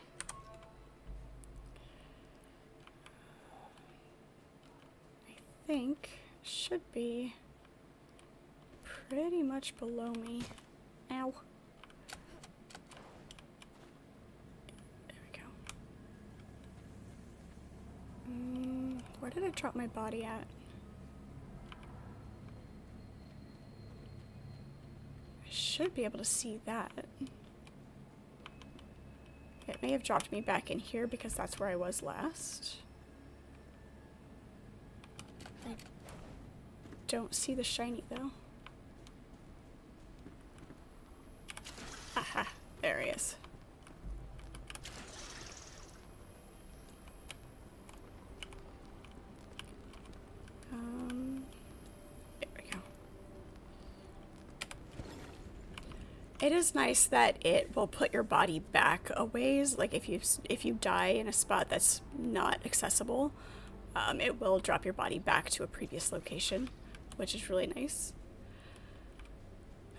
I think should be pretty much below me. Ow. Where did I drop my body at? I should be able to see that. It may have dropped me back in here because that's where I was last. I don't see the shiny though. Aha, there he is. There we go. It is nice that it will put your body back a ways. Like if you die in a spot that's not accessible, it will drop your body back to a previous location, which is really nice.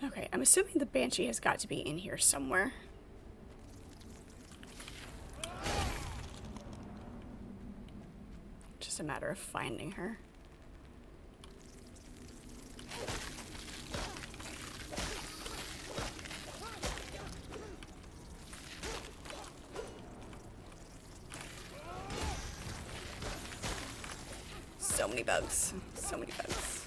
Okay, I'm assuming the Banshee has got to be in here somewhere. Just a matter of finding her. So many bugs. So many bugs.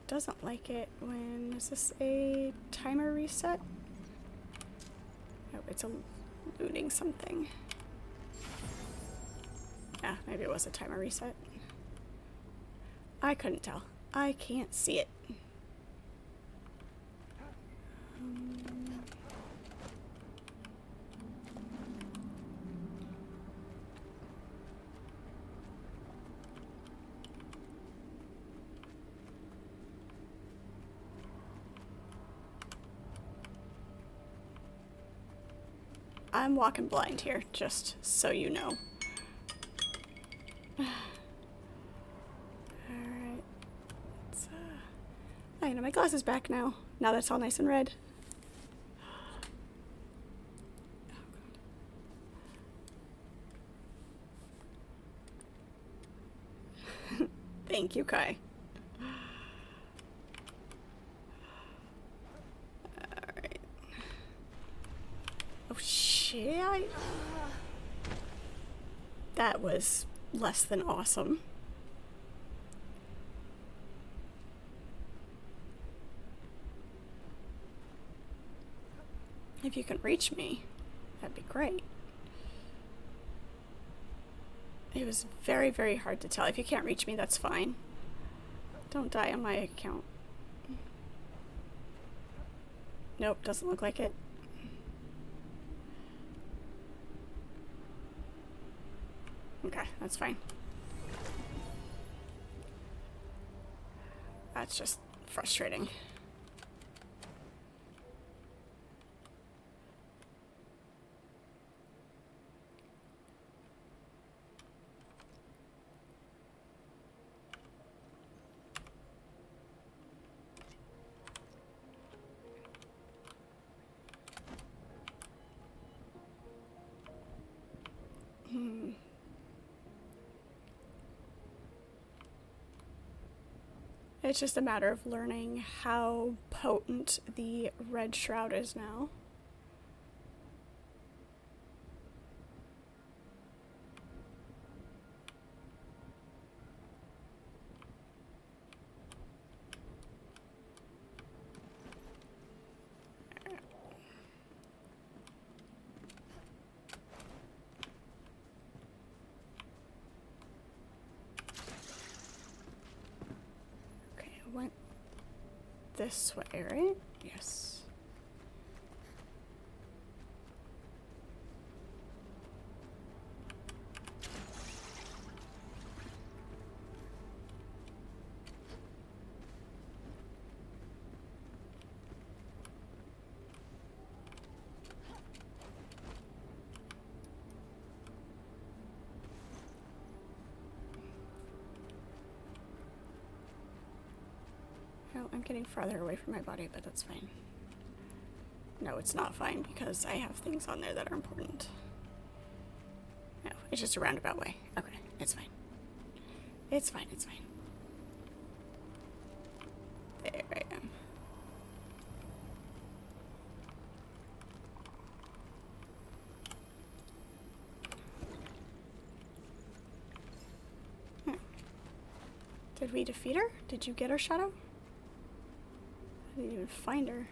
Doesn't like it when... Is this a timer reset? Oh, it's looting something. Yeah, maybe it was a timer reset. I couldn't tell. I can't see it. I'm walking blind here, just so you know. Alright. glasses back now. Now that's all nice and red. Thank you, Kai. Alright. Oh, shit. That was less than awesome. If you can reach me, that'd be great. It was very, very hard to tell. If you can't reach me, that's fine. Don't die on my account. Nope, doesn't look like it. Okay, that's fine. That's just frustrating. It's just a matter of learning how potent the red shroud is now. Went this way, right? Yes. Well, I'm getting farther away from my body, but that's fine. No, it's not fine because I have things on there that are important. No, it's just a roundabout way. Okay, it's fine. It's fine, it's fine. There I am. Did we defeat her? Did you get her, Shadow? I didn't even find her.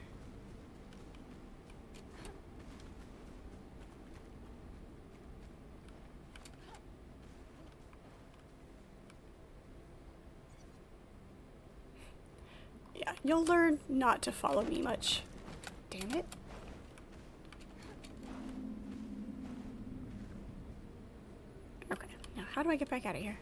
Yeah, you'll learn not to follow me much. Damn it. Okay, now how do I get back out of here?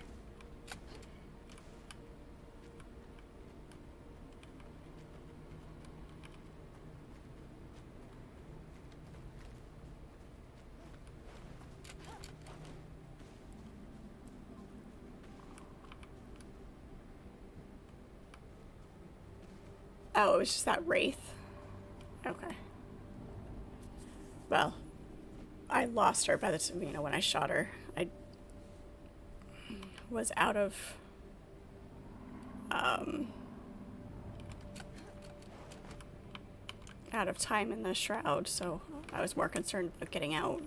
Oh, it was just that wraith. Okay. Well, I lost her by the time, you know, when I shot her. I was out of time in the shroud, so I was more concerned with getting out.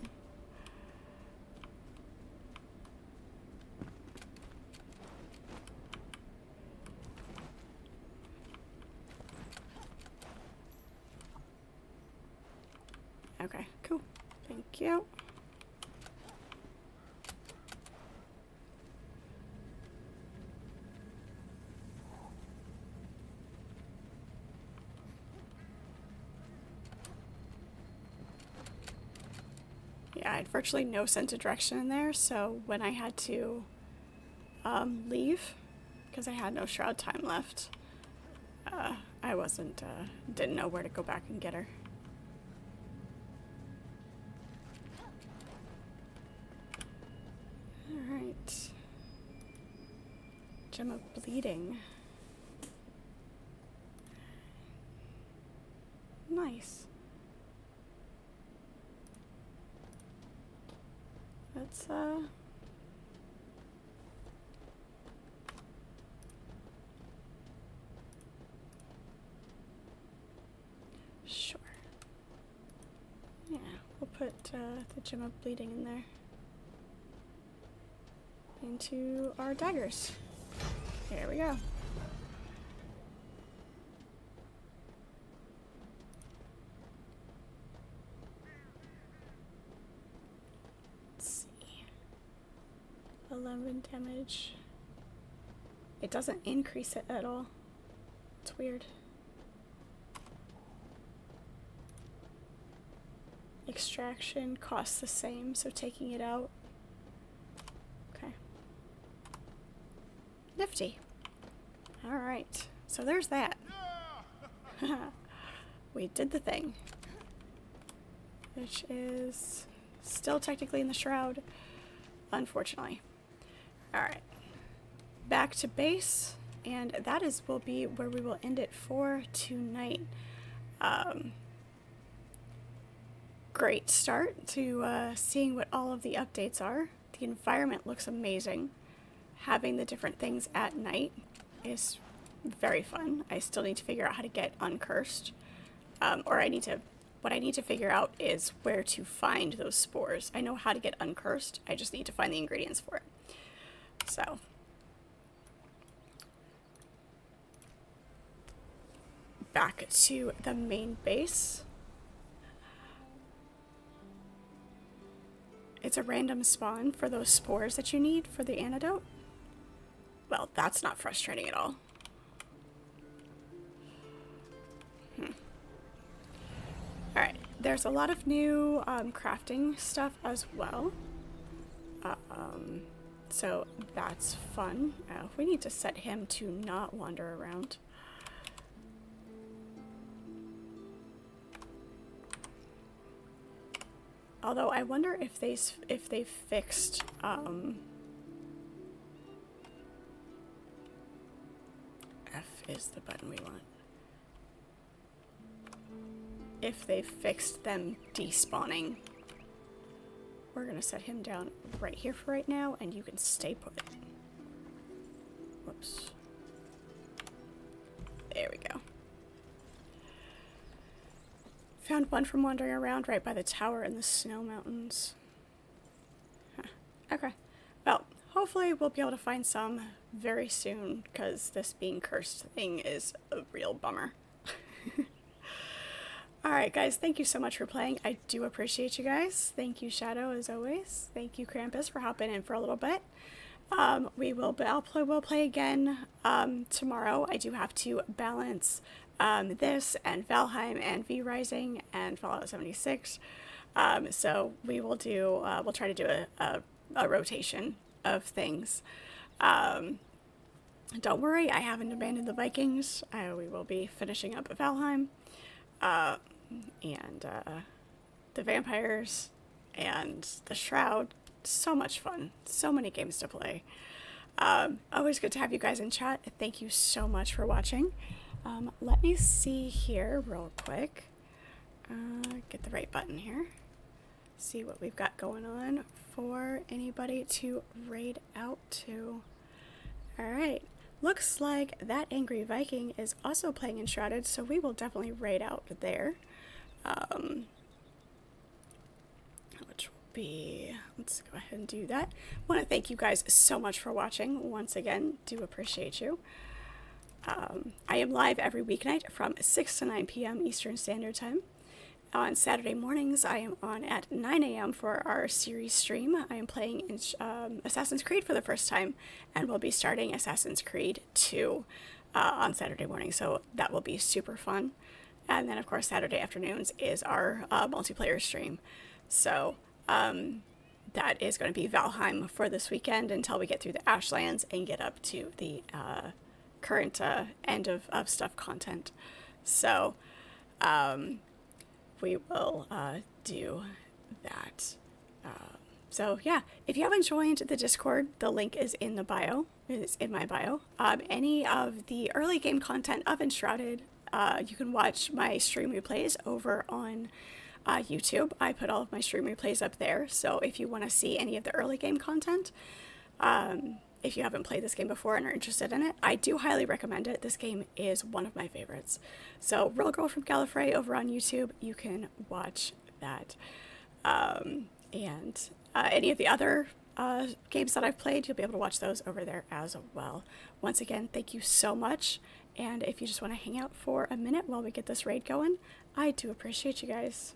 Okay, cool. Thank you. Yeah, I had virtually no sense of direction in there, so when I had to leave, because I had no shroud time left, I didn't know where to go back and get her. Alright. Gem of Bleeding. let's sure. Yeah, we'll put the gem of bleeding in there. Into our daggers. There we go. Let's see. 11 damage. It doesn't increase it at all. It's weird. Extraction costs the same, so taking it out. Okay. Nifty. Alright, so there's that. We did the thing. Which is still technically in the shroud, unfortunately. Alright. Back to base, and that will be where we will end it for tonight. Great start to seeing what all of the updates are. The environment looks amazing. Having the different things at night is very fun. I still need to figure out how to get uncursed. What I need to figure out is where to find those spores. I know how to get uncursed. I just need to find the ingredients for it. So. Back to the main base. It's a random spawn for those spores that you need for the antidote. Well, that's not frustrating at all. Alright, there's a lot of new crafting stuff as well. So that's fun. We need to set him to not wander around. Although I wonder if they fixed F is the button we want. If they fixed them despawning. We're gonna set him down right here for right now, and you can stay put. Whoops. There we go. Found one from wandering around right by the tower in the snow mountains. Huh. Okay. Well, hopefully we'll be able to find some very soon, because this being cursed thing is a real bummer. Alright guys, thank you so much for playing. I do appreciate you guys. Thank you Shadow as always. Thank you Krampus for hopping in for a little bit. We'll play again tomorrow. I do have to balance this and Valheim and V Rising and Fallout 76. So we will do, we'll try to do a rotation of things. Don't worry, I haven't abandoned the Vikings. We will be finishing up Valheim. And the vampires and the Shroud. So much fun. So many games to play. Always good to have you guys in chat. Thank you so much for watching. Let me see here real quick. Get the right button here. See what we've got going on for anybody to raid out to. Alright. Looks like that Angry Viking is also playing Enshrouded, so we will definitely raid out there. Which will be, let's go ahead and do that. I want to thank you guys so much for watching. Once again, do appreciate you. I am live every weeknight from 6 to 9 p.m. Eastern Standard Time. On Saturday mornings, I am on at 9 a.m. for our series stream. I am playing Assassin's Creed for the first time, and we'll be starting Assassin's Creed 2 on Saturday morning, so that will be super fun. And then, of course, Saturday afternoons is our multiplayer stream. So that is going to be Valheim for this weekend until we get through the Ashlands and get up to the current end of stuff content. So we will do that. So yeah, if you haven't joined the Discord, the link is in the bio. It's in my bio. Any of the early game content of Enshrouded, you can watch my stream replays over on YouTube. I put all of my stream replays up there, so if you want to see any of the early game content, if you haven't played this game before and are interested in it, I do highly recommend it. This game is one of my favorites. So Real Girl from Gallifrey over on YouTube, you can watch that. And any of the other games that I've played, you'll be able to watch those over there as well. Once again, thank you so much. And if you just want to hang out for a minute while we get this raid going, I do appreciate you guys.